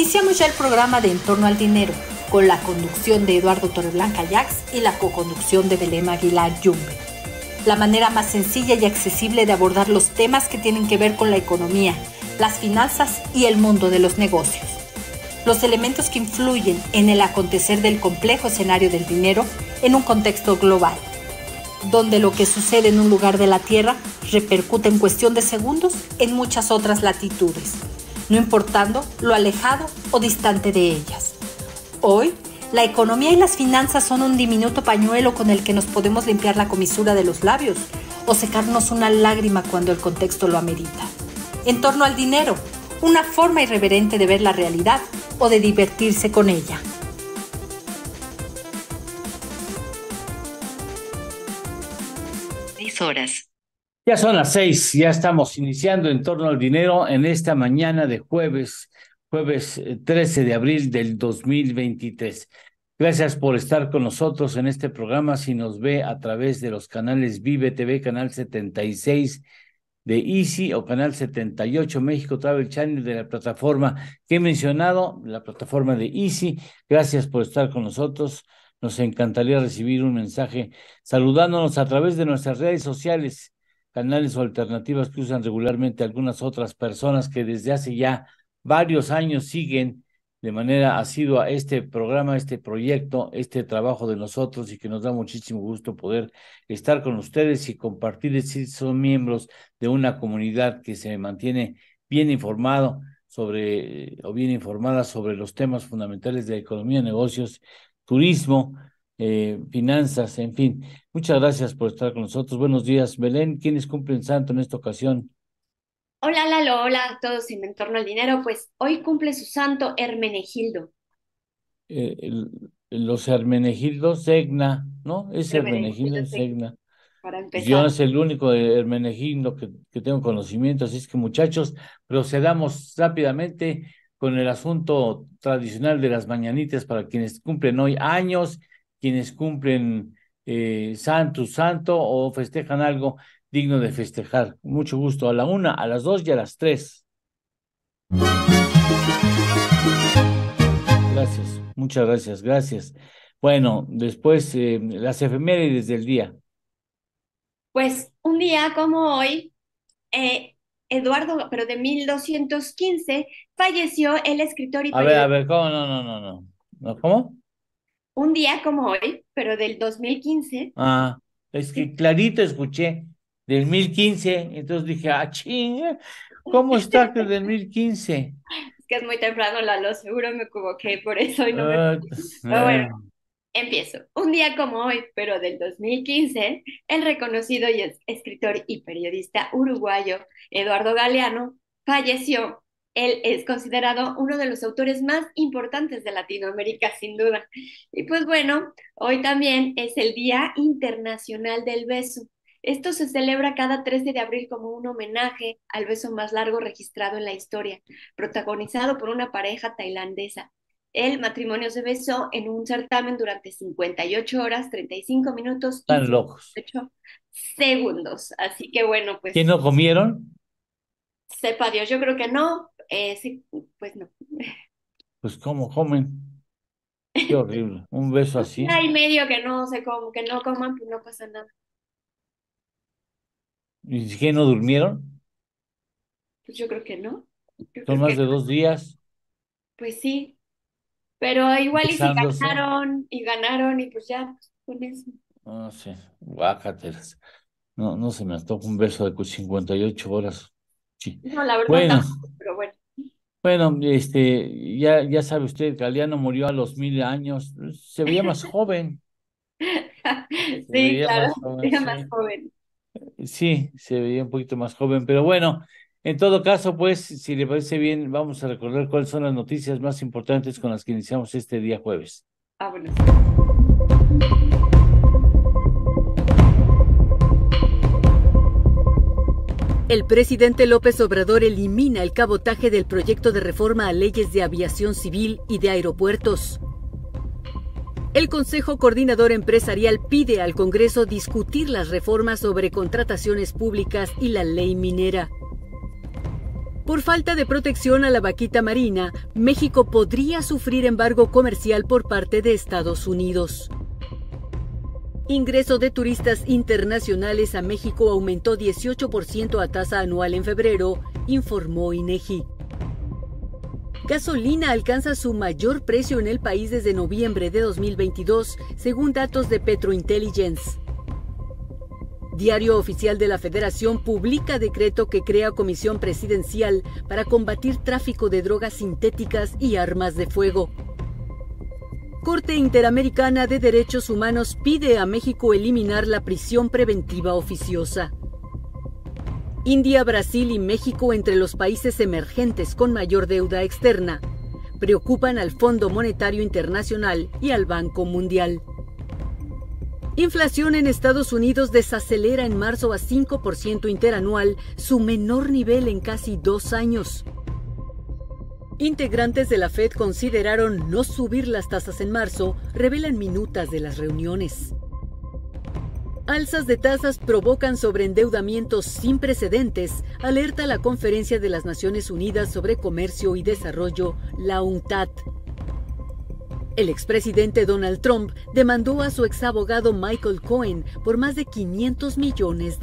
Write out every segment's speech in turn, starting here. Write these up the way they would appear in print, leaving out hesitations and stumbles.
Iniciamos ya el programa de En torno al dinero, con la conducción de Eduardo Torreblanca Yax y la coconducción de Belén Aguilar Yumbe. La manera más sencilla y accesible de abordar los temas que tienen que ver con la economía, las finanzas y el mundo de los negocios. Los elementos que influyen en el acontecer del complejo escenario del dinero en un contexto global, donde lo que sucede en un lugar de la Tierra repercute en cuestión de segundos en muchas otras latitudes, no importando lo alejado o distante de ellas. Hoy, la economía y las finanzas son un diminuto pañuelo con el que nos podemos limpiar la comisura de los labios o secarnos una lágrima cuando el contexto lo amerita. En torno al dinero, una forma irreverente de ver la realidad o de divertirse con ella. Horas. Ya son las 6, ya estamos iniciando En torno al dinero en esta mañana de jueves 13 de abril del 2023. Gracias por estar con nosotros en este programa. Si nos ve a través de los canales Vive TV, canal 76 de Easy o canal 78 México Travel Channel de la plataforma que he mencionado, la plataforma de Easy. Gracias por estar con nosotros. Nos encantaría recibir un mensaje saludándonos a través de nuestras redes sociales, canales o alternativas que usan regularmente algunas otras personas que desde hace ya varios años siguen de manera asidua este programa, este proyecto, este trabajo de nosotros, y que nos da muchísimo gusto poder estar con ustedes y compartir si son miembros de una comunidad que se mantiene bien informada sobre los temas fundamentales de economía, negocios, turismo, finanzas, en fin. Muchas gracias por estar con nosotros. Buenos días, Belén. ¿Quiénes cumplen santo en esta ocasión? Hola Lalo, hola a todos en Torno al Dinero. Pues hoy cumple su santo Hermenegildo. Los Hermenegildos Segna, ¿no? Es Hermenegildo, Hermenegildo Segna. para Pues yo no empezar. es el único de Hermenegildo que tengo conocimiento, así es que, muchachos, procedamos rápidamente con el asunto tradicional de las mañanitas para quienes cumplen hoy años, quienes cumplen santo o festejan algo digno de festejar. Mucho gusto, a la 1, a las 2 y a las 3. Gracias, muchas gracias, gracias. Bueno, después las efemérides del día. Pues un día como hoy, Eduardo, pero de 1215, falleció el escritor y A periodista. ver, ¿cómo? No. ¿No, cómo? Un día como hoy, pero del 2015. Ah, es que clarito escuché del 1015, entonces dije, chinga, ¿cómo está que del 1015? Es que es muy temprano, Lalo, seguro me equivoqué por eso y no me... Ah, Pero bueno, empiezo. Un día como hoy, pero del 2015, el reconocido escritor y periodista uruguayo Eduardo Galeano falleció. Él es considerado uno de los autores más importantes de Latinoamérica, sin duda. Y pues bueno, hoy también es el Día Internacional del Beso. Esto se celebra cada 13 de abril como un homenaje al beso más largo registrado en la historia, protagonizado por una pareja tailandesa. El matrimonio se besó en un certamen durante 58 horas, 35 minutos y están locos. 58 segundos. Así que bueno, ¿Que pues no comieron? sepa Dios, yo creo que no. Sí, pues no. Pues ¿cómo comen? Qué horrible, un beso así. Hay medio que no sé cómo, que no coman, pues no pasa nada. ¿Y que no durmieron? Pues yo creo que no. Yo Son creo más que, de 2 días pues sí. Pero igual y si besándose. ganaron y pues ya, pues, con eso. No sé, guácatelas. No se me antoja un beso de 58 horas. Sí. No, la verdad Bueno. tampoco, pero bueno. Bueno, ya sabe usted, Galeano murió a los 1000 años, se veía más joven, se Sí, veía claro, más joven, era más sí, joven. sí, se veía un poquito más joven, pero bueno, en todo caso, pues, si le parece bien, vamos a recordar cuáles son las noticias más importantes con las que iniciamos este día jueves. Bueno. El presidente López Obrador elimina el cabotaje del proyecto de reforma a leyes de aviación civil y de aeropuertos. El Consejo Coordinador Empresarial pide al Congreso discutir las reformas sobre contrataciones públicas y la ley minera. Por falta de protección a la vaquita marina, México podría sufrir embargo comercial por parte de Estados Unidos. Ingreso de turistas internacionales a México aumentó 18% a tasa anual en febrero, informó INEGI. Gasolina alcanza su mayor precio en el país desde noviembre de 2022, según datos de Petrointelligence. Diario Oficial de la Federación publica decreto que crea comisión presidencial para combatir tráfico de drogas sintéticas y armas de fuego. Corte Interamericana de Derechos Humanos pide a México eliminar la prisión preventiva oficiosa. India, Brasil y México entre los países emergentes con mayor deuda externa. Preocupan al Fondo Monetario Internacional y al Banco Mundial. Inflación en Estados Unidos desacelera en marzo a 5% interanual, su menor nivel en casi 2 años. Integrantes de la Fed consideraron no subir las tasas en marzo, revelan minutas de las reuniones. Alzas de tasas provocan sobreendeudamientos sin precedentes, alerta la Conferencia de las Naciones Unidas sobre Comercio y Desarrollo, la UNCTAD. El expresidente Donald Trump demandó a su exabogado Michael Cohen por más de $500 millones.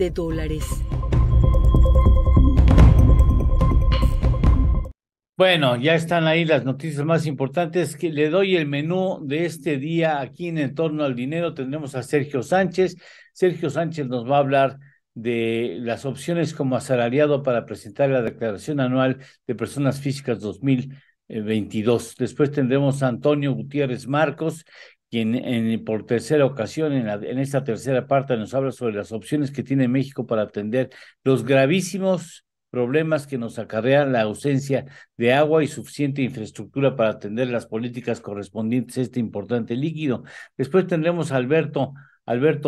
Bueno, ya están ahí las noticias más importantes. Que le doy el menú de este día aquí en Torno al Dinero. Tendremos a Sergio Sánchez. Sergio Sánchez nos va a hablar de las opciones como asalariado para presentar la declaración anual de personas físicas 2022. Después tendremos a Antonio Gutiérrez Marcos, quien por tercera ocasión en esta tercera parte nos habla sobre las opciones que tiene México para atender los gravísimos problemas que nos acarrea la ausencia de agua y suficiente infraestructura para atender las políticas correspondientes a este importante líquido. Después tendremos a Alberto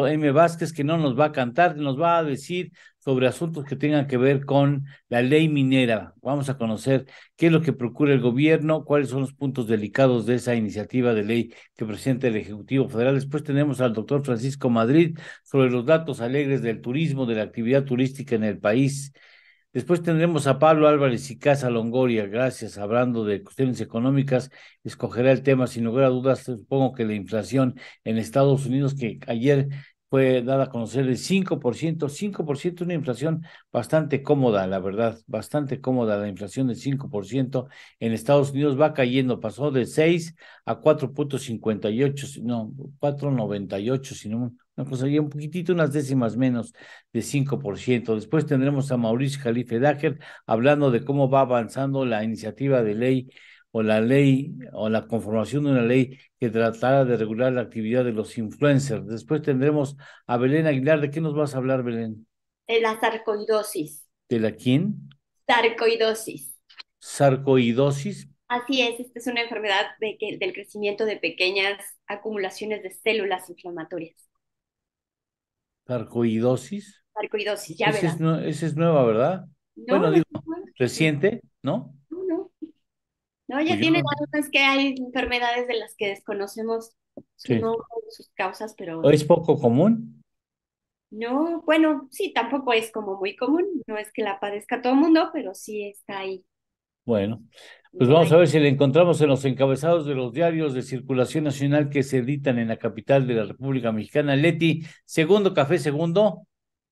M. Vázquez, que no nos va a cantar, nos va a decir sobre asuntos que tengan que ver con la ley minera. Vamos a conocer qué es lo que procura el gobierno, cuáles son los puntos delicados de esa iniciativa de ley que presenta el Ejecutivo Federal. Después tenemos al doctor Francisco Madrid sobre los datos alegres del turismo, de la actividad turística en el país. Después tendremos a Pablo Álvarez y Casa Longoria, gracias, hablando de cuestiones económicas, escogerá el tema sin lugar a dudas, supongo que la inflación en Estados Unidos, que ayer fue dada a conocer de 5%, una inflación bastante cómoda, la verdad, bastante cómoda la inflación del 5% en Estados Unidos va cayendo, pasó de 6 a 4.58, no, 4.98, sino una cosa ya un poquitito, unas décimas menos de 5%. Después tendremos a Mauricio Jalife Dager hablando de cómo va avanzando la iniciativa de ley o la conformación de una ley que tratará de regular la actividad de los influencers. Después tendremos a Belén Aguilar. ¿De qué nos vas a hablar, Belén? De la sarcoidosis. ¿De la quién? Sarcoidosis. Sarcoidosis. Así es, esta es una enfermedad del crecimiento de pequeñas acumulaciones de células inflamatorias. Sarcoidosis. Sarcoidosis, ya verás. Esa es nueva, ¿verdad? No, Bueno, no, digo, no, reciente, ¿no? no. No, ya Pues yo tiene no. años que hay enfermedades de las que desconocemos su Sí. nombre, sus causas, pero ¿Es poco común? no, bueno, sí, tampoco es como muy común, no es que la padezca todo el mundo, pero sí está ahí. Bueno, pues Por vamos ahí. a ver si le encontramos en los encabezados de los diarios de circulación nacional que se editan en la capital de la República Mexicana. Leti, segundo café, segundo.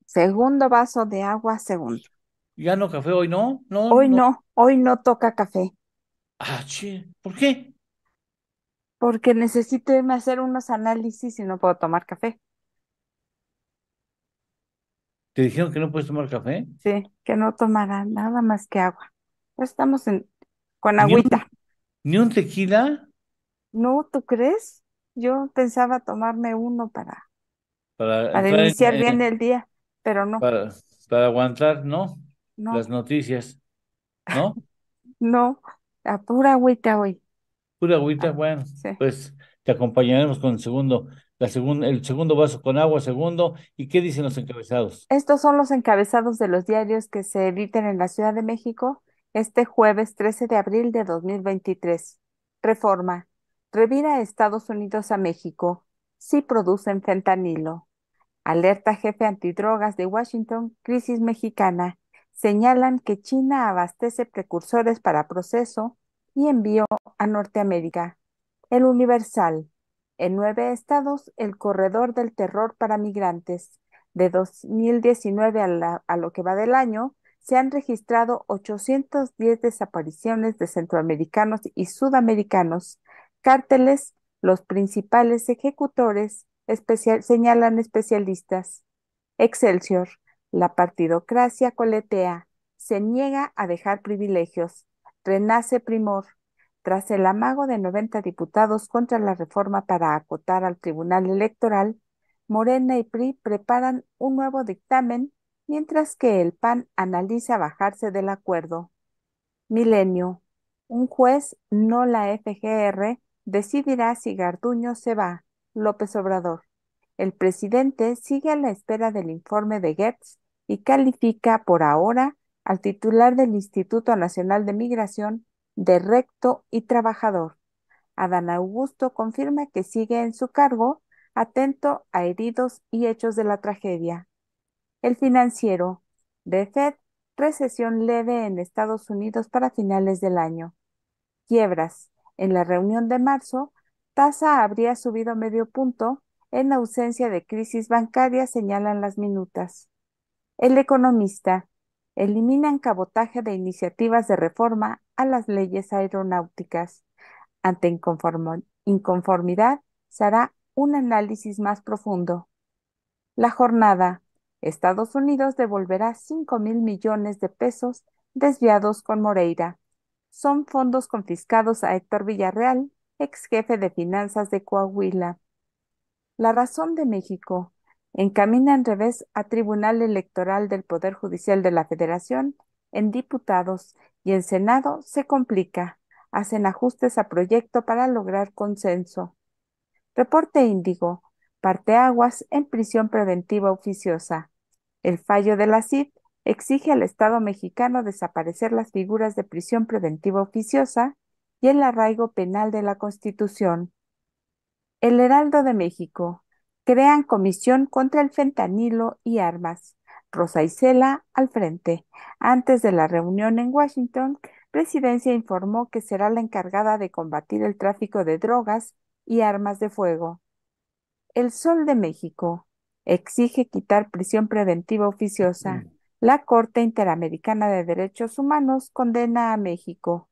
Segundo vaso de agua, segundo. Ya no café hoy, ¿no? No, no. Hoy no toca café, Ah, che, ¿por qué? porque necesito irme a hacer unos análisis y no puedo tomar café. ¿Te dijeron que no puedes tomar café? Sí, que no tomará nada más que agua. Ya estamos con ¿Ni un, agüita. ni un tequila ¿No, tú crees? Yo pensaba tomarme uno para para entrar iniciar bien el día, pero no, para, para aguantar, ¿no? no, Las noticias, ¿no? no, a pura agüita hoy. Pura agüita, Ah, bueno, sí. pues te acompañaremos con el segundo vaso con agua, segundo. ¿Y qué dicen los encabezados? Estos son los encabezados de los diarios que se editan en la Ciudad de México este jueves 13 de abril de 2023. Reforma. Revira Estados Unidos a México. Sí producen fentanilo. Alerta jefe antidrogas de Washington. Crisis mexicana. señalan que China abastece precursores para proceso y envío a Norteamérica. El Universal. En 9 estados, el corredor del terror para migrantes. De 2019 a lo que va del año, se han registrado 810 desapariciones de centroamericanos y sudamericanos. Cárteles, los principales ejecutores, señalan especialistas. Excelsior. La partidocracia coletea, se niega a dejar privilegios. Renace Primor. Tras el amago de 90 diputados contra la reforma para acotar al Tribunal Electoral, Morena y PRI preparan un nuevo dictamen, mientras que el PAN analiza bajarse del acuerdo. Milenio. Un juez, no la FGR, decidirá si Garduño se va. López Obrador. El presidente sigue a la espera del informe de Goetz y califica por ahora al titular del Instituto Nacional de Migración de recto y trabajador. Adán Augusto confirma que sigue en su cargo, atento a heridos y hechos de la tragedia. El Financiero. De Fed, recesión leve en Estados Unidos para finales del año. Quiebras. En la reunión de marzo, tasa habría subido medio punto en ausencia de crisis bancaria, señalan las minutas. El Economista. Eliminan cabotaje de iniciativas de reforma a las leyes aeronáuticas. Ante inconformidad, se hará un análisis más profundo. La Jornada. Estados Unidos devolverá 5,000 millones de pesos desviados con Moreira. Son fondos confiscados a Héctor Villarreal, ex jefe de finanzas de Coahuila. La Razón de México. Encamina en revés a Tribunal Electoral del Poder Judicial de la Federación en diputados y en Senado se complica. Hacen ajustes a proyecto para lograr consenso. Reporte Índigo. Parteaguas en prisión preventiva oficiosa. El fallo de la CID exige al Estado mexicano desaparecer las figuras de prisión preventiva oficiosa y el arraigo penal de la Constitución. El Heraldo de México. Crean comisión contra el fentanilo y armas. Rosa Isela al frente. Antes de la reunión en Washington, Presidencia informó que será la encargada de combatir el tráfico de drogas y armas de fuego. El Sol de México. Exige quitar prisión preventiva oficiosa. La Corte Interamericana de Derechos Humanos condena a México.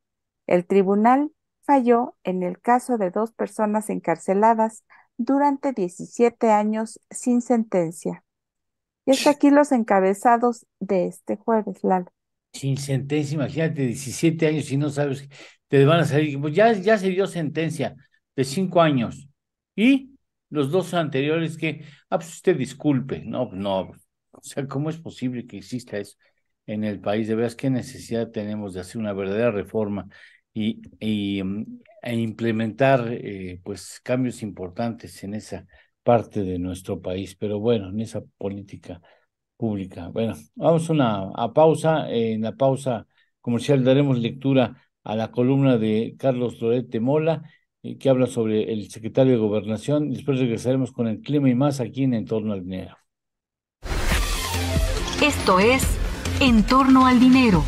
El tribunal falló en el caso de 2 personas encarceladas durante 17 años sin sentencia. Y hasta aquí los encabezados de este jueves, Lalo. Sin sentencia, imagínate, 17 años y no sabes, te van a salir, pues ya se dio sentencia de 5 años. Y los 2 anteriores que, pues usted disculpe, no, o sea, ¿cómo es posible que exista eso en el país? De veras, ¿qué necesidad tenemos de hacer una verdadera reforma e implementar, pues, cambios importantes en esa parte de nuestro país? Pero bueno, en esa política pública. Bueno, vamos a pausa. En la pausa comercial daremos lectura a la columna de Carlos Loret de Mola, que habla sobre el secretario de Gobernación. Después regresaremos con el clima y más aquí en Torno al Dinero. Esto es En Torno al Dinero.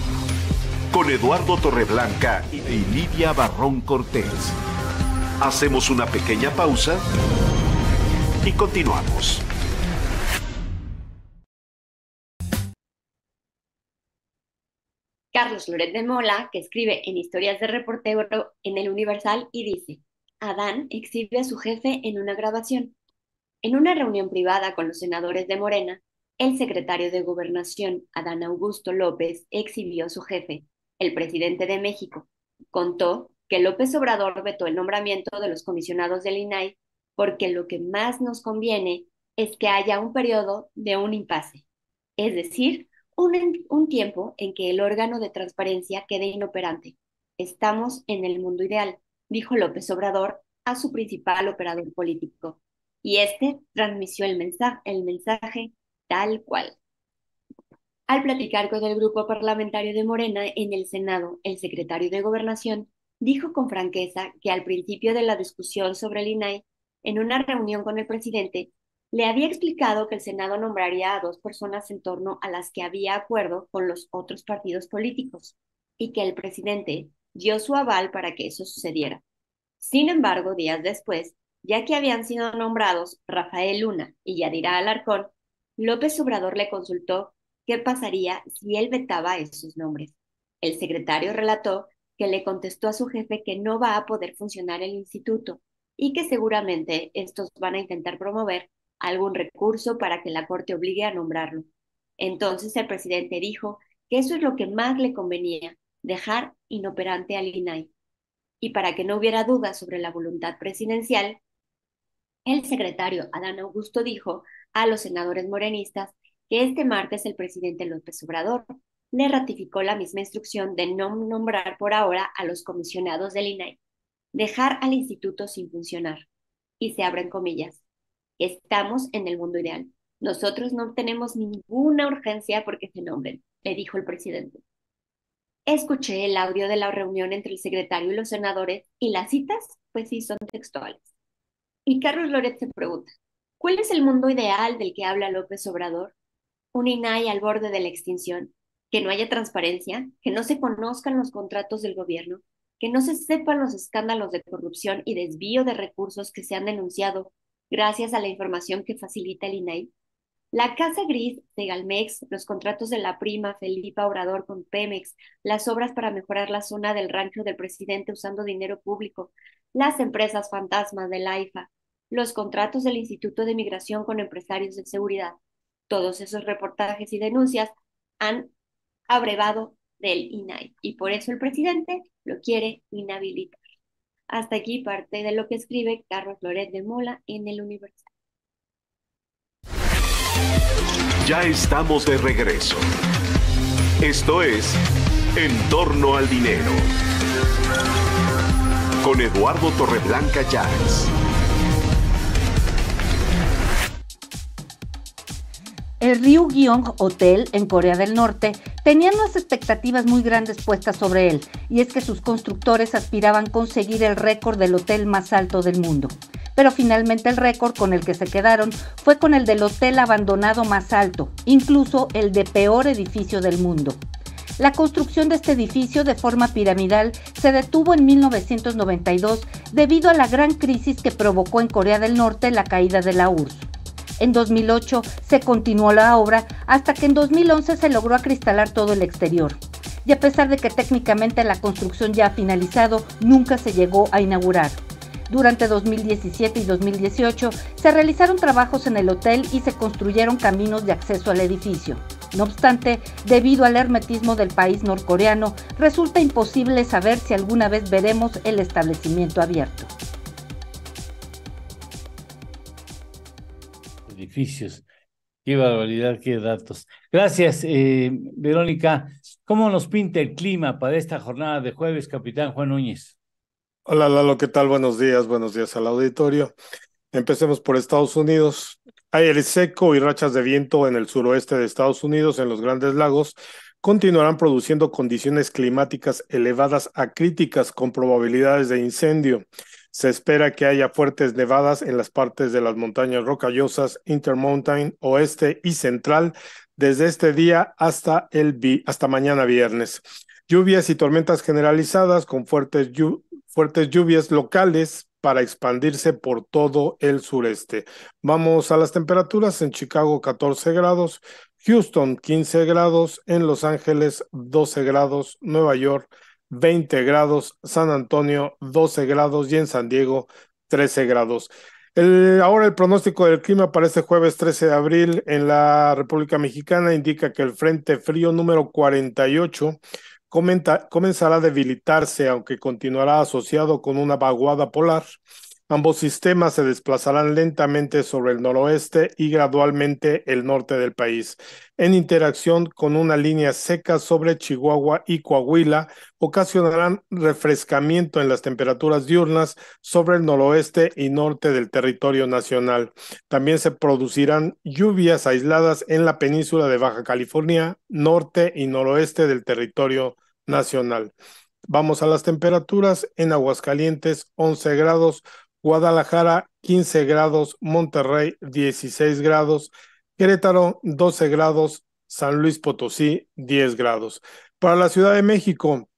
Con Eduardo Torreblanca y Lidia Barrón Cortés. Hacemos una pequeña pausa y continuamos. Carlos Loret de Mola, que escribe en Historias de Reportero en El Universal y dice: Adán exhibe a su jefe en una grabación. En una reunión privada con los senadores de Morena, el secretario de Gobernación, Adán Augusto López, exhibió a su jefe, el presidente de México. Contó que López Obrador vetó el nombramiento de los comisionados del INAI porque lo que más nos conviene es que haya un periodo de un impasse, es decir, un tiempo en que el órgano de transparencia quede inoperante. Estamos en el mundo ideal, dijo López Obrador a su principal operador político, y este transmitió el mensaje tal cual. Al platicar con el grupo parlamentario de Morena en el Senado, el secretario de Gobernación dijo con franqueza que al principio de la discusión sobre el INAI, en una reunión con el presidente, Le había explicado que el Senado nombraría a 2 personas en torno a las que había acuerdo con los otros partidos políticos y que el presidente dio su aval para que eso sucediera. Sin embargo, días después, ya que habían sido nombrados Rafael Luna y Yadira Alarcón, López Obrador le consultó qué pasaría si él vetaba esos nombres. El secretario relató que le contestó a su jefe que no va a poder funcionar el instituto y que seguramente estos van a intentar promover algún recurso para que la Corte obligue a nombrarlo. Entonces el presidente dijo que eso es lo que más le convenía, dejar inoperante al INAI. Y para que no hubiera dudas sobre la voluntad presidencial, el secretario Adán Augusto dijo a los senadores morenistas que este martes el presidente López Obrador le ratificó la misma instrucción de no nombrar por ahora a los comisionados del INAI, dejar al instituto sin funcionar. Y se abren comillas. Estamos en el mundo ideal. Nosotros no tenemos ninguna urgencia porque se nombren, le dijo el presidente. Escuché el audio de la reunión entre el secretario y los senadores y las citas, pues sí, son textuales. Y Carlos Loret se pregunta, ¿cuál es el mundo ideal del que habla López Obrador? Un INAI al borde de la extinción, que no haya transparencia, que no se conozcan los contratos del gobierno, que no se sepan los escándalos de corrupción y desvío de recursos que se han denunciado gracias a la información que facilita el INAI. La Casa Gris de Galmex, los contratos de la prima Felipa Obrador con Pemex, las obras para mejorar la zona del rancho del presidente usando dinero público, las empresas fantasmas del AIFA, los contratos del Instituto de Migración con empresarios de seguridad. Todos esos reportajes y denuncias han abrevado del INAI y por eso el presidente lo quiere inhabilitar. Hasta aquí parte de lo que escribe Carlos Loret de Mola en El Universal. Ya estamos de regreso. Esto es En torno al dinero. Con Eduardo Torreblanca Llanes. El Ryugyong Hotel en Corea del Norte tenía unas expectativas muy grandes puestas sobre él, y es que sus constructores aspiraban conseguir el récord del hotel más alto del mundo. Pero finalmente el récord con el que se quedaron fue con el del hotel abandonado más alto, incluso el de peor edificio del mundo. La construcción de este edificio de forma piramidal se detuvo en 1992 debido a la gran crisis que provocó en Corea del Norte la caída de la URSS. En 2008 se continuó la obra hasta que en 2011 se logró acristalar todo el exterior. Y a pesar de que técnicamente la construcción ya ha finalizado, nunca se llegó a inaugurar. Durante 2017 y 2018 se realizaron trabajos en el hotel y se construyeron caminos de acceso al edificio. No obstante, debido al hermetismo del país norcoreano, resulta imposible saber si alguna vez veremos el establecimiento abierto. Edificios. Qué barbaridad, qué datos. Gracias, Verónica. ¿Cómo nos pinta el clima para esta jornada de jueves, capitán Juan Núñez? Hola Lalo, ¿qué tal? Buenos días al auditorio. Empecemos por Estados Unidos. Aire seco y rachas de viento en el suroeste de Estados Unidos, en los Grandes Lagos, continuarán produciendo condiciones climáticas elevadas a críticas con probabilidades de incendio. Se espera que haya fuertes nevadas en las partes de las montañas rocallosas Intermountain Oeste y Central desde este día hasta mañana viernes. Lluvias y tormentas generalizadas con fuertes lluvias locales para expandirse por todo el sureste. Vamos a las temperaturas. En Chicago 14 grados, Houston 15 grados, en Los Ángeles 12 grados, Nueva York 20 grados, San Antonio 12 grados y en San Diego 13 grados. Ahora el pronóstico del clima para este jueves 13 de abril en la República Mexicana indica que el Frente Frío número 48 comenzará a debilitarse, aunque continuará asociado con una vaguada polar. Ambos sistemas se desplazarán lentamente sobre el noroeste y gradualmente el norte del país. En interacción con una línea seca sobre Chihuahua y Coahuila, ocasionarán refrescamiento en las temperaturas diurnas sobre el noroeste y norte del territorio nacional. También se producirán lluvias aisladas en la península de Baja California, norte y noroeste del territorio nacional. Vamos a las temperaturas. En Aguascalientes 11 grados, Guadalajara 15 grados, Monterrey 16 grados, Querétaro 12 grados, San Luis Potosí 10 grados. Para la Ciudad de México,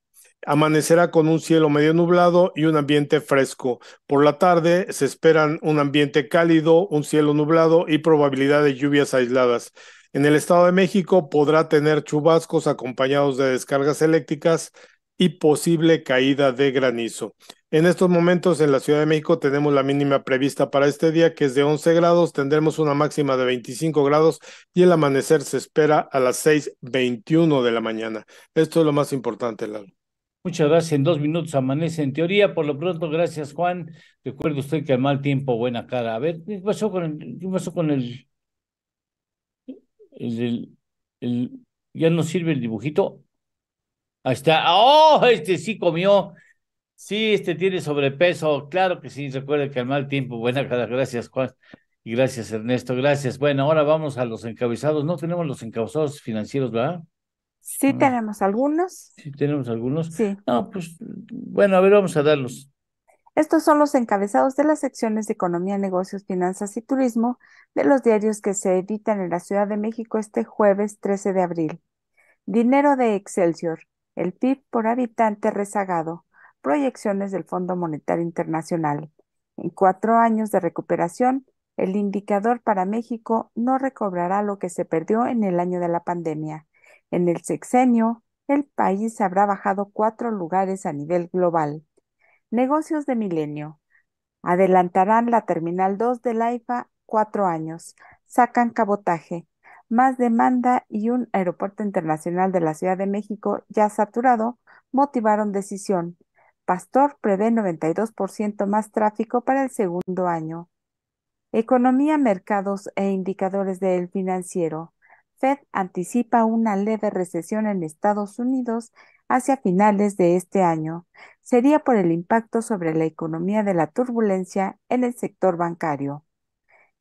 amanecerá con un cielo medio nublado y un ambiente fresco. Por la tarde se esperan un ambiente cálido, un cielo nublado y probabilidad de lluvias aisladas. En el Estado de México podrá tener chubascos acompañados de descargas eléctricas y posible caída de granizo. En estos momentos en la Ciudad de México tenemos la mínima prevista para este día, que es de 11 grados, tendremos una máxima de 25 grados y el amanecer se espera a las 6:21 de la mañana. Esto es lo más importante, Lalo. Muchas gracias. En 2 minutos amanece en teoría. Por lo pronto, gracias, Juan. Recuerde usted que al mal tiempo, buena cara. A ver, ¿qué pasó con el ya no sirve el dibujito? Ahí está. ¡Oh! Este sí comió. Sí, este tiene sobrepeso. Claro que sí. Recuerde que al mal tiempo, buena cara. Gracias, Juan. Y gracias, Ernesto. Gracias. Bueno, ahora vamos a los encabezados. No tenemos los encabezados financieros, ¿verdad? Sí tenemos algunos. Sí, tenemos algunos. Sí. No, pues, bueno, a ver, vamos a darlos. Estos son los encabezados de las secciones de Economía, Negocios, Finanzas y Turismo de los diarios que se editan en la Ciudad de México este jueves 13 de abril. Dinero de Excelsior, el PIB por habitante rezagado, proyecciones del Fondo Monetario Internacional. En 4 años de recuperación, el indicador para México no recobrará lo que se perdió en el año de la pandemia. En el sexenio, el país habrá bajado 4 lugares a nivel global. Negocios de Milenio. Adelantarán la Terminal 2 del AIFA 4 años. Sacan cabotaje. Más demanda y un aeropuerto internacional de la Ciudad de México ya saturado motivaron decisión. Pastor prevé 92% más tráfico para el segundo año. Economía, mercados e indicadores del financiero. Fed anticipa una leve recesión en Estados Unidos hacia finales de este año. Sería por el impacto sobre la economía de la turbulencia en el sector bancario.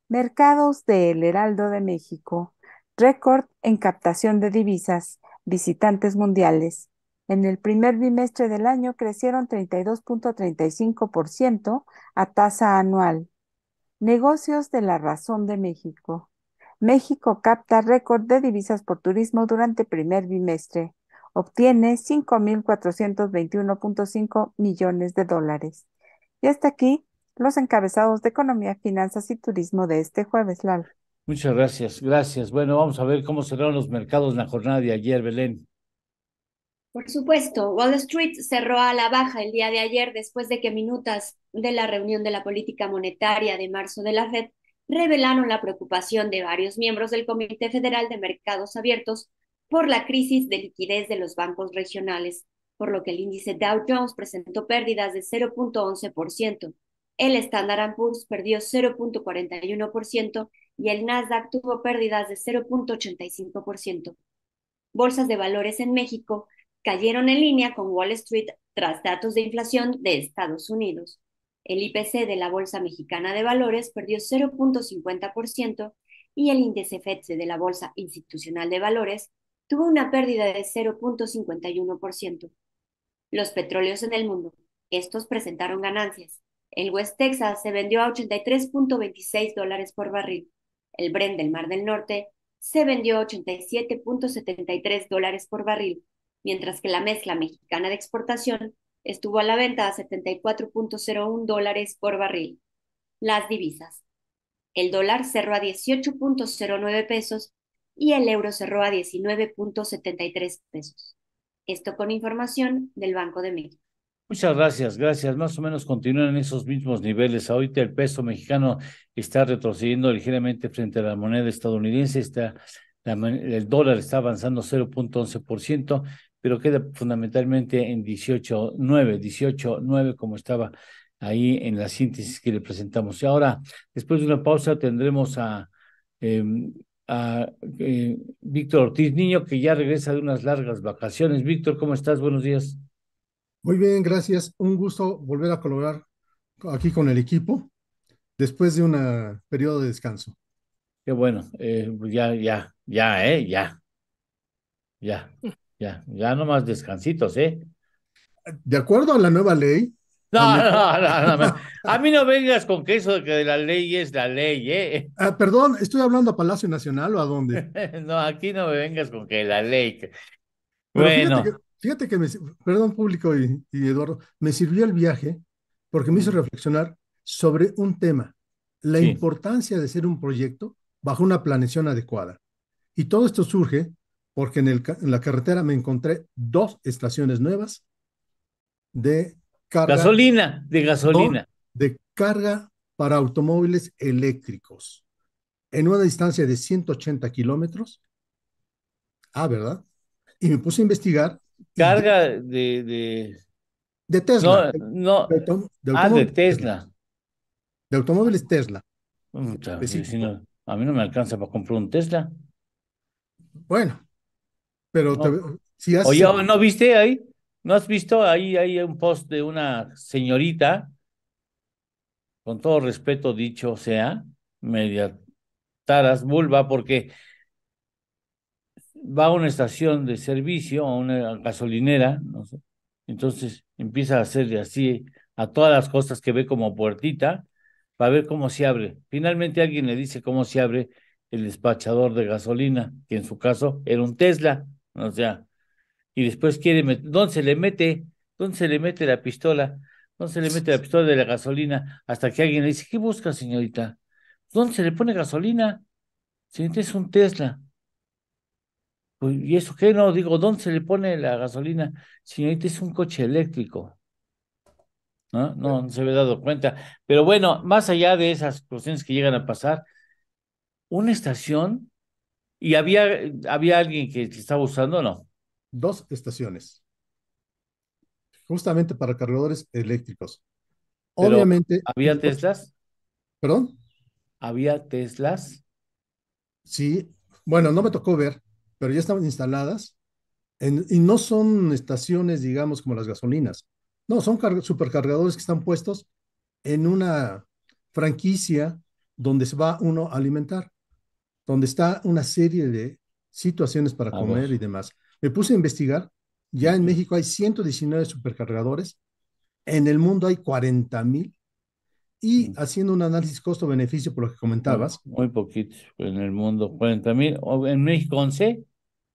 Mercados del Heraldo de México. Récord en captación de divisas. Visitantes mundiales. En el primer bimestre del año crecieron 32.35% a tasa anual. Negocios de la razón de México. México capta récord de divisas por turismo durante primer bimestre. Obtiene 5.421.5 millones de dólares. Y hasta aquí los encabezados de Economía, Finanzas y Turismo de este jueves, Lalo. Muchas gracias, gracias. Bueno, vamos a ver cómo cerraron los mercados en la jornada de ayer, Belén. Por supuesto, Wall Street cerró a la baja el día de ayer después de que minutas de la reunión de la política monetaria de marzo de la Fed revelaron la preocupación de varios miembros del Comité Federal de Mercados Abiertos por la crisis de liquidez de los bancos regionales, por lo que el índice Dow Jones presentó pérdidas de 0.11%, el Standard & Poor's perdió 0.41% y el Nasdaq tuvo pérdidas de 0.85%. Bolsas de valores en México cayeron en línea con Wall Street tras datos de inflación de Estados Unidos. El IPC de la Bolsa Mexicana de Valores perdió 0.50% y el índice FTSE de la Bolsa Institucional de Valores tuvo una pérdida de 0.51%. Los petróleos en el mundo, estos presentaron ganancias. El West Texas se vendió a $83.26 por barril. El Brent del Mar del Norte se vendió a $87.73 por barril, mientras que la mezcla mexicana de exportación estuvo a la venta a $74.01 por barril. Las divisas. El dólar cerró a 18.09 pesos y el euro cerró a 19.73 pesos. Esto con información del Banco de México. Muchas gracias, gracias. Más o menos continúan en esos mismos niveles. Ahorita el peso mexicano está retrocediendo ligeramente frente a la moneda estadounidense. El dólar está avanzando 0.11%, pero queda fundamentalmente en 18.9 como estaba ahí en la síntesis que le presentamos. Y ahora, después de una pausa, tendremos a Víctor Ortiz Niño, que ya regresa de unas largas vacaciones. Víctor, ¿cómo estás? Buenos días. Muy bien, gracias. Un gusto volver a colaborar aquí con el equipo después de un periodo de descanso. Qué bueno, ya no más descansitos, ¿eh? De acuerdo a la nueva ley, al No, meter- no, no, no. A mí no vengas con que eso de que de la ley es la ley, ¿eh? Perdón, ¿estoy hablando a Palacio Nacional o a dónde? No, aquí no me vengas con que la ley. Pero Bueno, fíjate que perdón, público y Eduardo, me sirvió el viaje porque me hizo reflexionar sobre un tema, la sí. importancia de ser un proyecto bajo una planeación adecuada. Y todo esto surge porque en la carretera me encontré dos estaciones nuevas de carga, De no, gasolina. de carga para automóviles eléctricos en una distancia de 180 kilómetros. ¿Verdad? Y me puse a investigar y ya, Carga de Tesla, no, no, de de automóviles Tesla, Tesla. de automóviles Tesla Sí, específico. no, a mí no me alcanza para comprar un Tesla. Bueno, pero No. si haces Oye, el, ¿no viste ahí? ¿No has visto ahí hay un post de una señorita, con todo respeto dicho sea, media taras, vulva, porque va a una estación de servicio, a una gasolinera, no sé. Entonces empieza a hacerle así a todas las cosas que ve como puertita para ver cómo se abre. Finalmente alguien le dice cómo se abre el despachador de gasolina, que en su caso era un Tesla, o sea, y después quiere meter, ¿dónde se le mete? ¿Dónde se le mete la pistola? ¿Dónde se le mete la pistola de la gasolina? Hasta que alguien le dice, ¿qué busca, señorita? ¿Dónde se le pone gasolina? Señorita, es un Tesla. Pues, ¿y eso qué? No, digo, ¿dónde se le pone la gasolina? Señorita, es un coche eléctrico, ¿no? No, no se había dado cuenta. Pero bueno, más allá de esas cuestiones que llegan a pasar, una estación, y había alguien que estaba usando, ¿no? dos estaciones, justamente para cargadores eléctricos. Pero Obviamente, había Teslas, perdón, había Teslas. sí, bueno, no me tocó ver, pero ya estaban instaladas y no son estaciones, digamos, como las gasolinas. No, son supercargadores que están puestos en una franquicia donde se va uno a alimentar, donde está una serie de situaciones para A ver. comer y demás. Me puse a investigar, ya en México hay 119 supercargadores, en el mundo hay 40,000 y haciendo un análisis costo-beneficio por lo que comentabas, Muy poquitos en el mundo, 40,000. O en México 11.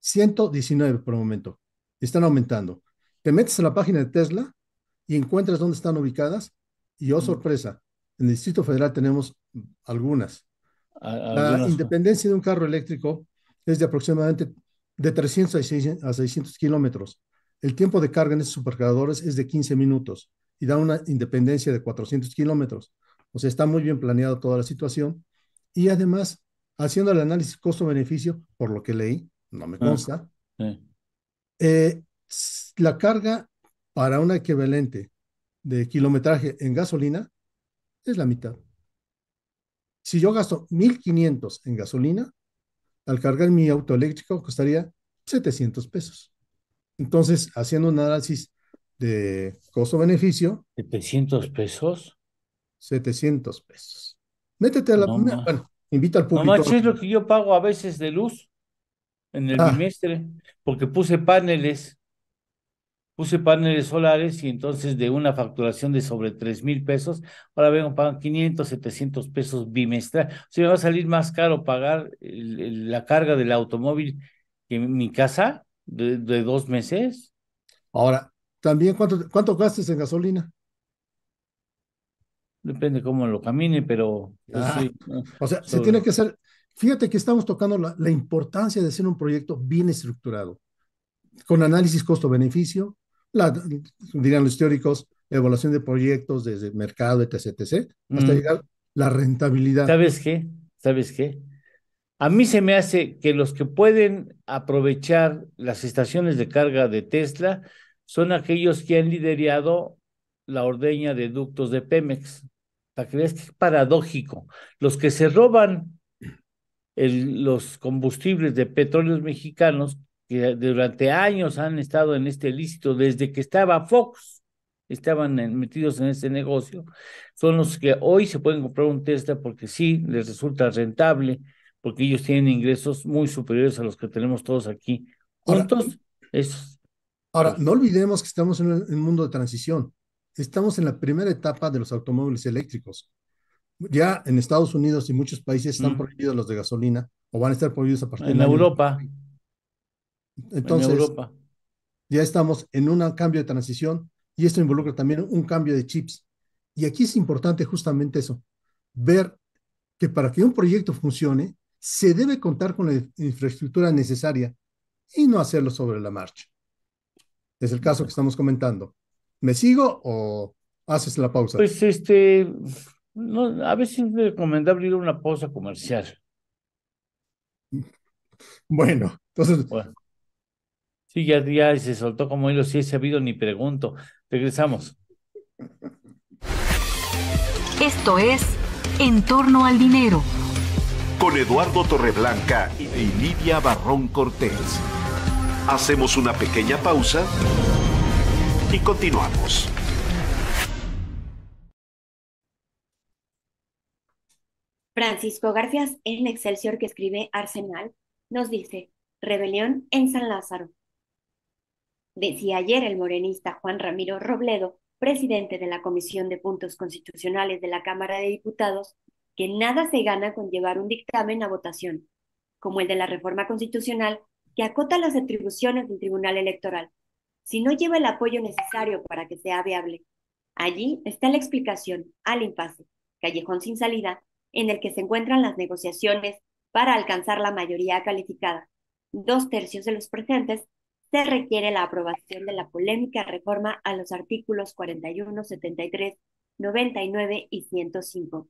119 por el momento. Están aumentando. Te metes a la página de Tesla y encuentras dónde están ubicadas y, oh sorpresa, en el Distrito Federal tenemos algunas. La Algunas. independencia de un carro eléctrico es de aproximadamente de 300 a 600 kilómetros. El tiempo de carga en estos supercargadores es de 15 minutos y da una independencia de 400 kilómetros. O sea, está muy bien planeado toda la situación. Y además, haciendo el análisis costo-beneficio, por lo que leí, no me Ah, consta, sí. la carga para una equivalente de kilometraje en gasolina es la mitad. Si yo gasto 1,500 en gasolina, al cargar mi auto eléctrico costaría 700 pesos. Entonces, haciendo un análisis de costo-beneficio, 700 pesos. 700 pesos. Métete a No más. bueno, invita al No público. más, es lo que yo pago a veces de luz en el Ah, bimestre, porque puse paneles solares y entonces de una facturación de sobre 3,000 pesos, ahora vengo pagando 500, 700 pesos bimestral. O sea, me va a salir más caro pagar la carga del automóvil que en mi casa de 2 meses. ahora, también, ¿cuánto gastas en gasolina? Depende cómo lo camine, pero pues Ah, sí, ¿no? o sea, se Sobre. tiene que hacer. Fíjate que estamos tocando la importancia de hacer un proyecto bien estructurado, con análisis costo-beneficio, dirían los teóricos, evaluación de proyectos desde mercado, etc., etc., hasta Mm, llegar la rentabilidad. ¿Sabes qué? ¿Sabes qué? A mí se me hace que los que pueden aprovechar las estaciones de carga de Tesla son aquellos que han liderado la ordeña de ductos de Pemex. Para que veas que es paradójico. Los que se roban los combustibles de petróleos mexicanos, que durante años han estado en este lícito, desde que estaba Fox, estaban metidos en este negocio, son los que hoy se pueden comprar un Tesla porque sí, les resulta rentable, porque ellos tienen ingresos muy superiores a los que tenemos todos aquí Ahora, juntos. Esos, ahora, pues, no olvidemos que estamos en un mundo de transición. estamos en la primera etapa de los automóviles eléctricos. Ya en Estados Unidos y muchos países están prohibidos los de gasolina o van a estar prohibidos a partir En del año Europa, 2020. en Entonces, Europa. ya estamos en un cambio de transición y esto involucra también un cambio de chips. Y aquí es importante justamente eso, ver que para que un proyecto funcione, se debe contar con la infraestructura necesaria y no hacerlo sobre la marcha. Es el caso que estamos comentando. ¿Me sigo o haces la pausa? Pues no, a veces es recomendable ir a una pausa comercial. Bueno, entonces, Bueno, sí, ya se soltó como hilo, si he sabido ni pregunto. Regresamos. Esto es En torno al dinero. Con Eduardo Torreblanca y Lidia Barrón Cortés. Hacemos una pequeña pausa y continuamos. Francisco Garfias en Excelsior, que escribe Arsenal, nos dice, rebelión en San Lázaro. Decía ayer el morenista Juan Ramiro Robledo, presidente de la Comisión de Puntos Constitucionales de la Cámara de Diputados, que nada se gana con llevar un dictamen a votación, como el de la reforma constitucional que acota las atribuciones del Tribunal Electoral, si no lleva el apoyo necesario para que sea viable. Allí está la explicación al impasse, callejón sin salida, en el que se encuentran las negociaciones para alcanzar la mayoría calificada. 2/3 de los presentes se requiere la aprobación de la polémica reforma a los artículos 41, 73, 99 y 105.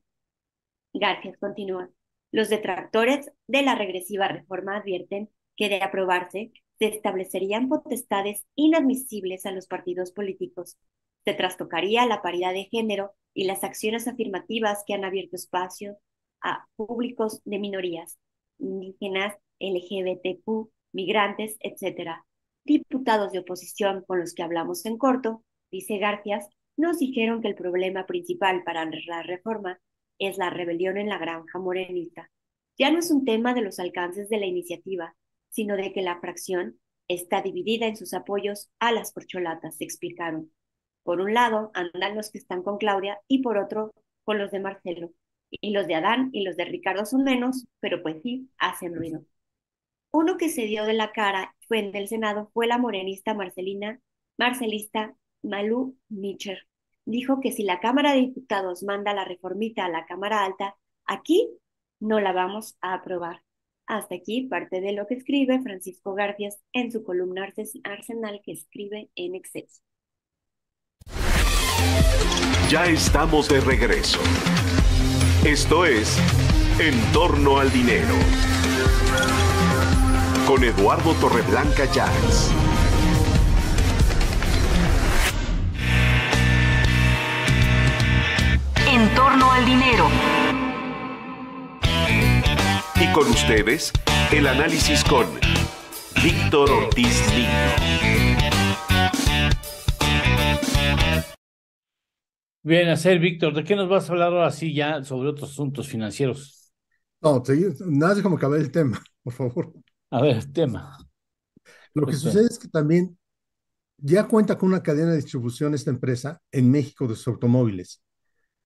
Garfias continúa. Los detractores de la regresiva reforma advierten que de aprobarse se establecerían potestades inadmisibles a los partidos políticos. Se trastocaría la paridad de género y las acciones afirmativas que han abierto espacio a públicos de minorías, indígenas, LGBTQ, migrantes, etc. Diputados de oposición con los que hablamos en corto, dice Garfias, nos dijeron que el problema principal para la reforma es la rebelión en la granja morenista. Ya no es un tema de los alcances de la iniciativa, sino de que la fracción está dividida en sus apoyos a las corcholatas, se explicaron. Por un lado andan los que están con Claudia y por otro con los de Marcelo. Y los de Adán y los de Ricardo son menos, pero pues sí, hacen ruido. Uno que se dio de la cara en el Senado fue la morenista marcelista Malú Mitcher. Dijo que si la Cámara de Diputados manda la reformita a la Cámara Alta, aquí no la vamos a aprobar. Hasta aquí parte de lo que escribe Francisco Garfias en su columna Arsenal, que escribe en Excelsior. Ya estamos de regreso. Esto es En torno al dinero. Con Eduardo Torreblanca Llanes. En torno al dinero. Y con ustedes, el análisis con Víctor Ortiz Niño. Bien, Víctor, ¿de qué nos vas a hablar ahora sí ya sobre otros asuntos financieros? no, nada de como acabar el tema, por favor. A ver, tema. Lo que sucede es que también ya cuenta con una cadena de distribución esta empresa en México de sus automóviles.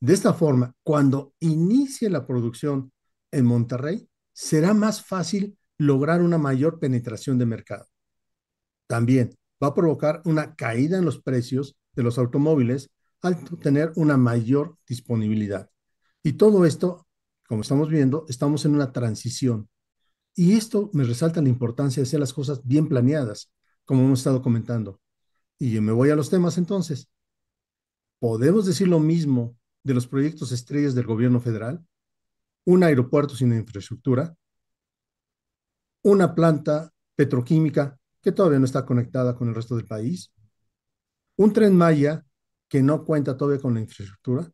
De esta forma, cuando inicie la producción en Monterrey, será más fácil lograr una mayor penetración de mercado. También va a provocar una caída en los precios de los automóviles al tener una mayor disponibilidad. Y todo esto, como estamos viendo, estamos en una transición. Y esto me resalta la importancia de hacer las cosas bien planeadas, como hemos estado comentando. Y me voy a los temas entonces. ¿Podemos decir lo mismo de los proyectos estrellas del gobierno federal? Un aeropuerto sin infraestructura, una planta petroquímica que todavía no está conectada con el resto del país, un tren Maya que no cuenta todavía con la infraestructura.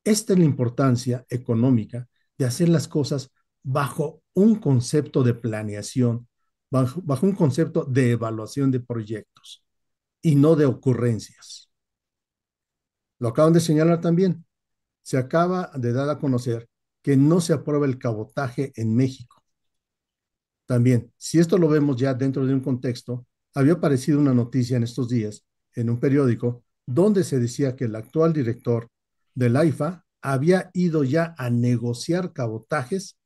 Esta es la importancia económica de hacer las cosas bajo un concepto de planeación, bajo un concepto de evaluación de proyectos y no de ocurrencias. Lo acaban de señalar también. Se acaba de dar a conocer que no se aprueba el cabotaje en México. También, si esto lo vemos ya dentro de un contexto, había aparecido una noticia en estos días en un periódico donde se decía que el actual director del AIFA había ido ya a negociar cabotajes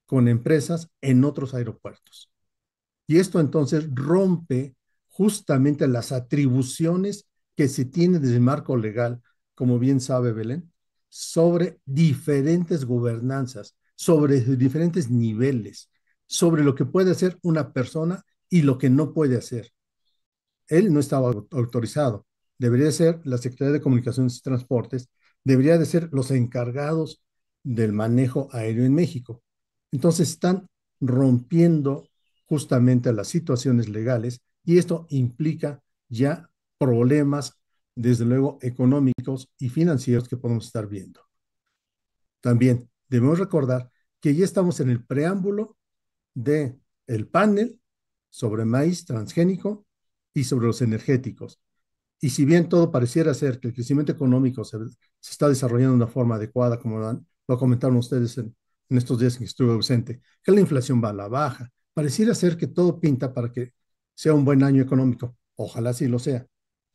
con empresas en otros aeropuertos. Y esto entonces rompe justamente las atribuciones que se tiene desde el marco legal, como bien sabe Belén, sobre diferentes gobernanzas, sobre diferentes niveles, sobre lo que puede hacer una persona y lo que no puede hacer. Él no estaba autorizado. Debería ser la Secretaría de Comunicaciones y Transportes, debería de ser los encargados del manejo aéreo en México. Entonces están rompiendo justamente las situaciones legales y esto implica ya problemas, desde luego, económicos y financieros que podemos estar viendo. También debemos recordar que ya estamos en el preámbulo de el panel sobre maíz transgénico y sobre los energéticos. Y si bien todo pareciera ser que el crecimiento económico se está desarrollando de una forma adecuada, como lo comentaron ustedes en estos días en que estuve ausente, que la inflación va a la baja, pareciera ser que todo pinta para que sea un buen año económico. Ojalá sí lo sea.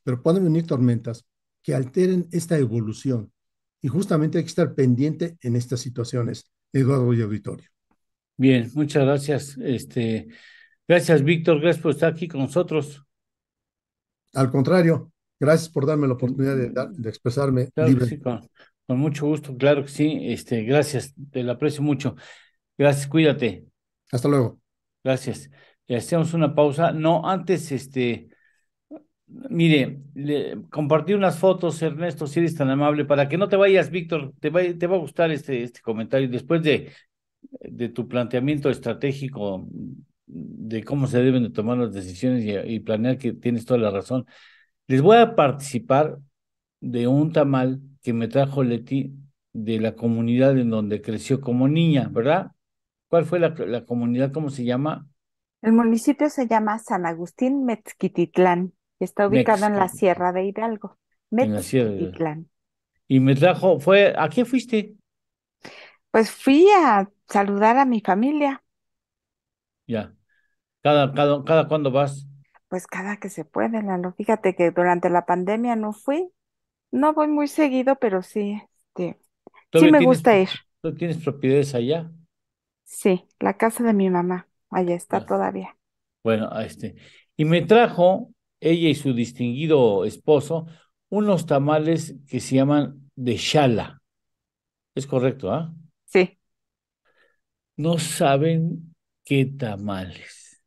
Pero pueden venir tormentas que alteren esta evolución. Y justamente hay que estar pendiente en estas situaciones, Eduardo y Auditorio. Bien, muchas gracias. Gracias, Víctor, gracias por estar aquí con nosotros. Al contrario, gracias por darme la oportunidad de expresarme Claro que libre. sí, con mucho gusto, claro que sí. Gracias, te lo aprecio mucho. Gracias, cuídate. Hasta luego. Gracias. Y hacemos una pausa. No, antes, mire, compartí unas fotos, Ernesto, si eres tan amable, para que no te vayas, Víctor, te va a gustar este comentario. Después de tu planteamiento estratégico de cómo se deben de tomar las decisiones y planear, que tienes toda la razón. Les voy a participar de un tamal que me trajo Leti de la comunidad en donde creció como niña, ¿verdad? ¿Cuál fue la comunidad? ¿Cómo se llama? El municipio se llama San Agustín Mezquititlán y está ubicado en la Mex, Sierra de Hidalgo. en la sierra. Mezquititlán. Y me trajo, ¿a qué fuiste? Pues fui a saludar a mi familia, Ya. ¿Cada cuándo vas? pues cada que se puede, Lalo. Fíjate que durante la pandemia no fui, no voy muy seguido, pero sí, sí ¿Todavía me tienes, gusta ir. ¿tú tienes propiedades allá? Sí, la casa de mi mamá, allá está Ya. todavía. Bueno, y me trajo ella y su distinguido esposo unos tamales que se llaman de chala. Es correcto, ¿ah? Sí, No saben qué tamales.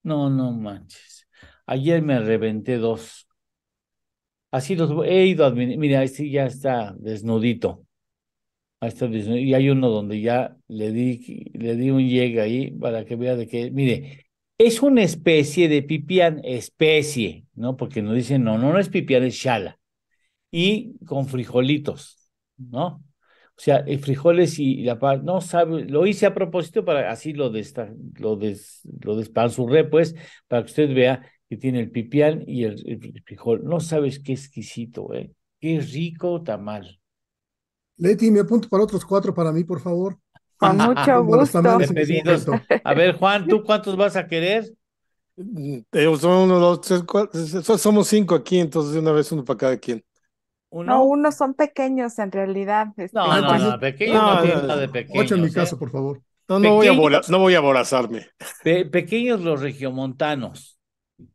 No, no manches. Ayer me reventé dos. Así los he ido a mira, sí ya está desnudito. Ahí está desnudito. Y hay uno donde ya le di un llegue ahí para que vea de que, mire, es una especie de pipián, especie, ¿no? Porque nos dicen, no, no, no es pipián, es chala. Y con frijolitos, ¿no? O sea, frijoles y no sabe, lo hice a propósito para así lo despanzurré, pues, para que usted vea que tiene el pipián y el frijol. No sabes qué exquisito, ¿eh? Qué rico tamal. Leti, me apunto para otros 4 para mí, por favor. con mucho Rumbo a los gusto. De tamales en ese pedidos. momento. A ver, Juan, ¿tú cuántos vas a querer? Son uno, dos, tres, cuatro, somos 5 aquí, entonces de una vez uno para cada quien. No, ¿Uno? unos son pequeños en realidad, No, no, Juan. no, pequeños no No, tienen nada de 8 en mi pequeños, ¿eh? caso, por favor. no voy a Pequeños, no voy a aborazarme. pequeños los regiomontanos.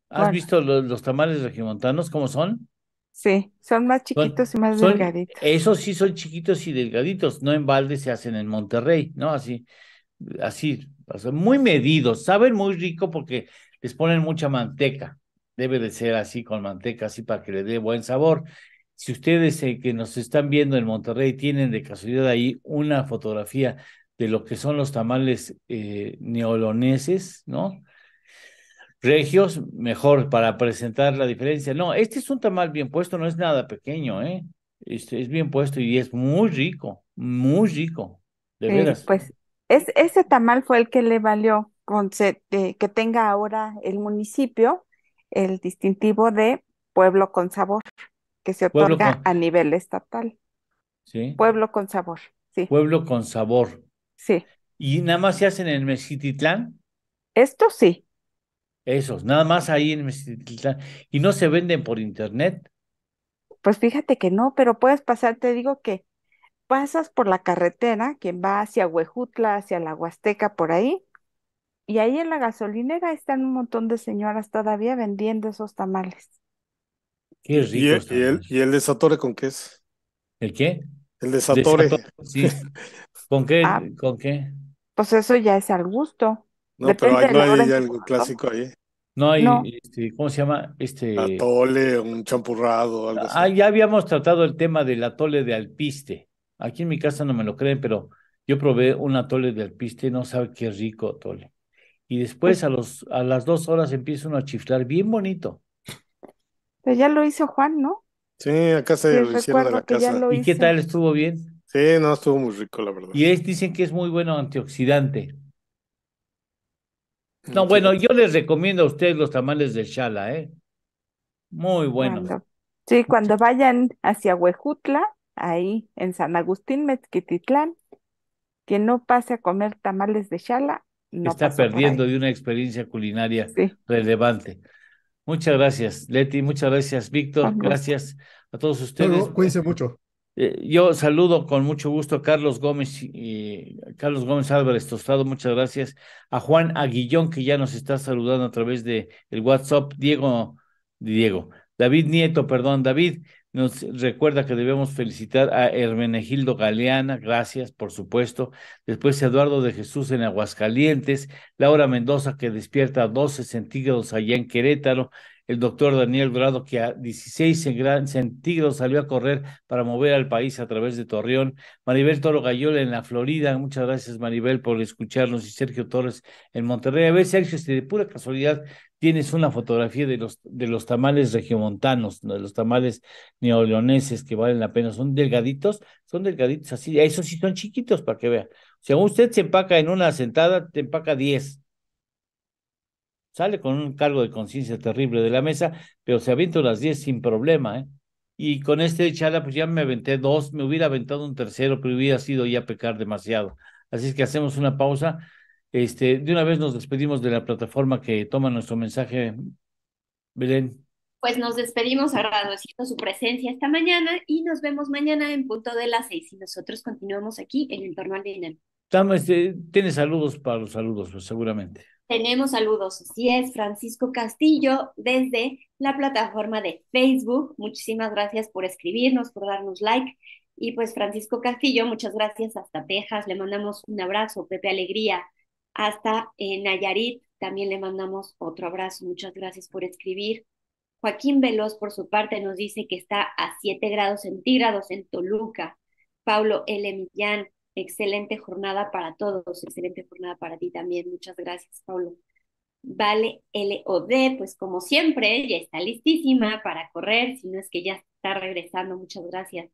¿Has Bueno, visto los tamales regiomontanos cómo son? sí, son más chiquitos y más delgaditos. Esos sí son chiquitos y delgaditos, no en balde se hacen en Monterrey, ¿no? Así, o sea, muy medidos, saben muy rico porque les ponen mucha manteca. Debe de ser así con manteca, así para que le dé buen sabor. Si ustedes que nos están viendo en Monterrey tienen de casualidad ahí una fotografía de lo que son los tamales neoloneses, ¿no? Regios, mejor para presentar la diferencia. No, este es un tamal bien puesto, no es nada pequeño, ¿eh? Es bien puesto y es muy rico, de veras. Pues ese tamal fue el que le valió que tenga ahora el municipio el distintivo de pueblo con sabor, que se Pueblo otorga con, a nivel estatal. ¿sí? Pueblo con sabor, sí, Pueblo con sabor. sí. Y nada más se hacen en Mezquititlán, Esto sí, esos, nada más ahí en Mezquititlán. Y no se venden por internet. Pues fíjate que no, pero puedes pasar, te digo que pasas por la carretera, quien va hacia Huejutla, hacia la Huasteca, por ahí, y ahí en la gasolinera están un montón de señoras todavía vendiendo esos tamales. Qué ¿Y ricos y tamales. el desatore con qué es? ¿El qué? El Desato, desatore. sí. ¿Con Ah, qué? ¿Con qué? pues eso ya es al gusto. No, pero Depende ahí de no la hora hay en que te algo lo tomes. clásico ahí. No No, hay, ¿cómo se llama? Atole, un champurrado, algo así. Ya habíamos tratado el tema del atole de alpiste. Aquí en mi casa no me lo creen, pero yo probé un atole de alpiste, no sabe qué rico atole. Y después pues, a las 2 horas empieza uno a chiflar, bien bonito. pues ya lo hizo Juan, ¿no? Sí, acá se Sí, lo hicieron en la recuerdo que ya casa. lo ¿Y qué tal? hizo. ¿Estuvo bien? Sí, no, estuvo muy rico, la verdad. Dicen que es muy bueno antioxidante. No, bueno, Fíjate. yo les recomiendo a ustedes los tamales de Shala, ¿eh? Muy buenos. Cuando, sí, cuando vayan hacia Huejutla, ahí en San Agustín, Mezquititlán, quien no pase a comer tamales de chala, no Está pasó por perdiendo ahí. de una experiencia culinaria Sí, relevante. Muchas gracias, Leti. Muchas gracias, Víctor. con gusto. Gracias a todos ustedes. Luego, cuídense mucho. Yo saludo con mucho gusto a Carlos Gómez y Carlos Gómez Álvarez Tostado, muchas gracias. A Juan Aguillón, que ya nos está saludando a través de el WhatsApp. David Nieto, perdón, David nos recuerda que debemos felicitar a Hermenegildo Galeana, gracias, por supuesto. Después Eduardo de Jesús en Aguascalientes, Laura Mendoza, que despierta a 12 centígrados allá en Querétaro. El doctor Daniel Dorado, que a 16 centígrados salió a correr para mover al país a través de Torreón. Maribel Toro Gallola en la Florida. Muchas gracias, Maribel, por escucharnos. Y Sergio Torres en Monterrey. A ver, Sergio, si de pura casualidad tienes una fotografía de los tamales regiomontanos, ¿no? De los tamales neoleoneses que valen la pena. Son delgaditos así. Esos sí son chiquitos para que vea. Si usted se empaca en una sentada, te empaca 10. Sale con un cargo de conciencia terrible de la mesa, pero se avienta las 10 sin problema, ¿eh? Y con este Chala, pues ya me aventé dos, me hubiera aventado un tercero, pero hubiera sido ya pecar demasiado. Así es que hacemos una pausa. De una vez nos despedimos de la plataforma que toma nuestro mensaje, Belén. Pues nos despedimos agradeciendo su presencia esta mañana y nos vemos mañana en punto de las 6 y nosotros continuamos aquí en el Torno al Dinero. Tiene saludos para los saludos, pues, seguramente. Tenemos saludos, así es, Francisco Castillo desde la plataforma de Facebook. Muchísimas gracias por escribirnos, por darnos like. Y pues Francisco Castillo, muchas gracias hasta Texas. Le mandamos un abrazo. Pepe Alegría hasta Nayarit. También le mandamos otro abrazo. Muchas gracias por escribir. Joaquín Veloz, por su parte, nos dice que está a 7 grados centígrados en Toluca. Paulo L. Millán, excelente jornada para todos, excelente jornada para ti también. Muchas gracias, Paulo. Vale LOD, pues como siempre, ya está listísima para correr, si no es que ya está regresando. Muchas gracias.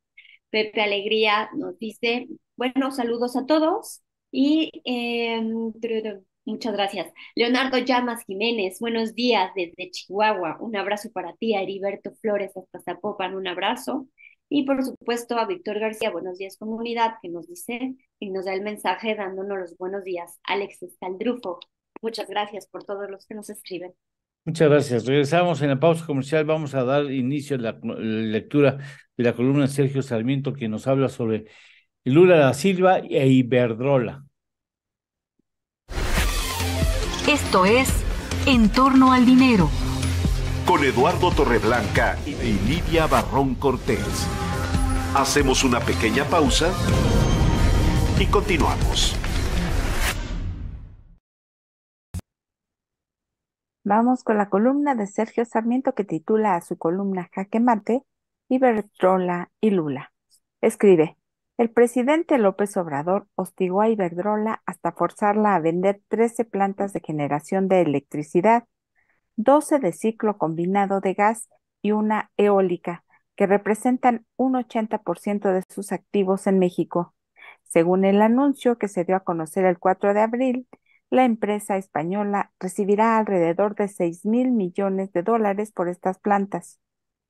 Pepe Alegría nos dice, bueno, saludos a todos y muchas gracias. Leonardo Llamas Jiménez, buenos días desde Chihuahua. Un abrazo para ti, a Heriberto Flores hasta Zapopan, un abrazo. Y por supuesto a Víctor García, buenos días comunidad, que nos dice y nos da el mensaje dándonos los buenos días. Alex Estaldrufo, muchas gracias por todos los que nos escriben. Muchas gracias. Regresamos en la pausa comercial. Vamos a dar inicio a la lectura de la columna de Sergio Sarmiento, que nos habla sobre Lula da Silva e Iberdrola. Esto es En torno al dinero. Con Eduardo Torreblanca y Lidia Barrón Cortés. Hacemos una pequeña pausa y continuamos. Vamos con la columna de Sergio Sarmiento que titula a su columna Jaque Mate, Iberdrola y Lula. Escribe, el presidente López Obrador hostigó a Iberdrola hasta forzarla a vender 13 plantas de generación de electricidad, 12 de ciclo combinado de gas y una eólica, que representan un 80% de sus activos en México. Según el anuncio que se dio a conocer el 4 de abril, la empresa española recibirá alrededor de 6,000 millones de dólares por estas plantas,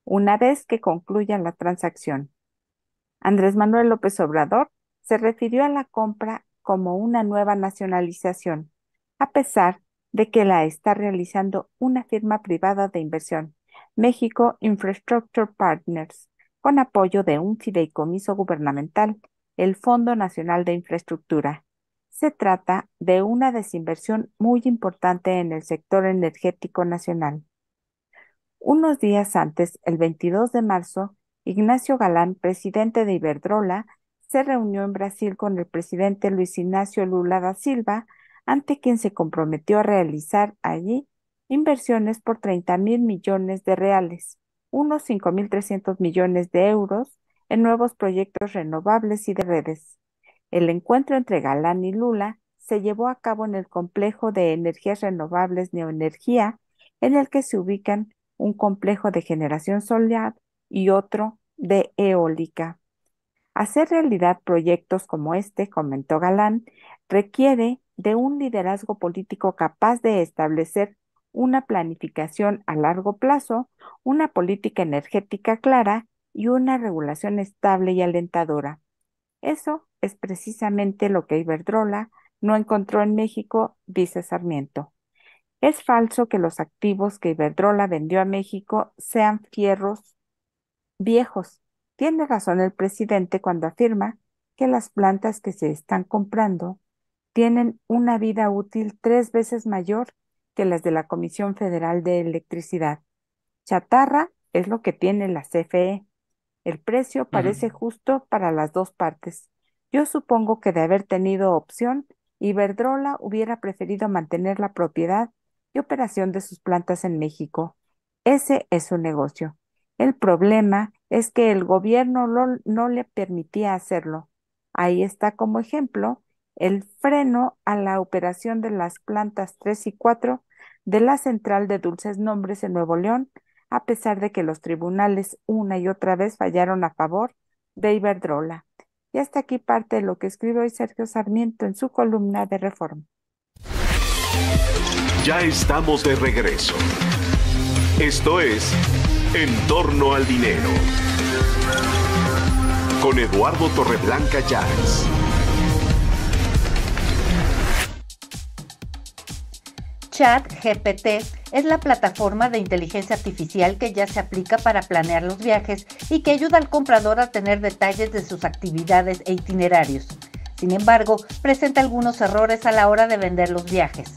una vez que concluya la transacción. Andrés Manuel López Obrador se refirió a la compra como una nueva nacionalización, a pesar de que la está realizando una firma privada de inversión, México Infrastructure Partners, con apoyo de un fideicomiso gubernamental, el Fondo Nacional de Infraestructura. Se trata de una desinversión muy importante en el sector energético nacional. Unos días antes, el 22 de marzo, Ignacio Galán, presidente de Iberdrola, se reunió en Brasil con el presidente Luis Ignacio Lula da Silva, ante quien se comprometió a realizar allí inversiones por 30.000 millones de reales, unos 5.300 millones de euros, en nuevos proyectos renovables y de redes. El encuentro entre Galán y Lula se llevó a cabo en el complejo de energías renovables Neoenergía, en el que se ubican un complejo de generación solar y otro de eólica. Hacer realidad proyectos como este, comentó Galán, requiere de un liderazgo político capaz de establecer una planificación a largo plazo, una política energética clara y una regulación estable y alentadora. Eso es precisamente lo que Iberdrola no encontró en México, dice Sarmiento. Es falso que los activos que Iberdrola vendió a México sean fierros viejos. Tiene razón el presidente cuando afirma que las plantas que se están comprando tienen una vida útil 3 veces mayor que las de la Comisión Federal de Electricidad. Chatarra es lo que tiene la CFE. El precio parece justo para las dos partes. Yo supongo que de haber tenido opción, Iberdrola hubiera preferido mantener la propiedad y operación de sus plantas en México. Ese es su negocio. El problema es que el gobierno no le permitía hacerlo. Ahí está como ejemplo el freno a la operación de las plantas 3 y 4 de la central de Dulces Nombres en Nuevo León, a pesar de que los tribunales una y otra vez fallaron a favor de Iberdrola. Y hasta aquí parte de lo que escribe hoy Sergio Sarmiento en su columna de Reforma. Ya estamos de regreso. Esto es En torno al dinero. Con Eduardo Torreblanca Llanes. ChatGPT es la plataforma de inteligencia artificial que ya se aplica para planear los viajes y que ayuda al comprador a tener detalles de sus actividades e itinerarios. Sin embargo, presenta algunos errores a la hora de vender los viajes.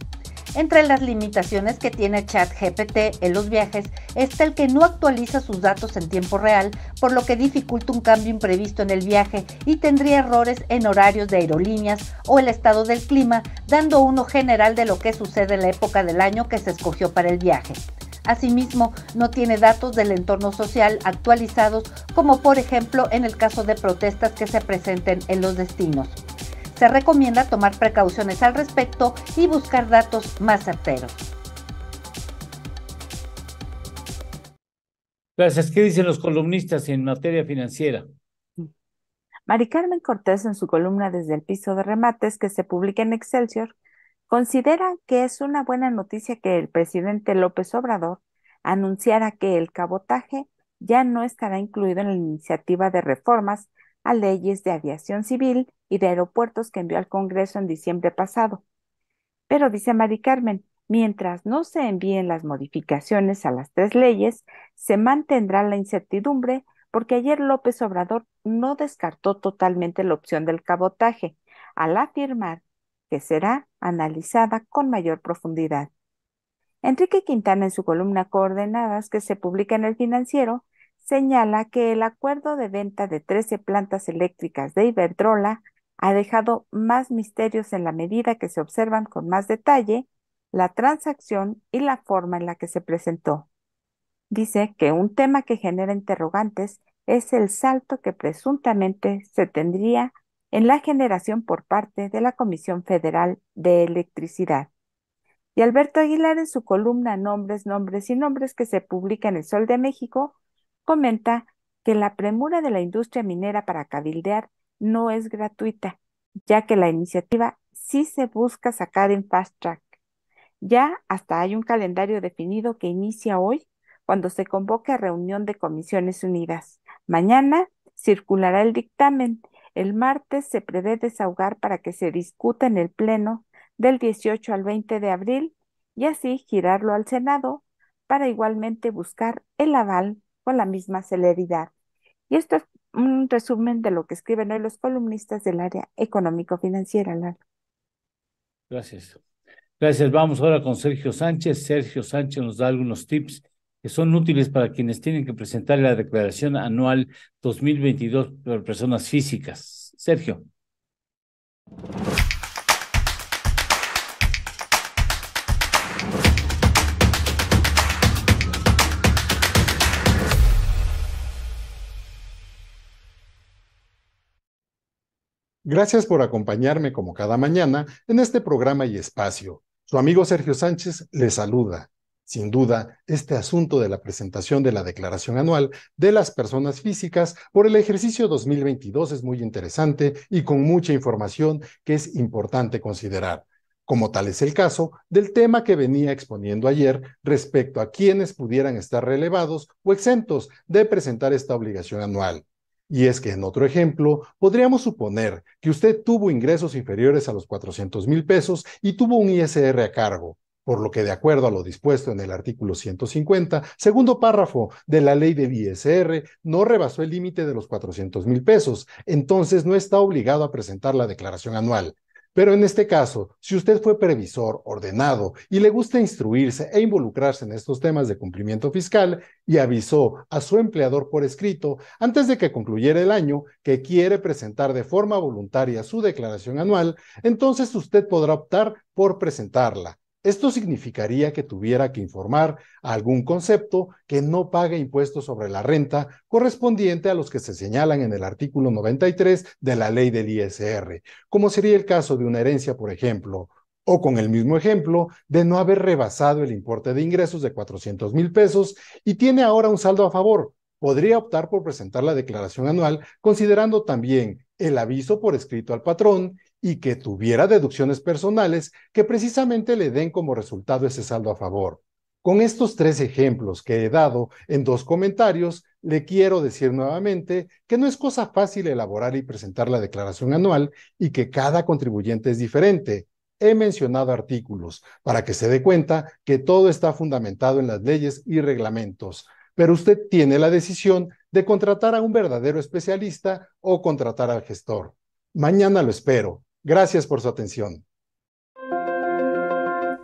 Entre las limitaciones que tiene ChatGPT en los viajes está el que no actualiza sus datos en tiempo real, por lo que dificulta un cambio imprevisto en el viaje y tendría errores en horarios de aerolíneas o el estado del clima, dando uno general de lo que sucede en la época del año que se escogió para el viaje. Asimismo, no tiene datos del entorno social actualizados, como por ejemplo en el caso de protestas que se presenten en los destinos. Se recomienda tomar precauciones al respecto y buscar datos más certeros. Gracias. ¿Qué dicen los columnistas en materia financiera? Mari Carmen Cortés, en su columna Desde el piso de remates, que se publica en Excelsior, considera que es una buena noticia que el presidente López Obrador anunciara que el cabotaje ya no estará incluido en la iniciativa de reformas a leyes de aviación civil y de aeropuertos que envió al Congreso en diciembre pasado. Pero dice Mari Carmen, mientras no se envíen las modificaciones a las 3 leyes, se mantendrá la incertidumbre porque ayer López Obrador no descartó totalmente la opción del cabotaje, al afirmar que será analizada con mayor profundidad. Enrique Quintana, en su columna Coordenadas, que se publica en El Financiero, señala que el acuerdo de venta de 13 plantas eléctricas de Iberdrola ha dejado más misterios en la medida que se observan con más detalle la transacción y la forma en la que se presentó. Dice que un tema que genera interrogantes es el salto que presuntamente se tendría en la generación por parte de la Comisión Federal de Electricidad. Y Alberto Aguilar, en su columna Nombres, Nombres y Nombres, que se publica en El Sol de México, comenta que la premura de la industria minera para cabildear no es gratuita, ya que la iniciativa sí se busca sacar en fast track. Ya hasta hay un calendario definido que inicia hoy, cuando se convoca a reunión de Comisiones Unidas. Mañana circulará el dictamen. El martes se prevé desahogar para que se discuta en el Pleno del 18 al 20 de abril y así girarlo al Senado para igualmente buscar el aval con la misma celeridad. Y esto es un resumen de lo que escriben hoy los columnistas del área económico-financiera, Lalo. Gracias. Gracias. Vamos ahora con Sergio Sánchez. Sergio Sánchez nos da algunos tips que son útiles para quienes tienen que presentar la declaración anual 2022 por personas físicas. Sergio. Gracias por acompañarme como cada mañana en este programa y espacio. Su amigo Sergio Sánchez le saluda. Sin duda, este asunto de la presentación de la declaración anual de las personas físicas por el ejercicio 2022 es muy interesante y con mucha información que es importante considerar. Como tal es el caso del tema que venía exponiendo ayer respecto a quienes pudieran estar relevados o exentos de presentar esta obligación anual. Y es que en otro ejemplo, podríamos suponer que usted tuvo ingresos inferiores a los 400,000 pesos y tuvo un ISR a cargo, por lo que de acuerdo a lo dispuesto en el artículo 150, segundo párrafo de la ley del ISR, no rebasó el límite de los 400,000 pesos, entonces no está obligado a presentar la declaración anual. Pero en este caso, si usted fue previsor, ordenado y le gusta instruirse e involucrarse en estos temas de cumplimiento fiscal y avisó a su empleador por escrito antes de que concluyera el año que quiere presentar de forma voluntaria su declaración anual, entonces usted podrá optar por presentarla. Esto significaría que tuviera que informar a algún concepto que no pague impuestos sobre la renta correspondiente a los que se señalan en el artículo 93 de la ley del ISR, como sería el caso de una herencia, por ejemplo, o con el mismo ejemplo de no haber rebasado el importe de ingresos de 400,000 pesos y tiene ahora un saldo a favor. Podría optar por presentar la declaración anual considerando también el aviso por escrito al patrón y que tuviera deducciones personales que precisamente le den como resultado ese saldo a favor. Con estos 3 ejemplos que he dado en 2 comentarios, le quiero decir nuevamente que no es cosa fácil elaborar y presentar la declaración anual y que cada contribuyente es diferente. He mencionado artículos para que se dé cuenta que todo está fundamentado en las leyes y reglamentos, pero usted tiene la decisión de contratar a un verdadero especialista o contratar al gestor. Mañana lo espero. Gracias por su atención.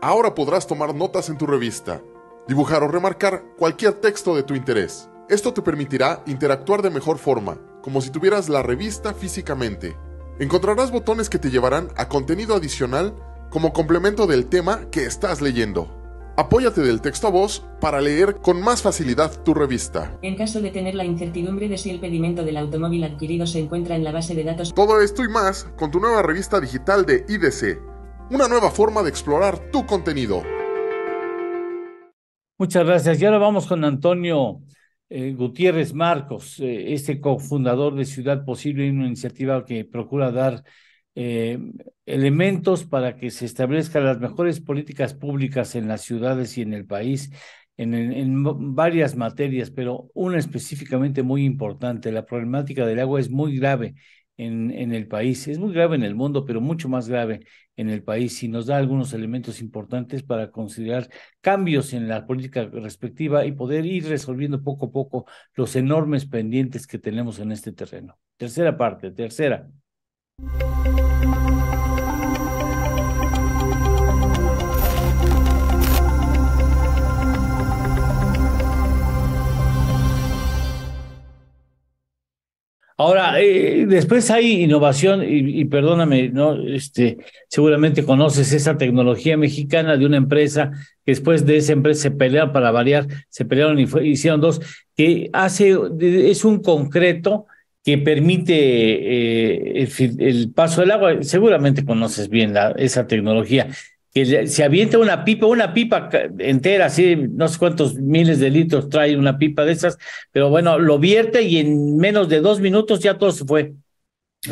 Ahora podrás tomar notas en tu revista, dibujar o remarcar cualquier texto de tu interés. Esto te permitirá interactuar de mejor forma, como si tuvieras la revista físicamente. Encontrarás botones que te llevarán a contenido adicional como complemento del tema que estás leyendo. Apóyate del texto a voz para leer con más facilidad tu revista. En caso de tener la incertidumbre de si el pedimento del automóvil adquirido se encuentra en la base de datos. Todo esto y más con tu nueva revista digital de IDC. Una nueva forma de explorar tu contenido. Muchas gracias. Y ahora vamos con Antonio Gutiérrez Marcos, cofundador de Ciudad Posible, una iniciativa que procura dar elementos para que se establezcan las mejores políticas públicas en las ciudades y en el país, en varias materias, pero una específicamente muy importante. La problemática del agua es muy grave en el país, es muy grave en el mundo, pero mucho más grave en el país, y nos da algunos elementos importantes para considerar cambios en la política respectiva y poder ir resolviendo poco a poco los enormes pendientes que tenemos en este terreno. Tercera. Ahora, después hay innovación y perdóname, ¿no? Seguramente conoces esa tecnología mexicana de una empresa que después de esa empresa se pelearon para variar, se pelearon y hicieron 2, que es un concreto que permite el paso del agua. Seguramente conoces bien esa tecnología, que se avienta una pipa entera, así, no sé cuántos miles de litros trae una pipa de esas, pero bueno, lo vierte y en menos de 2 minutos ya todo se fue.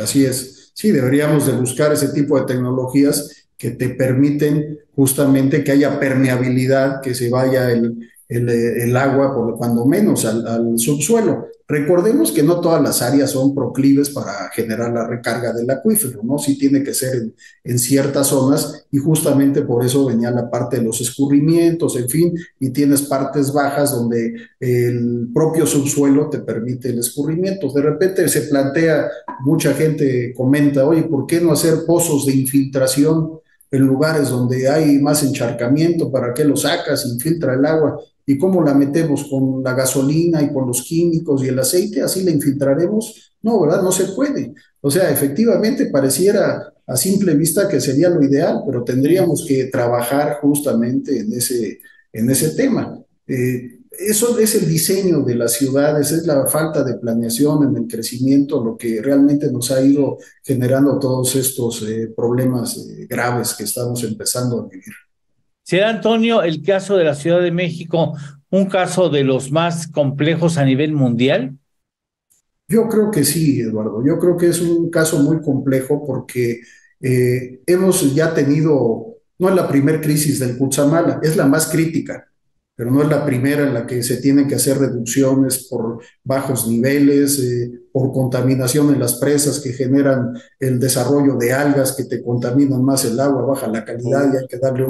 Así es. Sí, deberíamos de buscar ese tipo de tecnologías que te permiten justamente que haya permeabilidad, que se vaya el agua, por cuando menos, al subsuelo. Recordemos que no todas las áreas son proclives para generar la recarga del acuífero, ¿no? Sí tiene que ser en ciertas zonas y justamente por eso venía la parte de los escurrimientos, en fin, y tienes partes bajas donde el propio subsuelo te permite el escurrimiento. De repente se plantea, mucha gente comenta, oye, ¿por qué no hacer pozos de infiltración en lugares donde hay más encharcamiento? ¿Para qué lo sacas? Infiltra el agua. ¿Y cómo la metemos? ¿Con la gasolina y con los químicos y el aceite? ¿Así la infiltraremos? No, ¿verdad? No se puede. O sea, efectivamente pareciera a simple vista que sería lo ideal, pero tendríamos que trabajar justamente en ese tema. Eso es el diseño de las ciudades, es la falta de planeación en el crecimiento lo que realmente nos ha ido generando todos estos problemas graves que estamos empezando a vivir. ¿Será, Antonio, el caso de la Ciudad de México un caso de los más complejos a nivel mundial? Yo creo que sí, Eduardo. Yo creo que es un caso muy complejo porque hemos ya tenido, no es la primera crisis del Cutzamala, es la más crítica, pero no es la primera en la que se tienen que hacer reducciones por bajos niveles, por contaminación en las presas que generan el desarrollo de algas que te contaminan más el agua, baja la calidad y hay que darle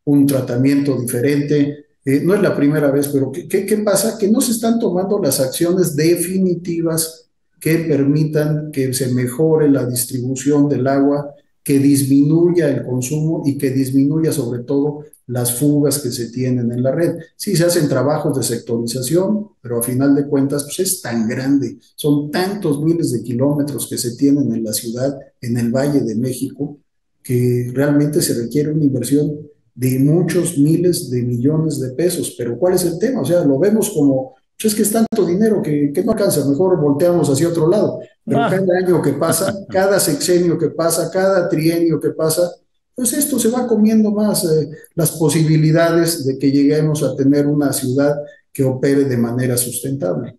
un tratamiento diferente. No es la primera vez, pero ¿qué pasa? Que no se están tomando las acciones definitivas que permitan que se mejore la distribución del agua, que disminuya el consumo y que disminuya sobre todo las fugas que se tienen en la red. Sí se hacen trabajos de sectorización, pero a final de cuentas pues es tan grande, son tantos miles de kilómetros que se tienen en la ciudad, en el Valle de México, que realmente se requiere una inversión de muchos miles de millones de pesos. Pero ¿cuál es el tema? O sea, lo vemos como, pues es que es tanto dinero que no alcanza, mejor volteamos hacia otro lado. Pero cada año que pasa, cada sexenio que pasa, cada trienio que pasa, pues esto se va comiendo más las posibilidades de que lleguemos a tener una ciudad que opere de manera sustentable.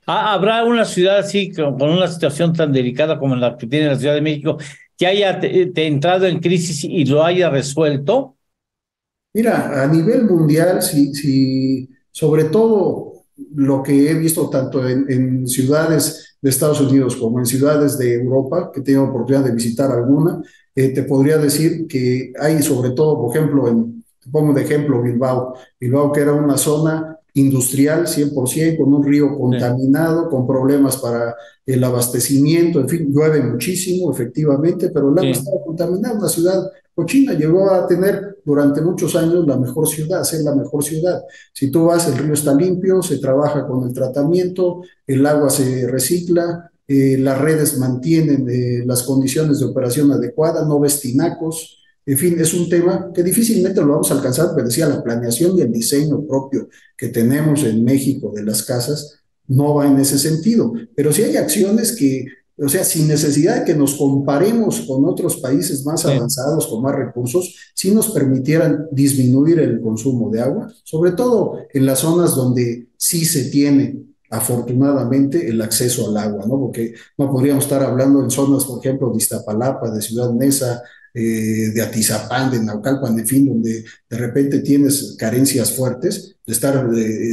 ¿Habrá una ciudad así, con una situación tan delicada como la que tiene la Ciudad de México, que haya entrado en crisis y lo haya resuelto? Mira, a nivel mundial, sobre todo lo que he visto tanto en ciudades de Estados Unidos como en ciudades de Europa, que tengo oportunidad de visitar alguna, te podría decir que hay sobre todo, por ejemplo, te pongo de ejemplo Bilbao que era una zona industrial 100%, con un río contaminado, con problemas para el abastecimiento, en fin, llueve muchísimo, efectivamente, pero el agua estaba contaminada, una ciudad cochina, llegó a tener durante muchos años la mejor ciudad, ser la mejor ciudad. Si tú vas, el río está limpio, se trabaja con el tratamiento, el agua se recicla, las redes mantienen las condiciones de operación adecuadas, no ves tinacos. En fin, es un tema que difícilmente lo vamos a alcanzar, pero decía, la planeación y el diseño propio que tenemos en México de las casas no va en ese sentido. Pero sí hay acciones que, o sea, sin necesidad de que nos comparemos con otros países más avanzados, con más recursos, sí nos permitieran disminuir el consumo de agua, sobre todo en las zonas donde sí se tiene afortunadamente el acceso al agua, ¿no? Porque no podríamos estar hablando en zonas, por ejemplo, de Iztapalapa, de Ciudad Neza, de Atizapán, de Naucalpan, en fin, donde de repente tienes carencias fuertes, de estar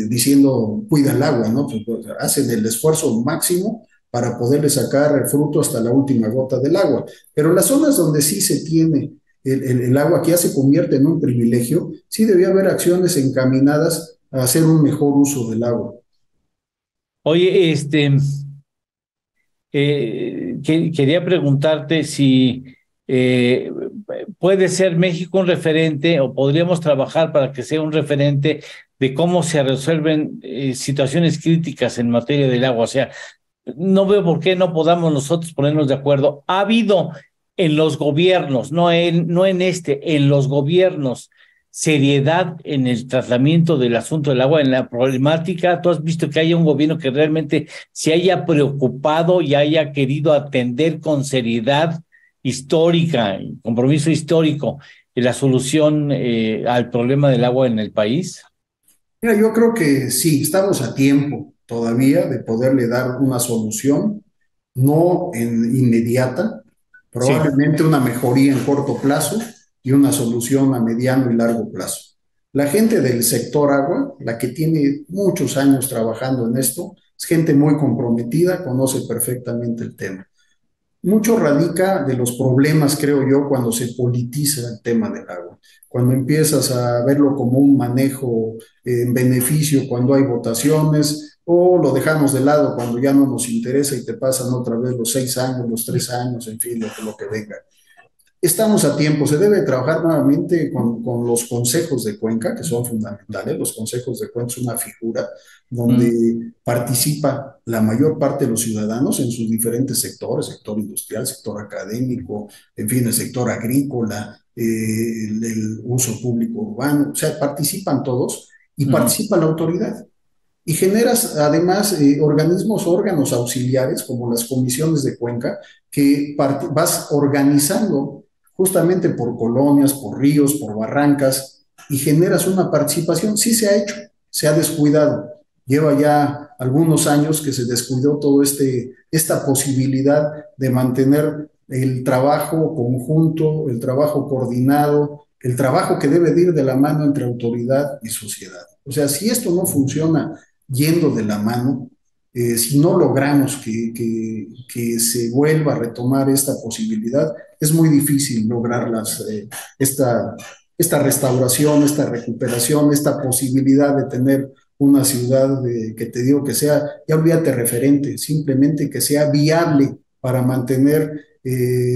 diciendo, cuida el agua, ¿no? Pues, hacen el esfuerzo máximo para poderle sacar fruto hasta la última gota del agua. Pero en las zonas donde sí se tiene el agua, que ya se convierte en un privilegio, sí debía haber acciones encaminadas a hacer un mejor uso del agua. Oye, quería preguntarte si puede ser México un referente o podríamos trabajar para que sea un referente de cómo se resuelven situaciones críticas en materia del agua. O sea, no veo por qué no podamos nosotros ponernos de acuerdo. Ha habido en los gobiernos, no en los gobiernos, seriedad en el tratamiento del asunto del agua, en la problemática. ¿Tú has visto que haya un gobierno que realmente se haya preocupado y haya querido atender con seriedad histórica, compromiso histórico, la solución al problema del agua en el país? Mira, yo creo que sí, estamos a tiempo todavía de poderle dar una solución, no inmediata, probablemente una mejoría en corto plazo y una solución a mediano y largo plazo. La gente del sector agua, la que tiene muchos años trabajando en esto, Es gente muy comprometida, conoce perfectamente el tema. Mucho radica de los problemas, creo yo, cuando se politiza el tema del agua, cuando empiezas a verlo como un manejo en beneficio cuando hay votaciones, o lo dejamos de lado cuando ya no nos interesa y te pasan otra vez los 6 años, los 3 años, en fin, lo que venga. Estamos a tiempo, se debe trabajar nuevamente con los consejos de cuenca, que son fundamentales. Los consejos de cuenca es una figura donde participa la mayor parte de los ciudadanos en sus diferentes sectores, sector industrial, sector académico, en fin, el sector agrícola, el uso público urbano, o sea, participan todos y participa la autoridad. Y generas además órganos auxiliares como las comisiones de cuenca que vas organizando justamente por colonias, por ríos, por barrancas, y generas una participación. Sí se ha hecho, se ha descuidado. Lleva ya algunos años que se descuidó todo esta posibilidad de mantener el trabajo conjunto, el trabajo coordinado, el trabajo que debe de ir de la mano entre autoridad y sociedad. O sea, si esto no funciona yendo de la mano, si no logramos que se vuelva a retomar esta posibilidad, es muy difícil lograr esta restauración, esta recuperación, esta posibilidad de tener una ciudad que te digo que sea, ya olvídate referente, simplemente que sea viable para mantener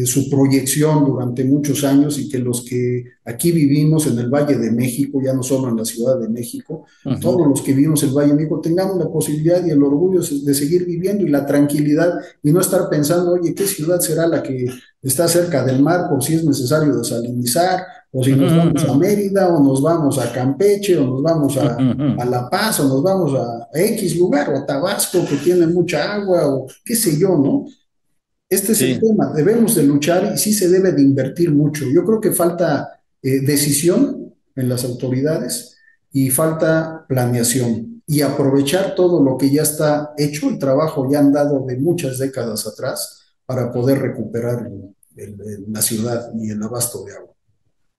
su proyección durante muchos años y que los que aquí vivimos en el Valle de México, ya no solo en la Ciudad de México, todos los que vivimos en el Valle de México tengamos la posibilidad y el orgullo de seguir viviendo y la tranquilidad y no estar pensando, oye, ¿qué ciudad será la que está cerca del mar por si es necesario desalinizar, o si nos vamos a Mérida, o nos vamos a Campeche, o nos vamos a La Paz, o nos vamos a X lugar, o a Tabasco, que tiene mucha agua, o qué sé yo, ¿no? Este es el tema, debemos de luchar y sí se debe de invertir mucho. Yo creo que falta decisión en las autoridades y falta planeación y aprovechar todo lo que ya está hecho, el trabajo ya andado de muchas décadas atrás para poder recuperar la ciudad y el abasto de agua.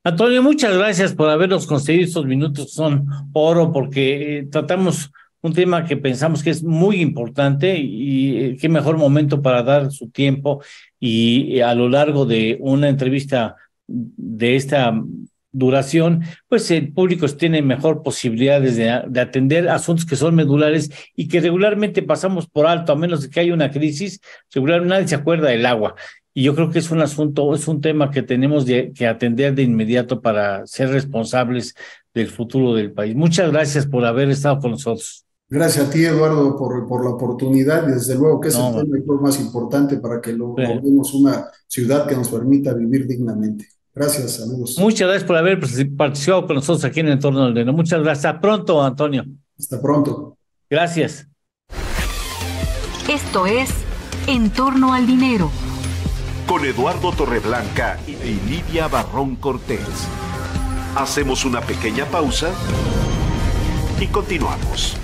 Antonio, muchas gracias por habernos concedido estos minutos, son oro, porque tratamos un tema que pensamos que es muy importante y qué mejor momento para dar su tiempo y a lo largo de una entrevista de esta duración, pues el público tiene mejor posibilidades de atender asuntos que son medulares y que regularmente pasamos por alto, a menos de que haya una crisis, regularmente nadie se acuerda del agua. Y yo creo que es un asunto, es un tema que tenemos que atender de inmediato para ser responsables del futuro del país. Muchas gracias por haber estado con nosotros. Gracias a ti, Eduardo, por la oportunidad y desde luego que es el tema más importante para que logremos una ciudad que nos permita vivir dignamente. Gracias, saludos. Muchas gracias por haber participado con nosotros aquí en Entorno al Dinero. Muchas gracias. Hasta pronto, Antonio. Hasta pronto. Gracias. Esto es En Torno al Dinero. Con Eduardo Torreblanca y Lidia Barrón Cortés. Hacemos una pequeña pausa y continuamos.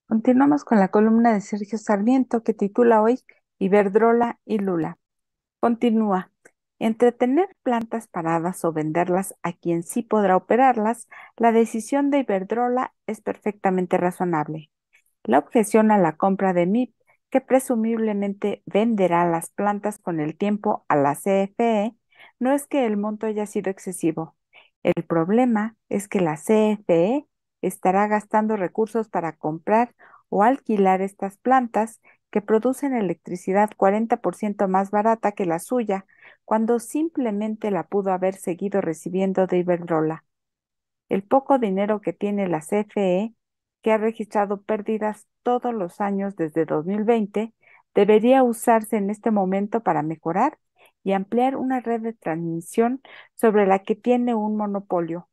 Continuamos con la columna de Sergio Sarmiento que titula hoy Iberdrola y Lula. Continúa. Entre tener plantas paradas o venderlas a quien sí podrá operarlas, la decisión de Iberdrola es perfectamente razonable. La objeción a la compra de MIP, que presumiblemente venderá las plantas con el tiempo a la CFE, no es que el monto haya sido excesivo. El problema es que la CFE estará gastando recursos para comprar o alquilar estas plantas que producen electricidad 40% más barata que la suya, cuando simplemente la pudo haber seguido recibiendo de Iberdrola. El poco dinero que tiene la CFE, que ha registrado pérdidas todos los años desde 2020, debería usarse en este momento para mejorar y ampliar una red de transmisión sobre la que tiene un monopolio,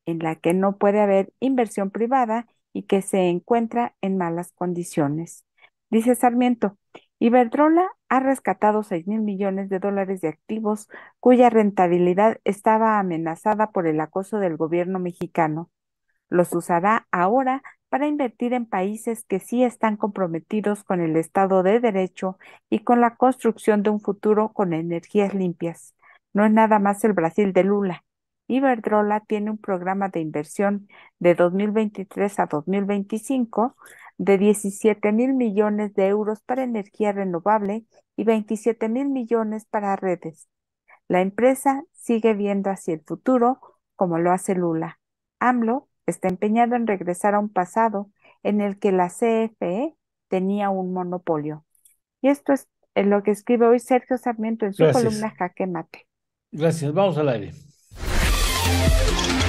en la que no puede haber inversión privada y que se encuentra en malas condiciones. Dice Sarmiento, Iberdrola ha rescatado 6,000 millones de dólares de activos cuya rentabilidad estaba amenazada por el acoso del gobierno mexicano. Los usará ahora para invertir en países que sí están comprometidos con el Estado de Derecho y con la construcción de un futuro con energías limpias. No es nada más el Brasil de Lula. Iberdrola tiene un programa de inversión de 2023 a 2025 de 17,000 millones de euros para energía renovable y 27,000 millones para redes. La empresa sigue viendo hacia el futuro como lo hace Lula. AMLO está empeñado en regresar a un pasado en el que la CFE tenía un monopolio. Y esto es lo que escribe hoy Sergio Sarmiento en su columna Jaque Mate. Gracias, vamos al aire.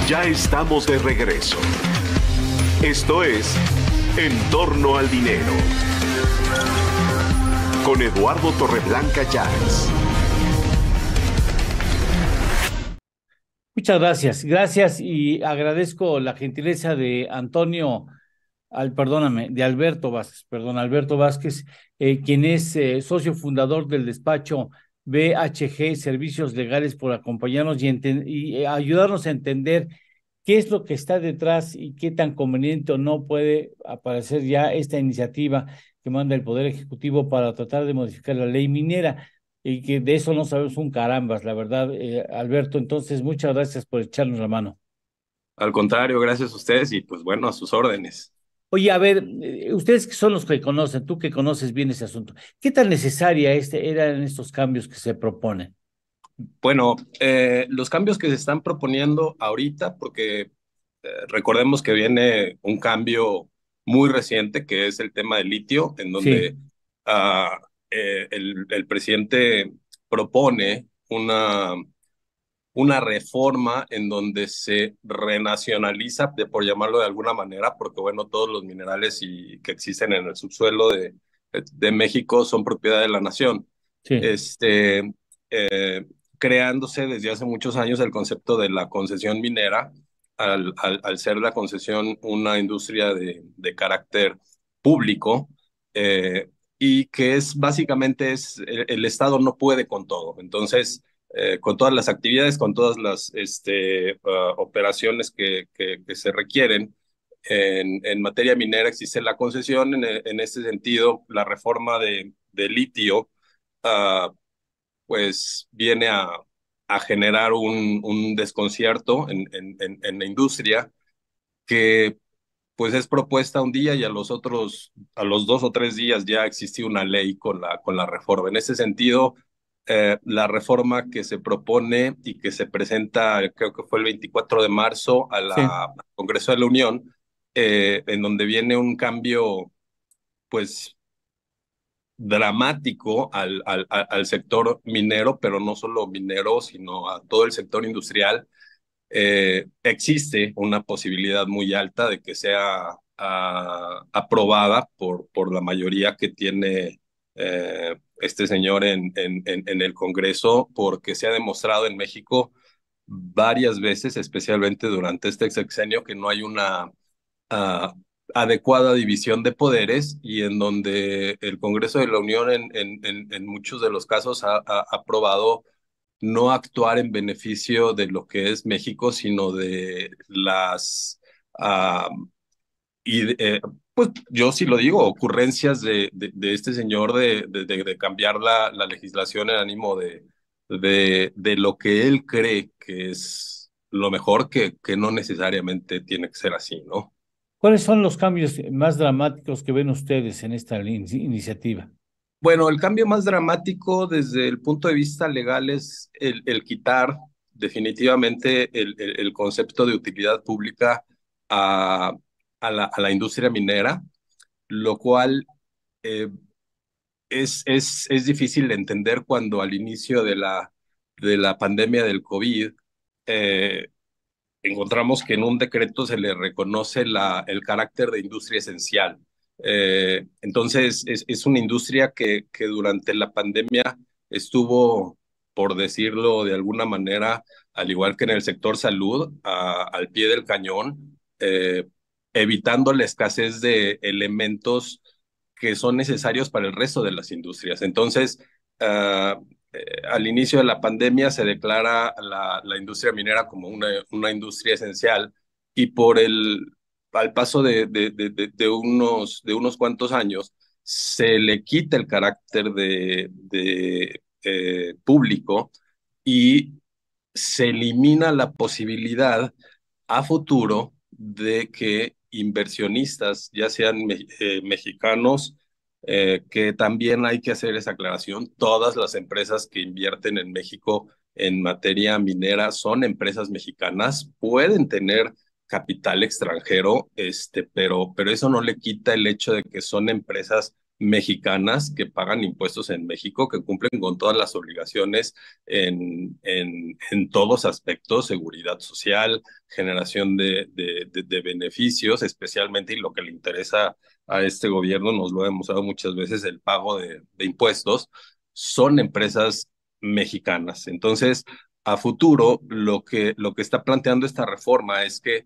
Ya estamos de regreso. Esto es En torno al dinero. Con Eduardo Torreblanca Llanes. Muchas gracias, gracias y agradezco la gentileza de Alberto Vázquez, quien es socio fundador del despacho BHG Servicios Legales, por acompañarnos y ayudarnos a entender qué es lo que está detrás y qué tan conveniente o no puede aparecer ya esta iniciativa que manda el Poder Ejecutivo para tratar de modificar la ley minera, y que de eso no sabemos un carambas, la verdad, Alberto. Entonces, muchas gracias por echarnos la mano. Al contrario, gracias a ustedes y pues bueno, a sus órdenes. Oye, a ver, ustedes que son los que conocen, tú que conoces bien ese asunto, ¿qué tan necesaria eran estos cambios que se proponen? Bueno, los cambios que se están proponiendo ahorita, porque recordemos que viene un cambio muy reciente, que es el tema del litio, en donde el presidente propone una reforma en donde se renacionaliza, por llamarlo de alguna manera, porque bueno, todos los minerales que existen en el subsuelo de México son propiedad de la nación. Sí. Creándose desde hace muchos años el concepto de la concesión minera, al ser la concesión una industria de carácter público, y que básicamente el Estado no puede con todo. Entonces, con todas las actividades, con todas las operaciones que se requieren en materia minera, existe la concesión. En este sentido, la reforma de litio pues viene a generar un desconcierto en la industria, que pues es propuesta un día y a los 2 o 3 días ya existía una ley con la reforma. En ese sentido, la reforma que se propone y que se presenta, creo que fue el 24 de marzo, al Congreso de la Unión, en donde viene un cambio, pues, dramático al sector minero, pero no solo minero, sino a todo el sector industrial. Existe una posibilidad muy alta de que sea aprobada por la mayoría que tiene este señor en el Congreso, porque se ha demostrado en México varias veces, especialmente durante este sexenio, que no hay una adecuada división de poderes, y en donde el Congreso de la Unión en muchos de los casos ha aprobado no actuar en beneficio de lo que es México, sino de pues yo sí lo digo, ocurrencias de este señor de cambiar la legislación en ánimo de lo que él cree que es lo mejor, que no necesariamente tiene que ser así, ¿no? ¿Cuáles son los cambios más dramáticos que ven ustedes en esta iniciativa? Bueno, el cambio más dramático desde el punto de vista legal es el quitar definitivamente el concepto de utilidad pública a la industria minera, lo cual es difícil de entender cuando al inicio de la pandemia del COVID encontramos que en un decreto se le reconoce el carácter de industria esencial. Entonces, es una industria que durante la pandemia estuvo, por decirlo de alguna manera, al igual que en el sector salud, al pie del cañón, evitando la escasez de elementos que son necesarios para el resto de las industrias. Entonces, al inicio de la pandemia se declara la industria minera como una industria esencial, y al paso de unos cuantos años se le quita el carácter de público, y se elimina la posibilidad a futuro de que inversionistas, ya sean mexicanos, que también hay que hacer esa aclaración, todas las empresas que invierten en México en materia minera son empresas mexicanas, pueden tener capital extranjero, pero eso no le quita el hecho de que son empresas mexicanas que pagan impuestos en México, que cumplen con todas las obligaciones en todos aspectos, seguridad social, generación de beneficios, especialmente, y lo que le interesa a este gobierno, nos lo ha demostrado muchas veces, el pago de impuestos, son empresas mexicanas. Entonces, a futuro, lo que está planteando esta reforma es que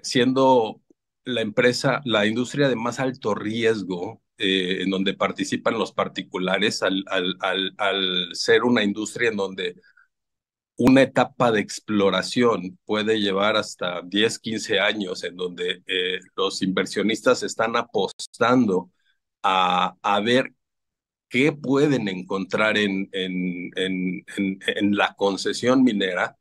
siendo la industria de más alto riesgo, en donde participan los particulares, al ser una industria en donde una etapa de exploración puede llevar hasta 10, 15 años, en donde los inversionistas están apostando a ver qué pueden encontrar en la concesión minera,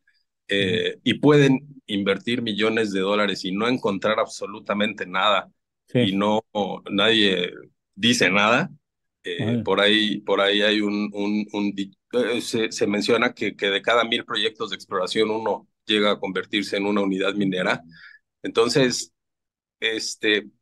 y pueden invertir millones de dólares y no encontrar absolutamente nada, y nadie dice nada. Por ahí hay se menciona que de cada 1,000 proyectos de exploración uno llega a convertirse en una unidad minera. Entonces,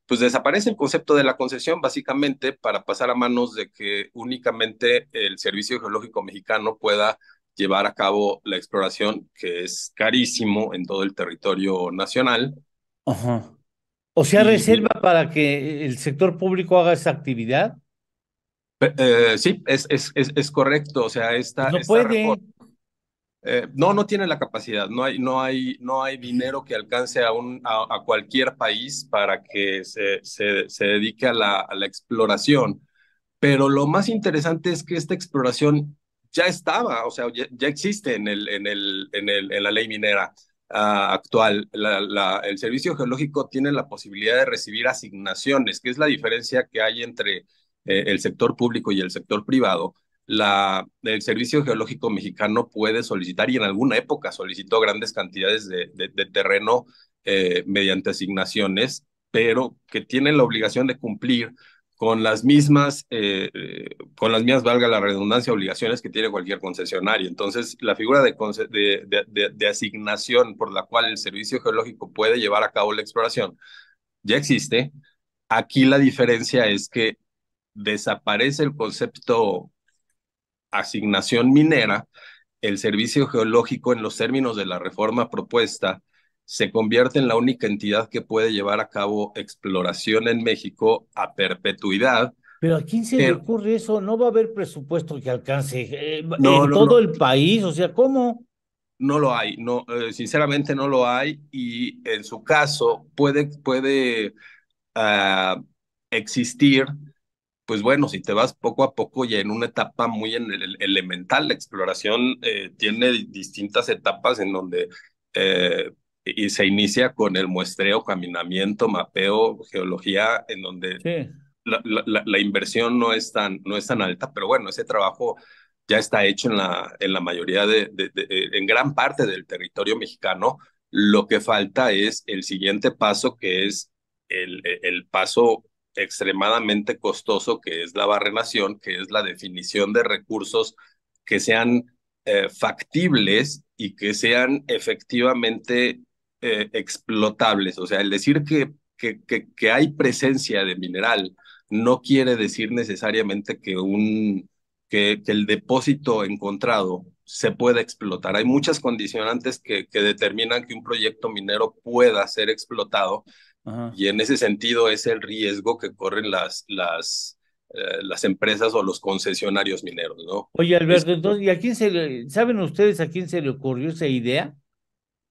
pues desaparece el concepto de la concesión básicamente para pasar a manos de que únicamente el Servicio Geológico Mexicano pueda llevar a cabo la exploración, que es carísimo en todo el territorio nacional. Ajá. O sea, reserva para que el sector público haga esa actividad. Sí, es correcto. O sea, esta puede. reforma, no tiene la capacidad, no hay dinero que alcance a cualquier país para que se dedique a la exploración. Pero lo más interesante es que esta exploración ya estaba, o sea, ya existe en la ley minera actual. El Servicio Geológico tiene la posibilidad de recibir asignaciones, que es la diferencia que hay entre el sector público y el sector privado. El Servicio Geológico Mexicano puede solicitar, y en alguna época solicitó, grandes cantidades de terreno mediante asignaciones, pero que tienen la obligación de cumplir con las mismas, valga la redundancia, obligaciones que tiene cualquier concesionario. Entonces, la figura de asignación por la cual el Servicio Geológico puede llevar a cabo la exploración ya existe. Aquí la diferencia es que desaparece el concepto asignación minera. El Servicio Geológico, en los términos de la reforma propuesta, se convierte en la única entidad que puede llevar a cabo exploración en México a perpetuidad. Pero ¿a quién se le ocurre eso? No va a haber presupuesto que alcance en No. todo el país, o sea, ¿cómo? No lo hay, no, sinceramente no lo hay, y en su caso puede existir. Pues bueno, si te vas poco a poco y en una etapa muy elemental, la exploración tiene distintas etapas en donde y se inicia con el muestreo, caminamiento, mapeo, geología, en donde la inversión no es tan alta, pero bueno, ese trabajo ya está hecho en la mayoría en gran parte del territorio mexicano. Lo que falta es el siguiente paso, que es el paso extremadamente costoso, que es la barrenación, que es la definición de recursos que sean factibles y que sean efectivamente explotables. O sea, el decir que hay presencia de mineral no quiere decir necesariamente que el depósito encontrado se pueda explotar. Hay muchas condicionantes que determinan que un proyecto minero pueda ser explotado. Ajá. Y en ese sentido es el riesgo que corren las empresas o los concesionarios mineros, ¿no? Oye, Alberto, entonces, ¿y a quién saben ustedes a quién se le ocurrió esa idea?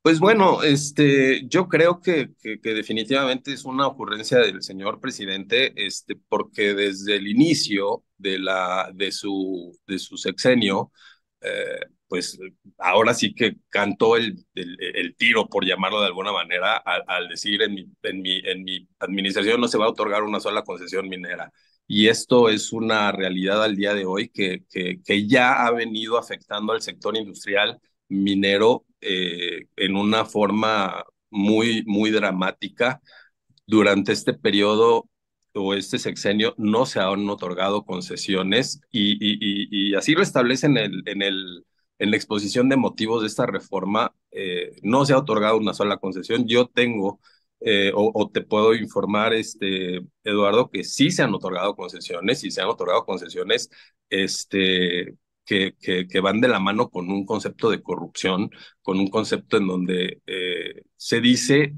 Pues bueno, yo creo que definitivamente es una ocurrencia del señor presidente, porque desde el inicio de su sexenio, pues ahora sí que cantó el tiro, por llamarlo de alguna manera, al decir en mi administración no se va a otorgar una sola concesión minera. Y esto es una realidad al día de hoy que ya ha venido afectando al sector industrial minero en una forma muy, muy dramática. Durante este periodo o este sexenio no se han otorgado concesiones y así lo establece en la exposición de motivos de esta reforma. No se ha otorgado una sola concesión. Yo tengo o te puedo informar, Eduardo, que sí se han otorgado concesiones y se han otorgado concesiones que van de la mano con un concepto de corrupción, con un concepto en donde se dice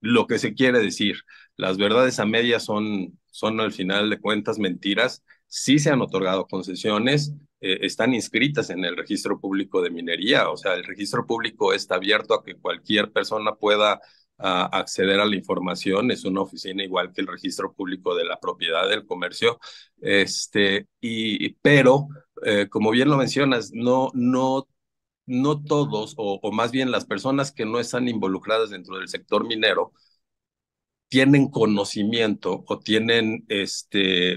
lo que se quiere decir. Las verdades a medias son al final de cuentas mentiras. Sí se han otorgado concesiones, están inscritas en el registro público de minería. O sea, el registro público está abierto a que cualquier persona pueda acceder a la información. Es una oficina igual que el registro público de la propiedad del comercio. Pero, como bien lo mencionas, no todos, o más bien las personas que no están involucradas dentro del sector minero, tienen conocimiento o tienen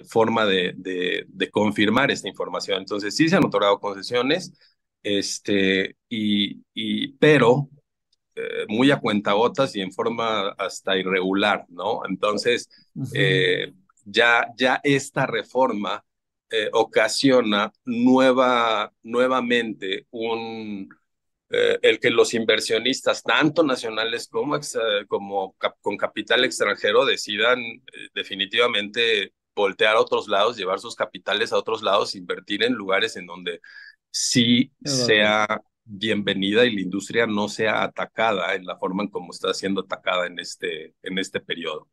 forma de confirmar esta información. Entonces, sí se han otorgado concesiones, pero muy a cuentagotas y en forma hasta irregular, ¿no? Entonces, ya esta reforma ocasiona nuevamente el que los inversionistas, tanto nacionales con capital extranjero, decidan definitivamente voltear a otros lados, llevar sus capitales a otros lados, invertir en lugares en donde sí sea bienvenida y la industria no sea atacada en la forma en como está siendo atacada en este periodo.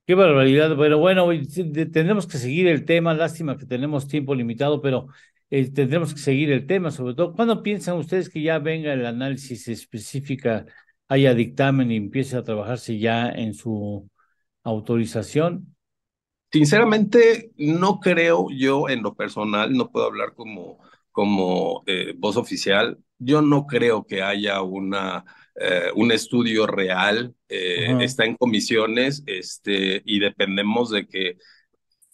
Qué barbaridad, pero bueno, tendremos que seguir el tema. Lástima que tenemos tiempo limitado, pero tendremos que seguir el tema, sobre todo. ¿Cuándo piensan ustedes que ya venga el análisis específica, haya dictamen y empiece a trabajarse ya en su autorización? Sinceramente, no creo yo en lo personal, no puedo hablar como voz oficial. Yo no creo que haya un estudio real. Está en comisiones y dependemos de que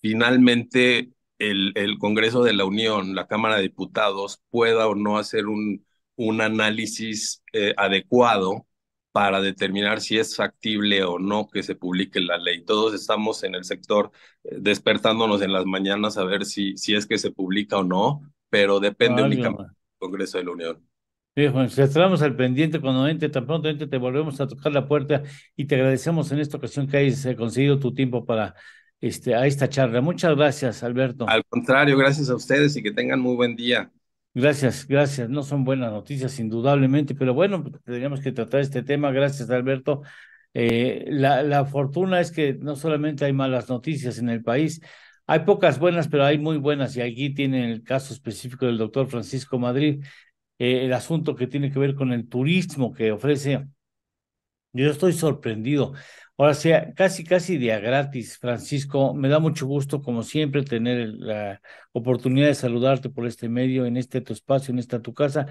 finalmente el Congreso de la Unión, la Cámara de Diputados, pueda o no hacer un análisis adecuado para determinar si es factible o no que se publique la ley. Todos estamos en el sector despertándonos en las mañanas a ver si es que se publica o no, pero depende únicamente del Congreso de la Unión. Sí, Juan, estaremos al pendiente cuando entre, tan pronto entre, te volvemos a tocar la puerta y te agradecemos en esta ocasión que hayas conseguido tu tiempo para a esta charla. Muchas gracias, Alberto. Al contrario, gracias a ustedes y que tengan muy buen día. Gracias, gracias. No son buenas noticias, indudablemente, pero bueno, tendríamos que tratar este tema. Gracias, Alberto. La fortuna es que no solamente hay malas noticias en el país, hay pocas buenas, pero hay muy buenas, y aquí tiene el caso específico del doctor Francisco Madrid, el asunto que tiene que ver con el turismo que ofrece. Yo estoy sorprendido. Ahora sea, casi día gratis, Francisco. Me da mucho gusto, como siempre, tener la oportunidad de saludarte por este medio, en tu espacio, en esta tu casa.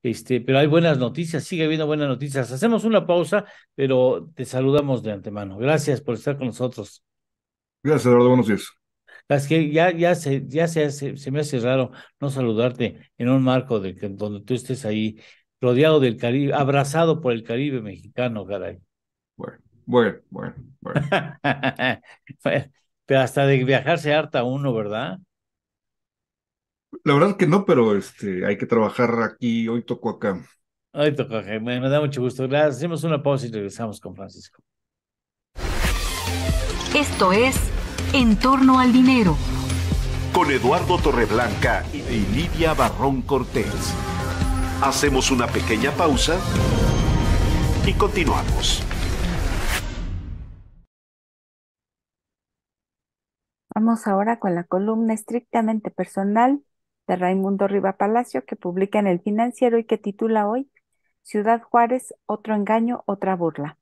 Pero hay buenas noticias, sigue habiendo buenas noticias. Hacemos una pausa, pero te saludamos de antemano. Gracias por estar con nosotros. Gracias, Eduardo. Buenos días. Es que se me hace raro no saludarte en un marco donde tú estés ahí, rodeado del Caribe, abrazado por el Caribe mexicano, caray. Bueno. Pero hasta de viajar se harta uno, ¿verdad? La verdad que no, pero hay que trabajar aquí, hoy tocó acá. Hoy tocó, me da mucho gusto. Gracias. Hacemos una pausa y regresamos con Francisco. Esto es En torno al dinero. Con Eduardo Torreblanca y Lidia Barrón Cortés. Hacemos una pequeña pausa y continuamos. Vamos ahora con la columna estrictamente personal de Raimundo Riva Palacio, que publica en El Financiero y que titula hoy Ciudad Juárez, otro engaño, otra burla.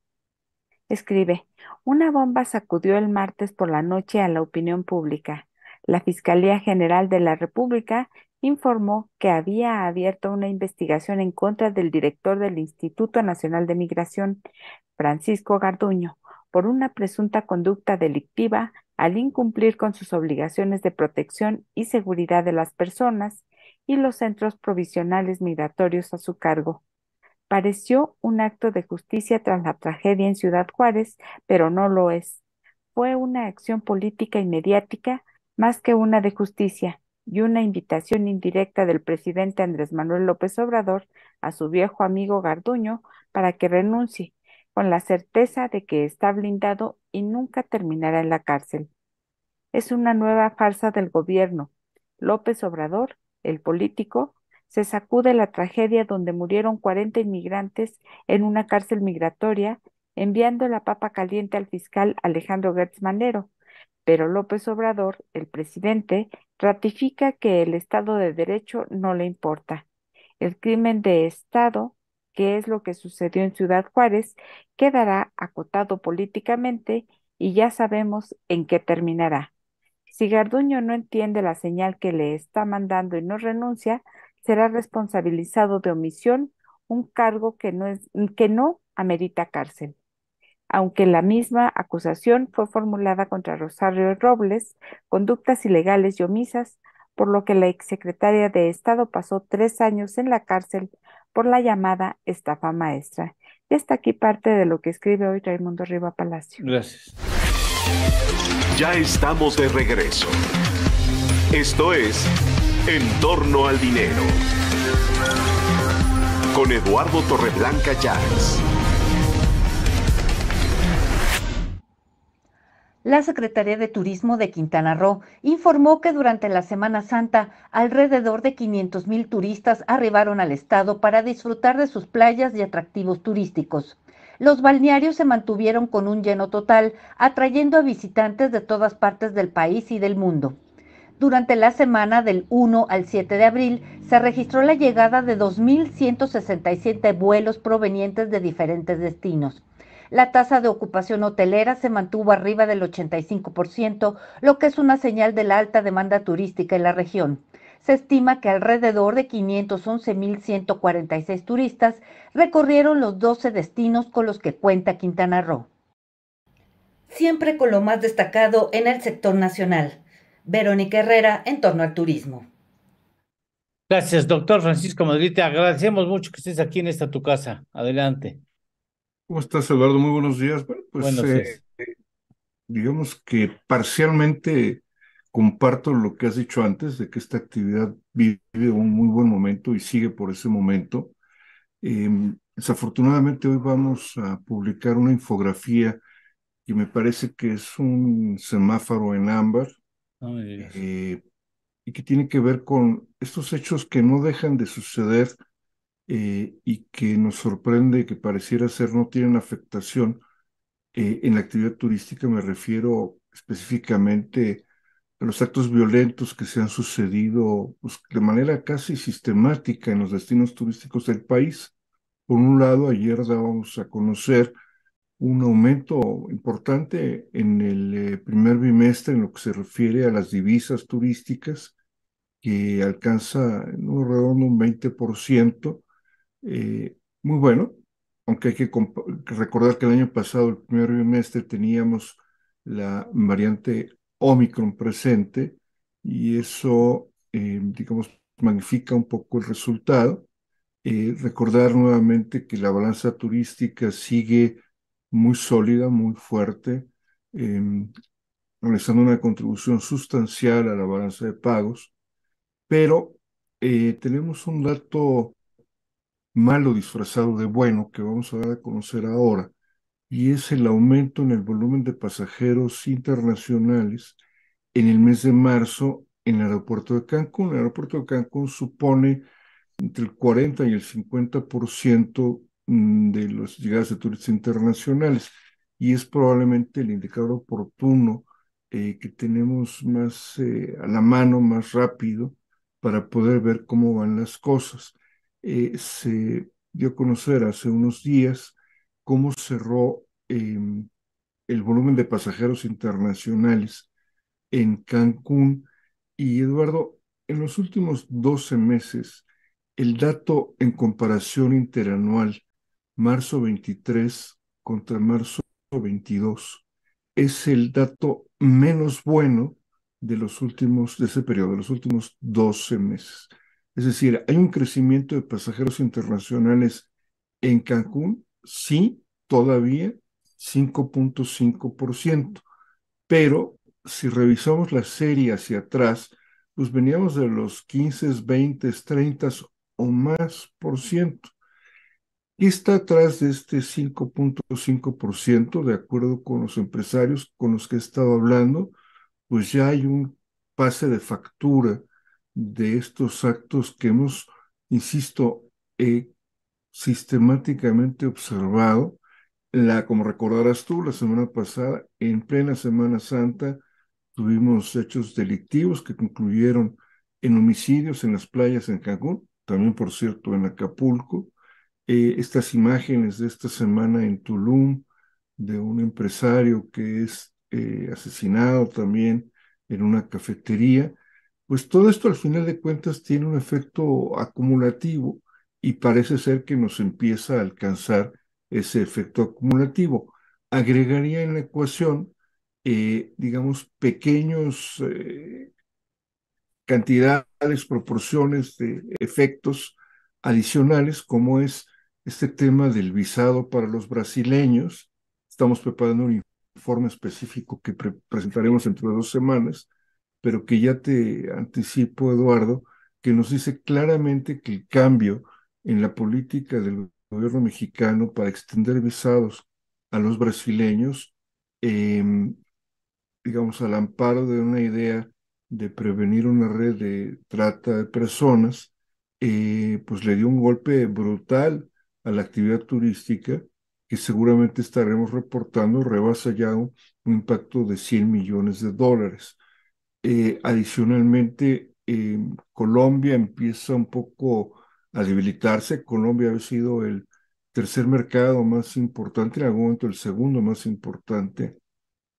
Escribe: una bomba sacudió el martes por la noche a la opinión pública. La Fiscalía General de la República informó que había abierto una investigación en contra del director del Instituto Nacional de Migración, Francisco Garduño, por una presunta conducta delictiva al incumplir con sus obligaciones de protección y seguridad de las personas y los centros provisionales migratorios a su cargo. Pareció un acto de justicia tras la tragedia en Ciudad Juárez, pero no lo es. Fue una acción política y mediática más que una de justicia, y una invitación indirecta del presidente Andrés Manuel López Obrador a su viejo amigo Garduño para que renuncie, con la certeza de que está blindado y nunca terminará en la cárcel. Es una nueva farsa del gobierno. López Obrador, el político, se sacude la tragedia donde murieron 40 inmigrantes en una cárcel migratoria, enviando la papa caliente al fiscal Alejandro Gertz Manero. Pero López Obrador, el presidente, ratifica que el Estado de Derecho no le importa. El crimen de Estado, que es lo que sucedió en Ciudad Juárez, quedará acotado políticamente y ya sabemos en qué terminará. Si Garduño no entiende la señal que le está mandando y no renuncia, será responsabilizado de omisión, un cargo que no amerita cárcel. Aunque la misma acusación fue formulada contra Rosario Robles, conductas ilegales y omisas, por lo que la exsecretaria de Estado pasó 3 años en la cárcel por la llamada estafa maestra. Y hasta aquí parte de lo que escribe hoy Raimundo Riva Palacio. Gracias. Ya estamos de regreso. Esto es En torno al dinero. Con Eduardo Torreblanca Llanes. La Secretaría de Turismo de Quintana Roo informó que durante la Semana Santa alrededor de 500,000 turistas arribaron al estado para disfrutar de sus playas y atractivos turísticos. Los balnearios se mantuvieron con un lleno total, atrayendo a visitantes de todas partes del país y del mundo. Durante la semana del 1 al 7 de abril se registró la llegada de 2,167 vuelos provenientes de diferentes destinos. La tasa de ocupación hotelera se mantuvo arriba del 85%, lo que es una señal de la alta demanda turística en la región. Se estima que alrededor de 511,146 turistas recorrieron los 12 destinos con los que cuenta Quintana Roo. Siempre con lo más destacado en el sector nacional. Verónica Herrera, en torno al turismo. Gracias, doctor Francisco Madrid. Te agradecemos mucho que estés aquí en esta tu casa. Adelante. ¿Cómo estás, Eduardo? Muy buenos días. Bueno, pues Buenos días. digamos que parcialmente comparto lo que has dicho antes, de que esta actividad vive un muy buen momento y sigue por ese momento. Desafortunadamente hoy vamos a publicar una infografía que me parece que es un semáforo en ámbar, No me digas. y que tiene que ver con estos hechos que no dejan de suceder, y que nos sorprende, que pareciera ser no tienen afectación en la actividad turística. Me refiero específicamente a los actos violentos que se han sucedido, pues, de manera casi sistemática en los destinos turísticos del país. Por un lado, ayer dábamos a conocer un aumento importante en el primer bimestre en lo que se refiere a las divisas turísticas, que alcanza en un redondo un 20%. Muy bueno, aunque hay que recordar que el año pasado, el primer bimestre, teníamos la variante Omicron presente, y eso, digamos, magnifica un poco el resultado. Recordar nuevamente que la balanza turística sigue muy sólida, muy fuerte, realizando una contribución sustancial a la balanza de pagos, pero tenemos un dato malo disfrazado de bueno que vamos a dar a conocer ahora, y es el aumento en el volumen de pasajeros internacionales en el mes de marzo en el aeropuerto de Cancún. El aeropuerto de Cancún supone entre el 40 y el 50% de las llegadas de turistas internacionales, y es probablemente el indicador oportuno que tenemos más a la mano, más rápido, para poder ver cómo van las cosas. Se dio a conocer hace unos días cómo cerró el volumen de pasajeros internacionales en Cancún. Y Eduardo, en los últimos 12 meses, el dato en comparación interanual, marzo 23 contra marzo 22, es el dato menos bueno de ese periodo, de los últimos 12 meses. Es decir, ¿hay un crecimiento de pasajeros internacionales en Cancún? Sí, todavía 5.5%, pero si revisamos la serie hacia atrás, pues veníamos de los 15, 20, 30 o más por ciento. ¿Qué está atrás de este 5.5%? De acuerdo con los empresarios con los que he estado hablando, pues ya hay un pase de factura de estos actos que hemos, insisto, sistemáticamente observado. Como recordarás tú, la semana pasada, en plena Semana Santa, tuvimos hechos delictivos que concluyeron en homicidios en las playas en Cancún, también por cierto en Acapulco. Estas imágenes de esta semana en Tulum, de un empresario que es asesinado también en una cafetería, pues todo esto al final de cuentas tiene un efecto acumulativo y parece ser que nos empieza a alcanzar ese efecto acumulativo. Agregaría en la ecuación, digamos, pequeños cantidades, proporciones de efectos adicionales, como es este tema del visado para los brasileños. Estamos preparando un informe específico que presentaremos dentro de 2 semanas, pero que ya te anticipo, Eduardo, que nos dice claramente que el cambio en la política del gobierno mexicano para extender visados a los brasileños, digamos, al amparo de una idea de prevenir una red de trata de personas, pues le dio un golpe brutal a la actividad turística, que seguramente estaremos reportando, rebasa ya un impacto de $100 millones. Adicionalmente, Colombia empieza un poco a debilitarse. Colombia ha sido el tercer mercado más importante, en algún momento el segundo más importante,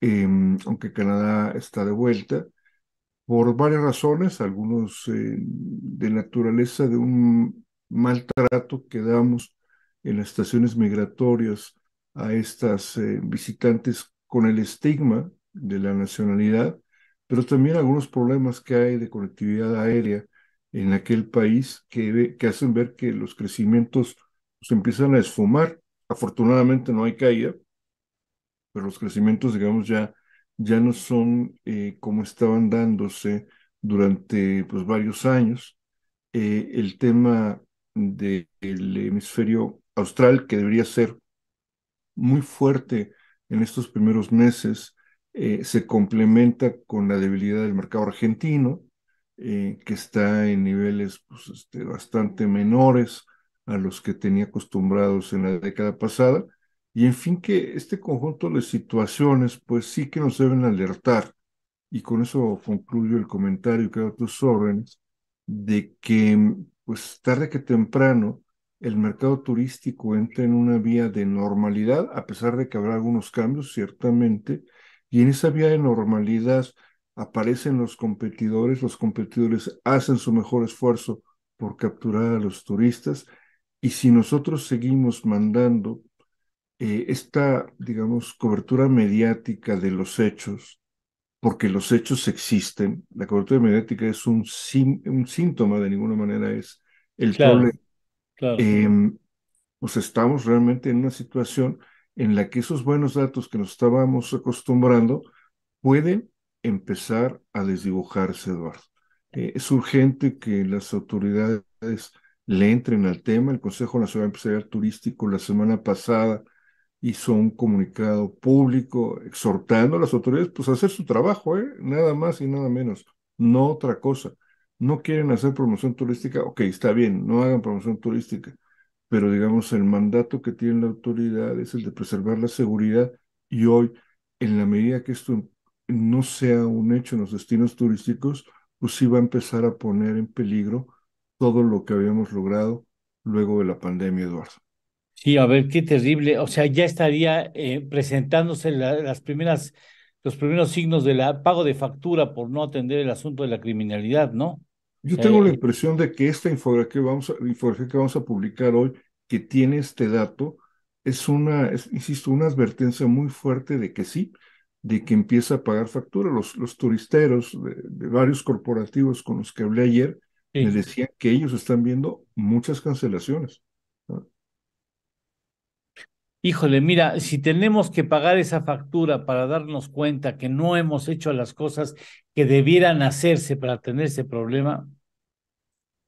aunque Canadá está de vuelta, por varias razones, algunos de naturaleza de un maltrato que damos en las estaciones migratorias a estas visitantes con el estigma de la nacionalidad, pero también algunos problemas que hay de conectividad aérea en aquel país que hacen ver que los crecimientos se empiezan a esfumar. Afortunadamente no hay caída, pero los crecimientos, digamos, ya no son como estaban dándose durante pues, varios años. El tema del hemisferio austral, que debería ser muy fuerte en estos primeros meses, se complementa con la debilidad del mercado argentino, que está en niveles pues, bastante menores a los que tenía acostumbrados en la década pasada. Y en fin, que este conjunto de situaciones, pues sí que nos deben alertar, y con eso concluyo el comentario que hago a tus órdenes, de que, pues tarde que temprano, el mercado turístico entra en una vía de normalidad, a pesar de que habrá algunos cambios, ciertamente, y en esa vía de normalidad aparecen los competidores hacen su mejor esfuerzo por capturar a los turistas, y si nosotros seguimos mandando esta, digamos, cobertura mediática de los hechos, porque los hechos existen, la cobertura mediática es un síntoma, de ninguna manera es el Claro, problema. claro. Pues estamos realmente en una situación en la que esos buenos datos que nos estábamos acostumbrando pueden empezar a desdibujarse, Eduardo. Es urgente que las autoridades le entren al tema. El Consejo Nacional Empresarial Turístico la semana pasada hizo un comunicado público exhortando a las autoridades pues, a hacer su trabajo, nada más y nada menos, no otra cosa. No quieren hacer promoción turística, ok, está bien, no hagan promoción turística, pero digamos el mandato que tiene la autoridad es el de preservar la seguridad, y hoy, en la medida que esto no sea un hecho en los destinos turísticos, pues sí va a empezar a poner en peligro todo lo que habíamos logrado luego de la pandemia, Eduardo. Sí, a ver, qué terrible. O sea, ya estaría presentándose los primeros signos del pago de factura por no atender el asunto de la criminalidad, ¿no? O Yo sea, tengo la impresión de que esta infografía que vamos a publicar hoy, que tiene este dato, insisto, una advertencia muy fuerte de que sí, de que empieza a pagar factura. Los turisteros de varios corporativos con los que hablé ayer me Sí. decían que ellos están viendo muchas cancelaciones, ¿no? Híjole, mira, si tenemos que pagar esa factura para darnos cuenta que no hemos hecho las cosas que debieran hacerse para tener ese problema,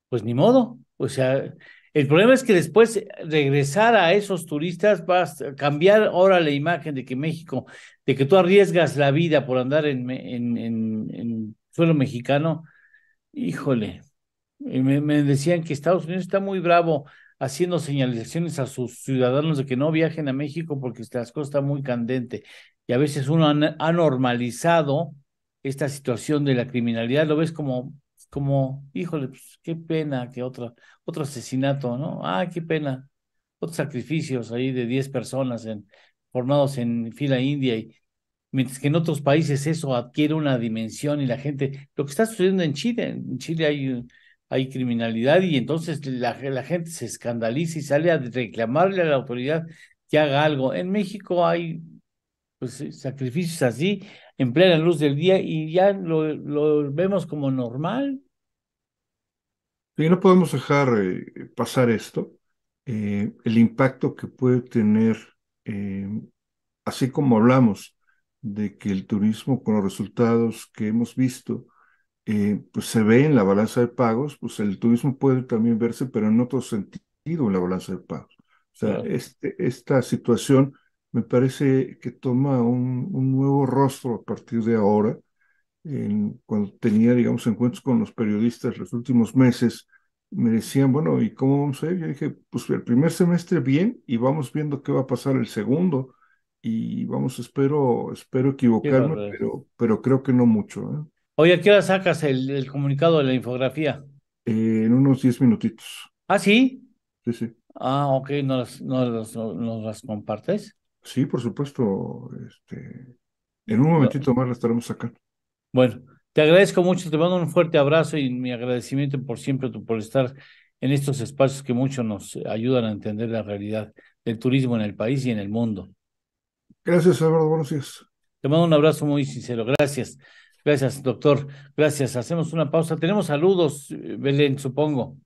pues ni modo. O sea, el problema es que después regresar a esos turistas vas a cambiar ahora la imagen de que México, de que tú arriesgas la vida por andar en suelo mexicano. Híjole, me decían que Estados Unidos está muy bravo haciendo señalizaciones a sus ciudadanos de que no viajen a México porque las cosas están muy candente. Y a veces uno ha normalizado esta situación de la criminalidad, lo ves híjole, pues, qué pena que otro asesinato, ¿no? Ah, qué pena. Otros sacrificios ahí de 10 personas formados en fila india y mientras que en otros países eso adquiere una dimensión y la gente, lo que está sucediendo en Chile hay criminalidad y entonces la gente se escandaliza y sale a reclamarle a la autoridad que haga algo. En México hay pues sacrificios así en plena luz del día y ya lo vemos como normal. Y no podemos dejar pasar esto, el impacto que puede tener, eh, así como hablamos de que el turismo con los resultados que hemos visto, pues se ve en la balanza de pagos, pues el turismo puede también verse, pero en otro sentido en la balanza de pagos. O sea, Claro. esta situación me parece que toma un nuevo rostro a partir de ahora. Cuando tenía, digamos, encuentros con los periodistas los últimos meses, me decían, bueno, ¿y cómo vamos a ir? Yo dije, pues el primer semestre bien y vamos viendo qué va a pasar el segundo y vamos, espero Qué equivocarme, barbaridad. pero creo que no mucho, ¿eh? Oye, ¿a qué hora sacas el comunicado de la infografía? En unos 10 minutitos. ¿Ah, sí? Sí, sí. Ah, ok, no las compartes. Sí, por supuesto. En un No. momentito más la estaremos sacando. Bueno, te agradezco mucho, te mando un fuerte abrazo y mi agradecimiento por siempre, por estar en estos espacios que mucho nos ayudan a entender la realidad del turismo en el país y en el mundo. Gracias, Álvaro. Buenos días. Te mando un abrazo muy sincero. Gracias. Gracias, doctor. Gracias. Hacemos una pausa. Tenemos saludos, Belén, supongo.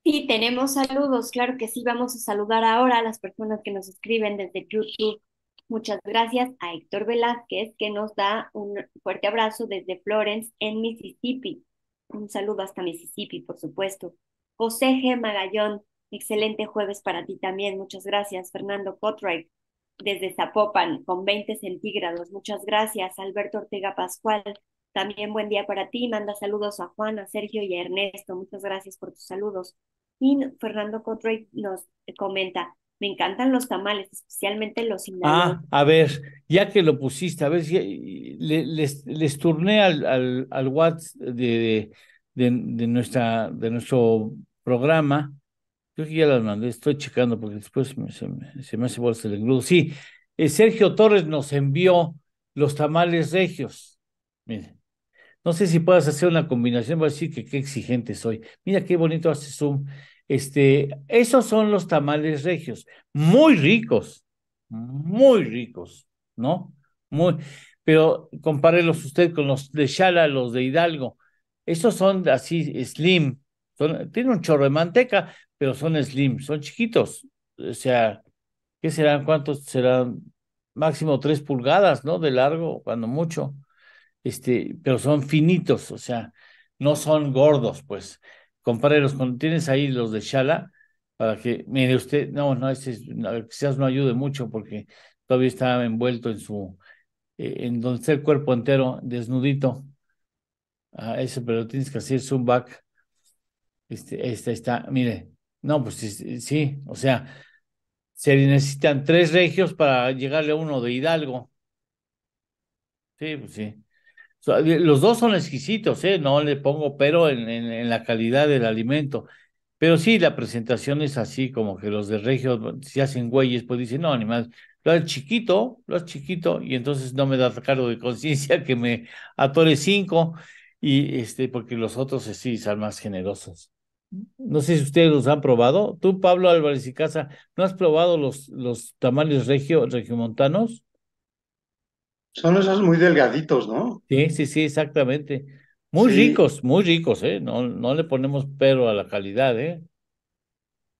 Sí, tenemos saludos, claro que sí, vamos a saludar ahora a las personas que nos escriben desde YouTube. Muchas gracias a Héctor Velázquez, que nos da un fuerte abrazo desde Florence, en Mississippi. Un saludo hasta Mississippi, por supuesto. José G. Magallón, excelente jueves para ti también, muchas gracias. Fernando Cotright, desde Zapopan, con 20 centígrados, muchas gracias. Alberto Ortega Pascual, también buen día para ti, manda saludos a Juan, a Sergio y a Ernesto, muchas gracias por tus saludos. Y Fernando Cotright nos comenta, me encantan los tamales, especialmente los sinaloenses. A ver, ya que lo pusiste, a ver si les turné al WhatsApp de nuestro programa. Creo que ya las mandé, estoy checando porque después se me hace bolsa el engrudo. Sí, Sergio Torres nos envió los tamales regios. Mire, no sé si puedas hacer una combinación, voy a decir que qué exigente soy. Mira qué bonito hace Zoom. Esos son los tamales regios, muy ricos, ¿no? Muy, pero compárelos usted con los de Xala, los de Hidalgo. Esos son así slim, tienen un chorro de manteca, pero son slim, son chiquitos. O sea, ¿qué serán? ¿Cuántos serán? Máximo 3 pulgadas, ¿no? De largo, cuando mucho. Pero son finitos, o sea, no son gordos, pues. Compárelos tienes ahí los de Shala, para que, mire usted, no, quizás no ayude mucho porque todavía está envuelto en donde está el cuerpo entero, desnudito. Eso, pero tienes que hacer zoom back. Está, mire, no, pues sí, sí, o sea, se necesitan 3 regios para llegarle a uno de Hidalgo. Sí, pues sí. Los dos son exquisitos, ¿eh? No le pongo pero en la calidad del alimento. Pero sí, la presentación es así, como que los de Regio se hacen güeyes, pues dicen, no, animal, lo es chiquito, y entonces no me da cargo de conciencia que me atore 5, y porque los otros sí son más generosos. No sé si ustedes los han probado. Tú, Pablo Álvarez y Casa, ¿no has probado los tamales regiomontanos? Son esos muy delgaditos, ¿no? Sí, sí, sí, exactamente. Sí, Muy ricos, ¿eh? No, no le ponemos pero a la calidad, ¿eh?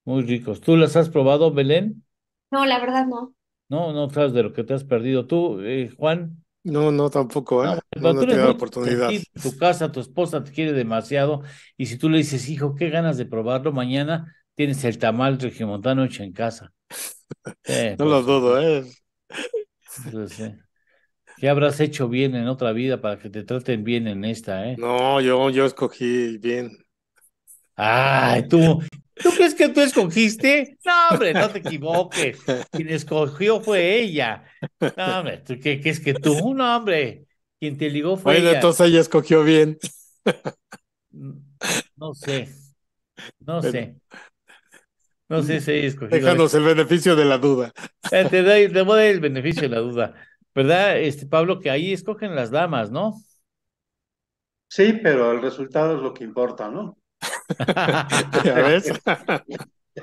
Muy ricos. ¿Tú las has probado, Belén? No, la verdad no. No, no sabes de lo que te has perdido. ¿Tú, Juan? no, tampoco, No, ¿eh? bueno, No, pero no tú he eres tenido la muy oportunidad. consentido en tu casa, tu esposa te quiere demasiado, y si tú le dices, hijo, qué ganas de probarlo, mañana tienes el tamal regiomontano hecho en casa. Sí, No por lo dudo, supuesto. ¿eh? Entonces, ¿qué habrás hecho bien en otra vida para que te traten bien en esta, eh? No, yo escogí bien. Ay, ¿tú crees que tú escogiste? No, hombre, no te equivoques. Quien escogió fue ella. No, hombre, ¿tú qué es que tú? No, hombre, quien te ligó fue Bueno, ella. entonces ella escogió bien. Mm, No sé, no Bueno, sé, no sé si he escogido bien. déjanos el beneficio de la duda. Te voy a dar el beneficio de la duda, ¿verdad, Pablo? Que ahí escogen las damas, ¿no? Sí, pero el resultado es lo que importa, ¿no? ¿Ya ves?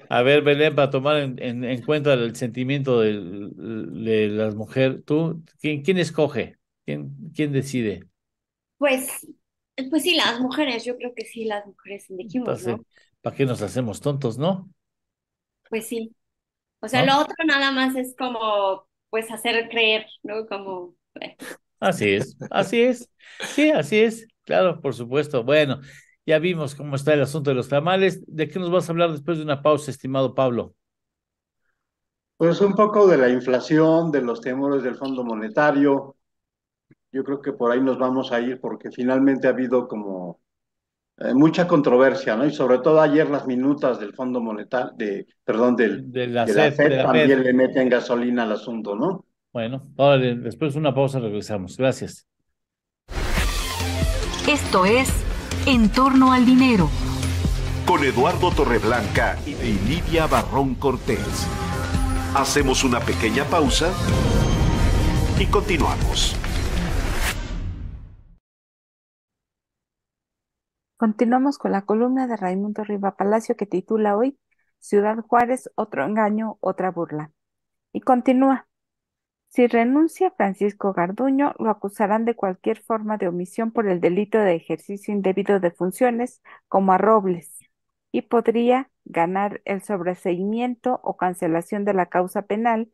A ver, Belén, para tomar en cuenta el sentimiento de las mujeres, ¿tú quién escoge? ¿Quién decide? Pues, pues sí, las mujeres, yo creo que sí, las mujeres elegimos, Entonces, ¿no? ¿para qué nos hacemos tontos, no? Pues sí. O sea, ¿No? lo otro nada más es como, pues, hacer creer, ¿no? Como, Así es, así es. Sí, así es. Claro, por supuesto. Bueno, ya vimos cómo está el asunto de los tamales. ¿De qué nos vas a hablar después de una pausa, estimado Pablo? Pues un poco de la inflación, de los temores del Fondo Monetario. Yo creo que por ahí nos vamos a ir porque finalmente ha habido como mucha controversia, ¿no? Y sobre todo ayer las minutas del Fondo Monetario, perdón, De la de la SED, de FED la FED. también le meten gasolina al asunto, ¿no? Bueno, órale, después de una pausa regresamos. Gracias. Esto es En torno al dinero. Con Eduardo Torreblanca y Lidia Barrón Cortés. Hacemos una pequeña pausa y continuamos. Continuamos con la columna de Raimundo Riva Palacio que titula hoy Ciudad Juárez, otro engaño, otra burla. Y continúa. Si renuncia Francisco Garduño, lo acusarán de cualquier forma de omisión por el delito de ejercicio indebido de funciones, como a Robles, y podría ganar el sobreseimiento o cancelación de la causa penal,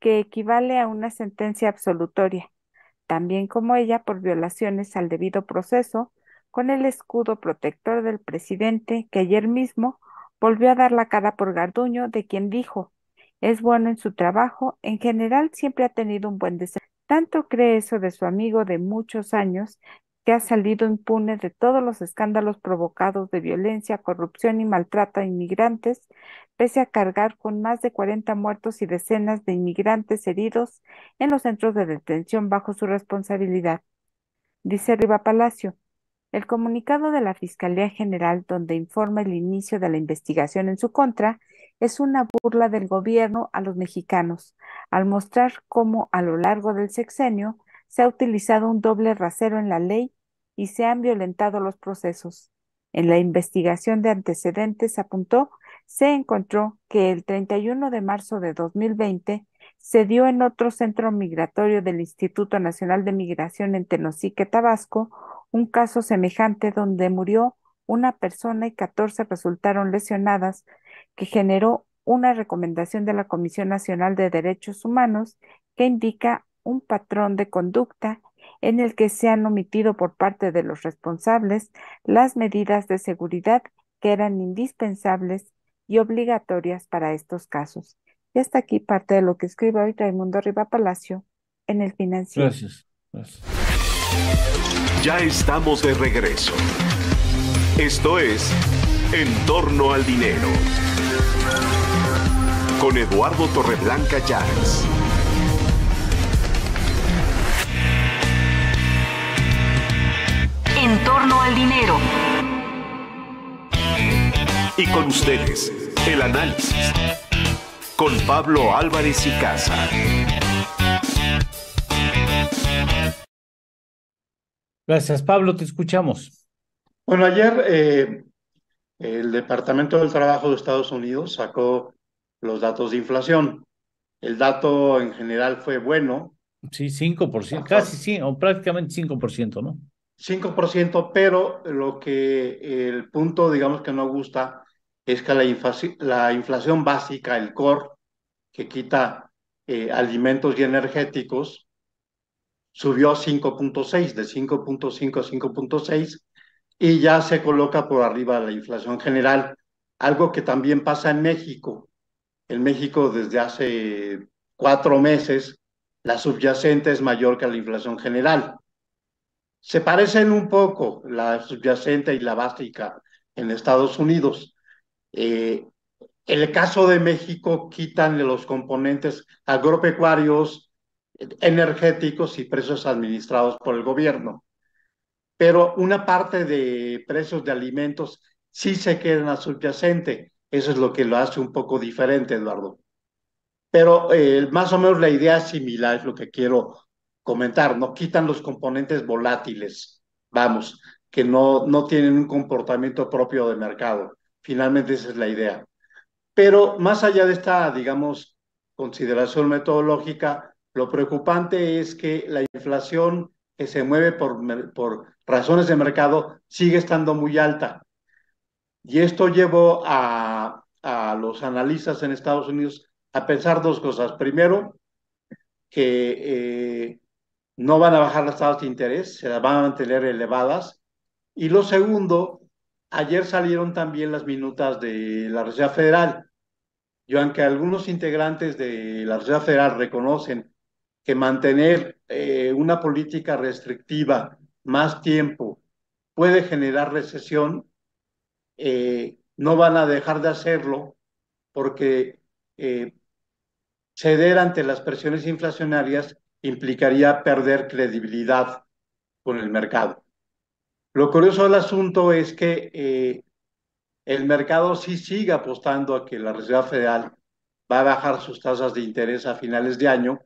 que equivale a una sentencia absolutoria, también como ella por violaciones al debido proceso, con el escudo protector del presidente, que ayer mismo volvió a dar la cara por Garduño, de quien dijo, es bueno en su trabajo, en general siempre ha tenido un buen desempeño. Tanto cree eso de su amigo de muchos años, que ha salido impune de todos los escándalos provocados de violencia, corrupción y maltrato a inmigrantes, pese a cargar con más de 40 muertos y decenas de inmigrantes heridos en los centros de detención bajo su responsabilidad. Dice Riva Palacio, el comunicado de la Fiscalía General, donde informa el inicio de la investigación en su contra, es una burla del gobierno a los mexicanos, al mostrar cómo a lo largo del sexenio se ha utilizado un doble rasero en la ley y se han violentado los procesos. En la investigación de antecedentes, apuntó, se encontró que el 31 de marzo de 2020 se dio en otro centro migratorio del Instituto Nacional de Migración en Tenosique, Tabasco, un caso semejante donde murió una persona y 14 resultaron lesionadas, que generó una recomendación de la Comisión Nacional de Derechos Humanos que indica un patrón de conducta en el que se han omitido por parte de los responsables las medidas de seguridad que eran indispensables y obligatorias para estos casos. Y hasta aquí parte de lo que escribe hoy Raimundo Riva Palacio en El Financiero. Gracias. Gracias. Ya estamos de regreso. Esto es En torno al dinero. Con Eduardo Torreblanca Llanes. En torno al dinero. Y con ustedes, el análisis. Con Pablo Álvarez y Casa. Gracias, Pablo, te escuchamos. Bueno, ayer el Departamento del Trabajo de Estados Unidos sacó los datos de inflación. El dato en general fue bueno. Sí, 5%, casi sí, o prácticamente 5%, ¿no? 5%, pero el punto, digamos, que no gusta es que la inflación básica, el core, que quita alimentos y energéticos, subió a 5.6, de 5.5 a 5.6, y ya se coloca por arriba de la inflación general, algo que también pasa en México. En México, desde hace 4 meses, la subyacente es mayor que la inflación general. Se parecen un poco la subyacente y la básica en Estados Unidos. En el caso de México, quitan los componentes agropecuarios, energéticos y precios administrados por el gobierno. Pero una parte de precios de alimentos sí se queda en la subyacente. Eso es lo que lo hace un poco diferente, Eduardo. Pero más o menos la idea es similar, es lo que quiero comentar. No quitan los componentes volátiles, vamos, que no tienen un comportamiento propio de mercado. Finalmente esa es la idea. Pero más allá de esta, digamos, consideración metodológica, lo preocupante es que la inflación que se mueve por razones de mercado sigue estando muy alta. Y esto llevó a los analistas en Estados Unidos a pensar dos cosas. Primero, que no van a bajar las tasas de interés, se las van a mantener elevadas. Y lo segundo, ayer salieron también las minutas de la Reserva Federal. Y aunque algunos integrantes de la Reserva Federal reconocen que mantener una política restrictiva más tiempo puede generar recesión, no van a dejar de hacerlo porque ceder ante las presiones inflacionarias implicaría perder credibilidad con el mercado. Lo curioso del asunto es que el mercado sí sigue apostando a que la Reserva Federal va a bajar sus tasas de interés a finales de año,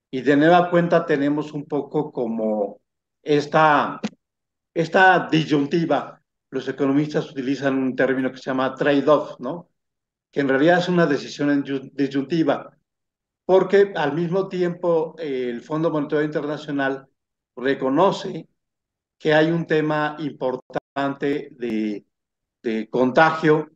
y de nueva cuenta tenemos un poco como esta disyuntiva. Los economistas utilizan un término que se llama trade-off, ¿no? Que en realidad es una decisión disyuntiva, porque al mismo tiempo el Fondo Monetario Internacional reconoce que hay un tema importante de contagio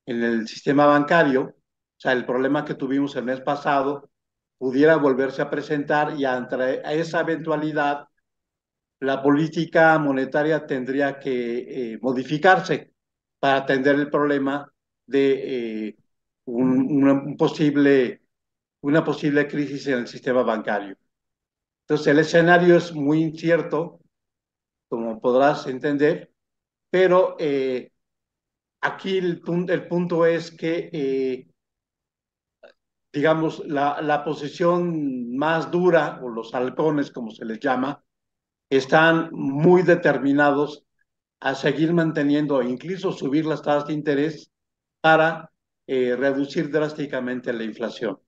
en el sistema bancario. O sea, el problema que tuvimos el mes pasado pudiera volverse a presentar, y ante esa eventualidad la política monetaria tendría que modificarse para atender el problema de una posible crisis en el sistema bancario. Entonces el escenario es muy incierto, como podrás entender, pero aquí el punto es que, digamos, la posición más dura, o los halcones, como se les llama, están muy determinados a seguir manteniendo e incluso subir las tasas de interés para reducir drásticamente la inflación.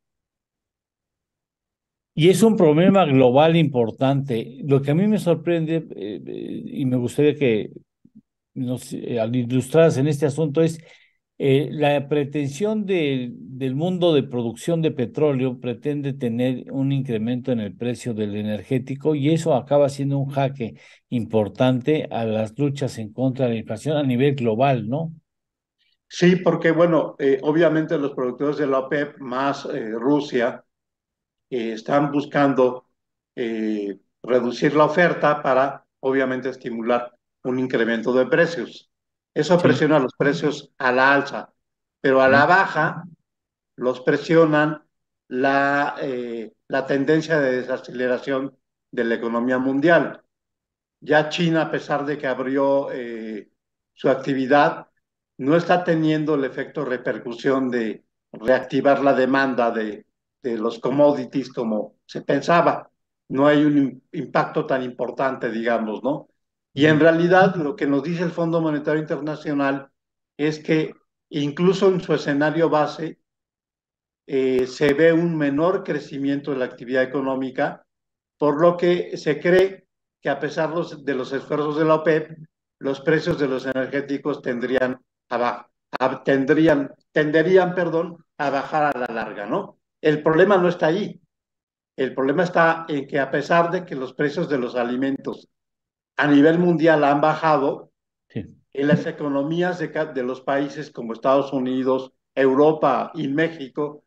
Y es un problema global importante. Lo que a mí me sorprende, y me gustaría que nos ilustraras en este asunto, es la pretensión del mundo de producción de petróleo. Pretende tener un incremento en el precio del energético, y eso acaba siendo un jaque importante a las luchas en contra de la inflación a nivel global, ¿no? Sí, porque bueno, obviamente los productores de la OPEP más Rusia están buscando reducir la oferta para obviamente estimular un incremento de precios. Eso presiona los precios a la alza, pero a la baja los presionan la tendencia de desaceleración de la economía mundial. Ya China, a pesar de que abrió su actividad, no está teniendo el efecto repercusión de reactivar la demanda de los commodities como se pensaba. No hay un impacto tan importante, digamos, ¿no? Y en realidad lo que nos dice el Fondo Monetario Internacional es que incluso en su escenario base se ve un menor crecimiento de la actividad económica, por lo que se cree que a pesar de los esfuerzos de la OPEP, los precios de los energéticos tenderían a bajar a la larga, ¿no? El problema no está ahí. El problema está en que a pesar de que los precios de los alimentos a nivel mundial han bajado, Sí. en las economías de los países como Estados Unidos, Europa y México,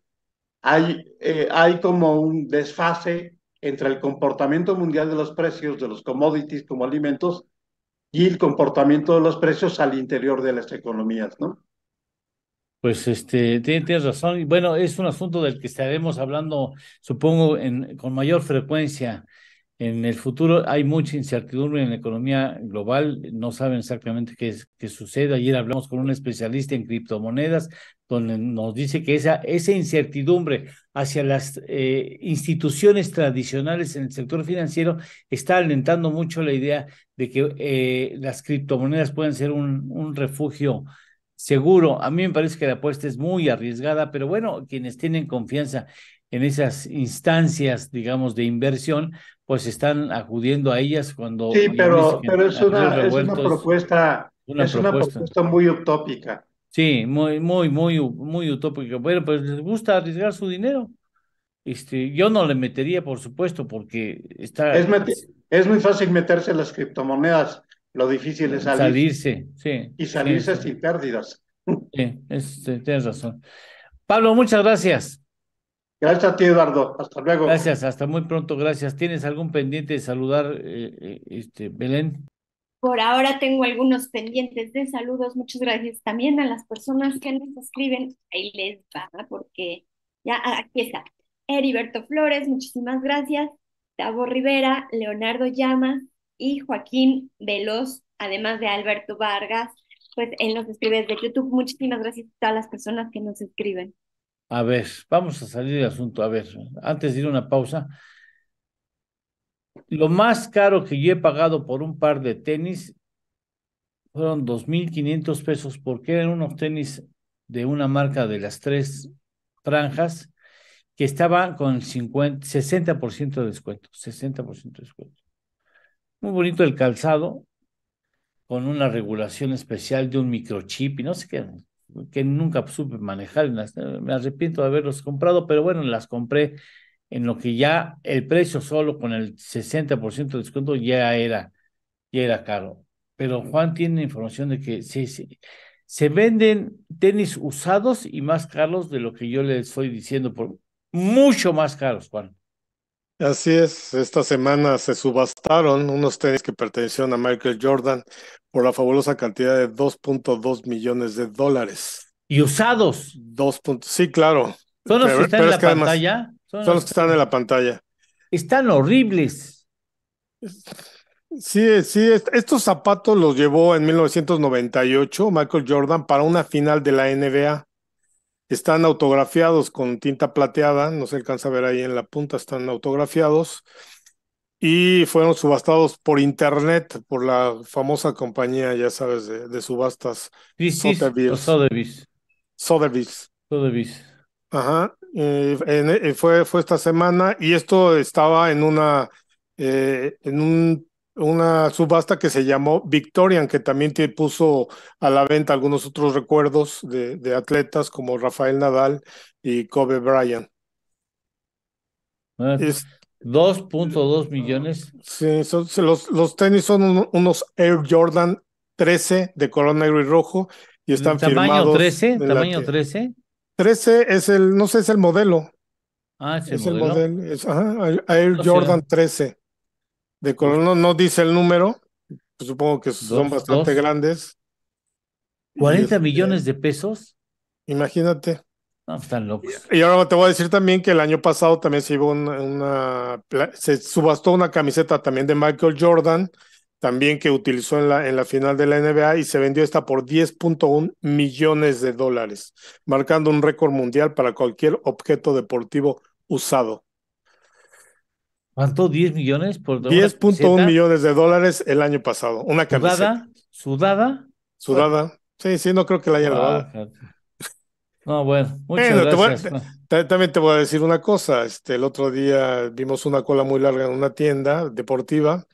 hay como un desfase entre el comportamiento mundial de los precios de los commodities como alimentos y el comportamiento de los precios al interior de las economías, ¿no? Pues tienes razón. Y bueno, es un asunto del que estaremos hablando, supongo, con mayor frecuencia. En el futuro hay mucha incertidumbre en la economía global, no saben exactamente qué sucede. Ayer hablamos con un especialista en criptomonedas, donde nos dice que esa incertidumbre hacia las instituciones tradicionales en el sector financiero está alentando mucho la idea de que las criptomonedas pueden ser un refugio seguro. A mí me parece que la apuesta es muy arriesgada, pero bueno, quienes tienen confianza en esas instancias, digamos, de inversión, pues están acudiendo a ellas cuando Sí, bien dice que pero a río es una revuelto una es una propuesta. propuesta muy utópica. Sí, muy utópica. Bueno, pues les gusta arriesgar su dinero. Yo no le metería, por supuesto, porque está Es muy fácil meterse en las criptomonedas, lo difícil es salir salirse, sí, y sí, salirse sin pérdidas. sí, tienes razón. Pablo, muchas gracias. Gracias a ti, Eduardo. Hasta luego. Gracias, hasta muy pronto, gracias. ¿Tienes algún pendiente de saludar, Belén? Por ahora tengo algunos pendientes de saludos. Muchas gracias también a las personas que nos escriben. Ahí les va, porque ya aquí está. Heriberto Flores, muchísimas gracias. Tavo Rivera, Leonardo Llamas y Joaquín Veloz, además de Alberto Vargas. Pues él nos escribe desde YouTube. Muchísimas gracias a todas las personas que nos escriben. A ver, vamos a salir del asunto. A ver, antes de ir a una pausa, lo más caro que yo he pagado por un par de tenis fueron 2,500 pesos, porque eran unos tenis de una marca de las tres franjas que estaban con 60% de descuento, 60% de descuento. Muy bonito el calzado, con una regulación especial de un microchip y no sé qué, que nunca supe manejar. Me arrepiento de haberlos comprado, pero bueno, las compré en lo que ya el precio solo con el 60% de descuento ya era caro. Pero Juan tiene información de que se venden tenis usados y más caros de lo que yo le estoy diciendo, por mucho más caros, Juan. Así es, esta semana se subastaron unos tenis que pertenecieron a Michael Jordan por la fabulosa cantidad de $2.2 millones. ¿Y usados? Sí, claro. ¿Son los que están en es la que además pantalla? son los que están en la pantalla. Están horribles. Sí, estos zapatos los llevó en 1998 Michael Jordan para una final de la NBA. Están autografiados con tinta plateada, no se alcanza a ver ahí en la punta, están autografiados y fueron subastados por internet, por la famosa compañía, ya sabes, de subastas, Sotheby's. Sotheby's. Ajá. Fue esta semana y esto estaba en una subasta que se llamó Victorian, que también puso a la venta algunos otros recuerdos de atletas como Rafael Nadal y Kobe Bryant. 2.2 millones. Sí, los tenis son unos Air Jordan 13 de color negro y rojo y están firmados. ¿Tamaño 13? 13 no sé, es el modelo. Ah, es el modelo. Air Jordan 13. De color, no dice el número, pues supongo que son bastante grandes. ¿40 millones de pesos? Imagínate. No, están locos. Y ahora te voy a decir también que el año pasado también se subastó una camiseta también de Michael Jordan, también que utilizó en la final de la NBA y se vendió esta por $10.1 millones, marcando un récord mundial para cualquier objeto deportivo usado. ¿Cuánto? ¿10 millones por 10.1 millones de dólares el año pasado? Una camiseta. ¿Sudada? Sí, no creo que la hayan lavado. No, bueno, muchas gracias. También te voy a decir una cosa. El otro día vimos una cola muy larga en una tienda deportiva.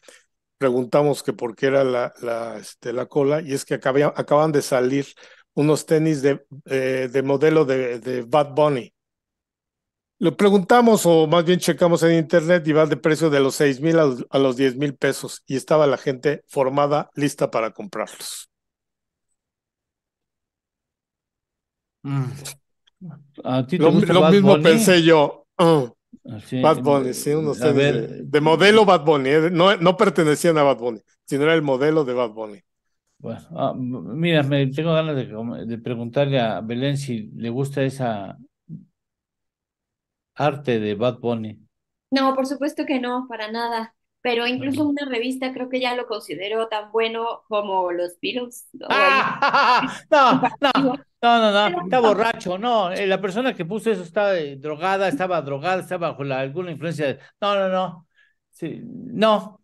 Preguntamos que por qué era la cola y es que acaban de salir unos tenis de modelo de Bad Bunny. Lo preguntamos o más bien checamos en internet y va de precio de los 6,000 a los 10,000 pesos y estaba la gente formada, lista para comprarlos. ¿A ti te gusta Lo Bad mismo Bunny? pensé yo. Sí, Bad Bunny, sí, unos a tenis ver, de modelo Bad Bunny, no pertenecían a Bad Bunny, sino era el modelo de Bad Bunny. bueno, mira, me tengo ganas de preguntarle a Belén si le gusta esa arte de Bad Bunny. No, por supuesto que no, para nada. Pero incluso una revista creo que ya lo consideró tan bueno como los Beatles o el comparativo. No, Pero está no, borracho, no, la persona que puso eso estaba drogada, estaba bajo alguna influencia. No, sí, no,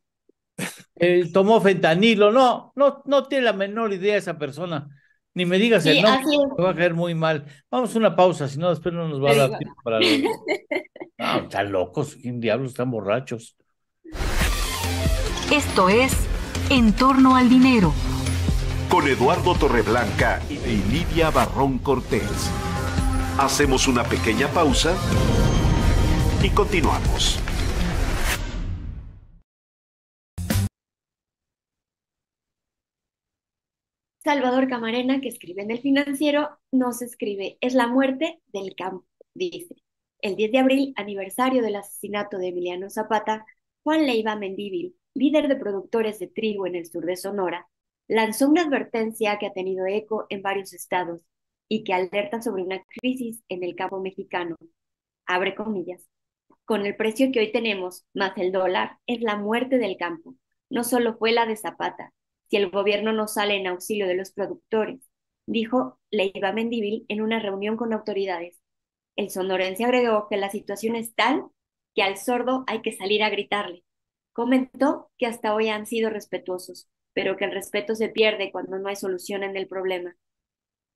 tomó fentanilo, no tiene la menor idea esa persona, ni me digas el sí, nombre, así me va a caer muy mal. Vamos a una pausa, si no, después no nos va a te dar digo. tiempo para los... No, están locos, ¿quién diablos están borrachos? Esto es En torno al dinero. Con Eduardo Torreblanca y Lidia Barrón Cortés. Hacemos una pequeña pausa y continuamos. Salvador Camarena, que escribe en El Financiero, nos escribe, es la muerte del campo, dice. El 10 de abril, aniversario del asesinato de Emiliano Zapata, Juan Leiva Mendívil, líder de productores de trigo en el sur de Sonora, lanzó una advertencia que ha tenido eco en varios estados y que alerta sobre una crisis en el campo mexicano. Abre comillas. Con el precio que hoy tenemos, más el dólar, es la muerte del campo. No solo fue la de Zapata, si el gobierno no sale en auxilio de los productores, dijo Leiva Mendívil en una reunión con autoridades. El sonorense agregó que la situación es tal que al sordo hay que salir a gritarle. Comentó que hasta hoy han sido respetuosos, pero que el respeto se pierde cuando no hay solución en el problema.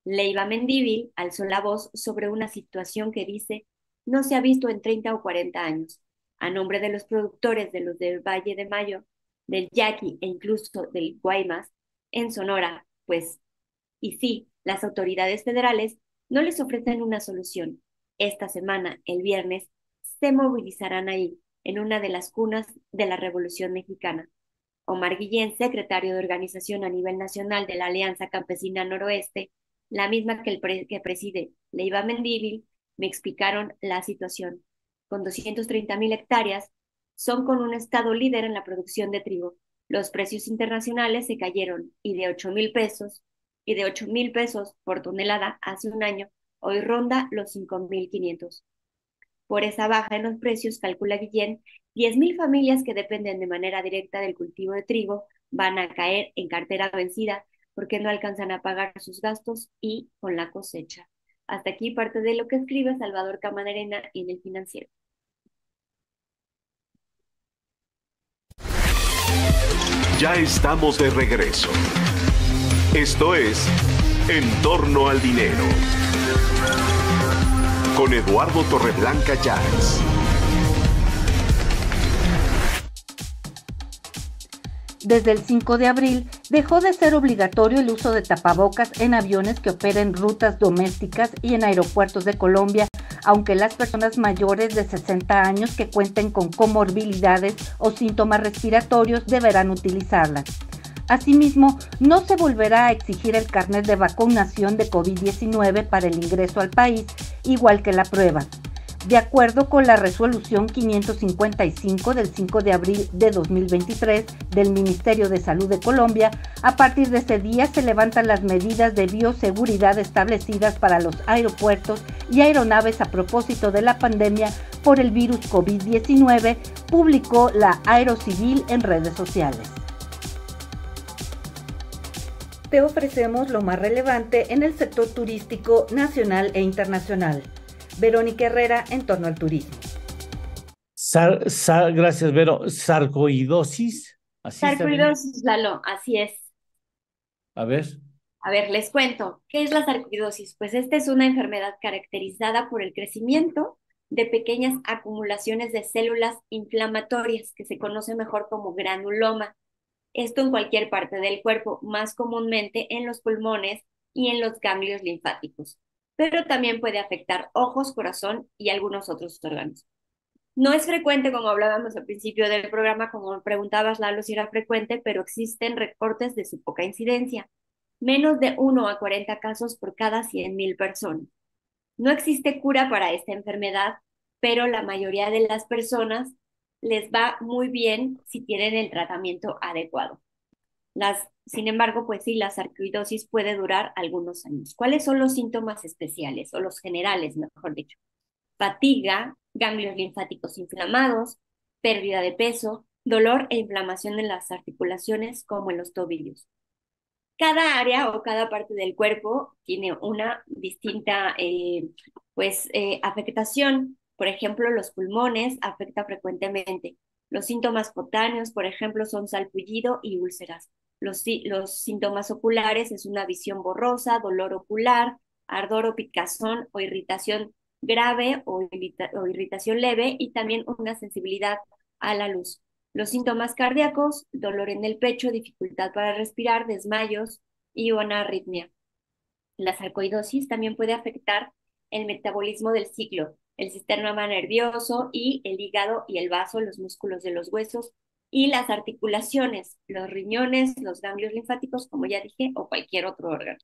Leiva Mendívil alzó la voz sobre una situación que dice no se ha visto en 30 o 40 años, a nombre de los productores de los del Valle de Mayo, del Yaqui e incluso del Guaymas, en Sonora, pues, y sí, las autoridades federales no les ofrecen una solución. Esta semana, el viernes, se movilizarán ahí, en una de las cunas de la Revolución Mexicana. Omar Guillén, secretario de organización a nivel nacional de la Alianza Campesina Noroeste, la misma que preside Leiva Mendívil, me explicaron la situación. Con 230,000 hectáreas, son con un estado líder en la producción de trigo. Los precios internacionales se cayeron y de 8,000 pesos por tonelada hace un año, hoy ronda los 5,500. Por esa baja en los precios, calcula Guillén, 10,000 familias que dependen de manera directa del cultivo de trigo van a caer en cartera vencida porque no alcanzan a pagar sus gastos y con la cosecha. Hasta aquí parte de lo que escribe Salvador Camarena en El Financiero. Ya estamos de regreso. Esto es En torno al dinero. Con Eduardo Torreblanca Llanes. Desde el 5 de abril dejó de ser obligatorio el uso de tapabocas en aviones que operen rutas domésticas y en aeropuertos de Colombia, aunque las personas mayores de 60 años que cuenten con comorbilidades o síntomas respiratorios deberán utilizarlas. Asimismo, no se volverá a exigir el carnet de vacunación de COVID-19 para el ingreso al país, igual que la prueba. De acuerdo con la resolución 555 del 5 de abril de 2023 del Ministerio de Salud de Colombia, a partir de ese día se levantan las medidas de bioseguridad establecidas para los aeropuertos y aeronaves a propósito de la pandemia por el virus COVID-19, publicó la Aerocivil en redes sociales. Te ofrecemos lo más relevante en el sector turístico nacional e internacional. Verónica Herrera, en torno al turismo. Gracias, Vero. Sarcoidosis. Sarcoidosis, Lalo, así es. A ver. A ver, les cuento. ¿Qué es la sarcoidosis? Pues esta es una enfermedad caracterizada por el crecimiento de pequeñas acumulaciones de células inflamatorias, que se conoce mejor como granuloma. Esto en cualquier parte del cuerpo, más comúnmente en los pulmones y en los ganglios linfáticos. pero también puede afectar ojos, corazón y algunos otros órganos. No es frecuente, como hablábamos al principio del programa, como me preguntabas, Lalo, si era frecuente, pero existen reportes de su poca incidencia. Menos de 1 a 40 casos por cada 100,000 personas. No existe cura para esta enfermedad, pero la mayoría de las personas les va muy bien si tienen el tratamiento adecuado. Sin embargo, pues sí, la sarcoidosis puede durar algunos años. ¿Cuáles son los síntomas especiales o los generales, mejor dicho? Fatiga, ganglios linfáticos inflamados, pérdida de peso, dolor e inflamación en las articulaciones como en los tobillos. Cada área o cada parte del cuerpo tiene una distinta afectación. Por ejemplo, los pulmones afecta frecuentemente. Los síntomas cutáneos, por ejemplo, son salpullido y úlceras. Los síntomas oculares es una visión borrosa, dolor ocular, ardor o picazón o irritación grave o irritación leve y también una sensibilidad a la luz. Los síntomas cardíacos, dolor en el pecho, dificultad para respirar, desmayos y una arritmia. La sarcoidosis también puede afectar el metabolismo del ciclo, el sistema nervioso y el hígado y el vaso, los músculos de los huesos y las articulaciones, los riñones, los ganglios linfáticos, como ya dije, o cualquier otro órgano.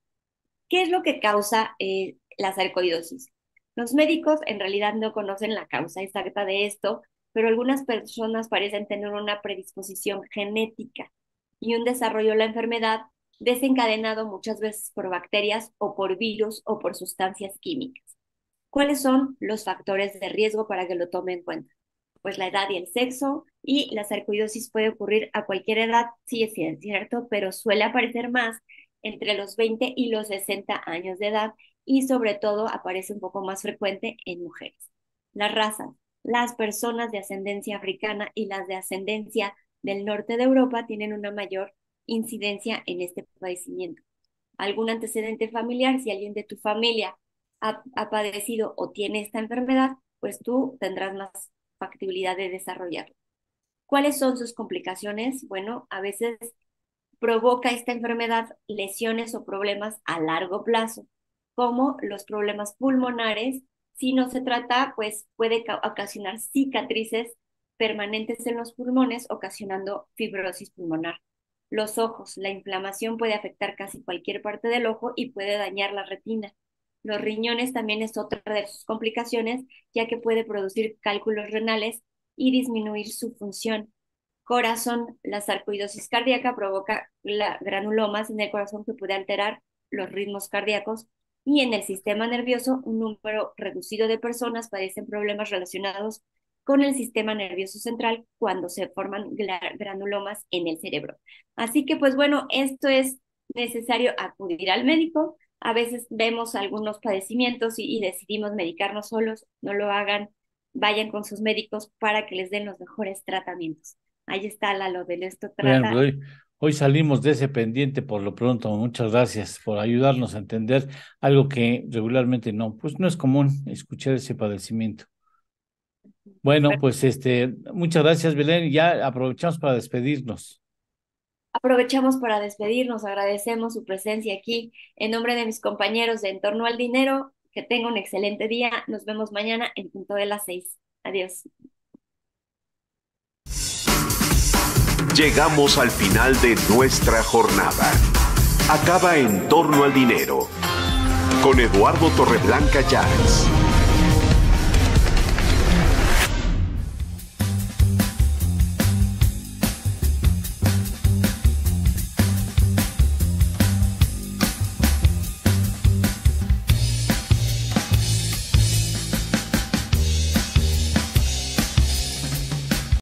¿Qué es lo que causa la sarcoidosis? Los médicos en realidad no conocen la causa exacta de esto, pero algunas personas parecen tener una predisposición genética y un desarrollo de la enfermedad desencadenado muchas veces por bacterias o por virus o por sustancias químicas. ¿Cuáles son los factores de riesgo para que lo tomen en cuenta? Pues la edad y el sexo, y la sarcoidosis puede ocurrir a cualquier edad, sí es cierto, pero suele aparecer más entre los 20 y los 60 años de edad y sobre todo aparece un poco más frecuente en mujeres. Las razas. Las personas de ascendencia africana y las de ascendencia del norte de Europa tienen una mayor incidencia en este padecimiento. ¿Algún antecedente familiar? Si alguien de tu familia ha padecido o tiene esta enfermedad, pues tú tendrás más factibilidad de desarrollarlo. ¿Cuáles son sus complicaciones? Bueno, a veces provoca esta enfermedad lesiones o problemas a largo plazo, como los problemas pulmonares. Si no se trata, pues puede ocasionar cicatrices permanentes en los pulmones, ocasionando fibrosis pulmonar. Los ojos, la inflamación puede afectar casi cualquier parte del ojo y puede dañar la retina. Los riñones también es otra de sus complicaciones, ya que puede producir cálculos renales y disminuir su función. Corazón, la sarcoidosis cardíaca provoca granulomas en el corazón que puede alterar los ritmos cardíacos. Y en el sistema nervioso, un número reducido de personas padecen problemas relacionados con el sistema nervioso central cuando se forman granulomas en el cerebro. Así que, pues bueno, esto es necesario acudir al médico. A veces vemos algunos padecimientos y decidimos medicarnos solos. No lo hagan, vayan con sus médicos para que les den los mejores tratamientos. Ahí está, Lalo, de esto trata. Bueno, hoy salimos de ese pendiente por lo pronto. Muchas gracias por ayudarnos a entender algo que regularmente no es común escuchar ese padecimiento. Bueno, pues muchas gracias, Belén. Ya aprovechamos para despedirnos. Aprovechamos para despedirnos, agradecemos su presencia aquí. En nombre de mis compañeros de En Torno al Dinero, que tenga un excelente día. Nos vemos mañana en punto de las 6. Adiós. Llegamos al final de nuestra jornada. Acaba En Torno al Dinero con Eduardo Torreblanca Llanes.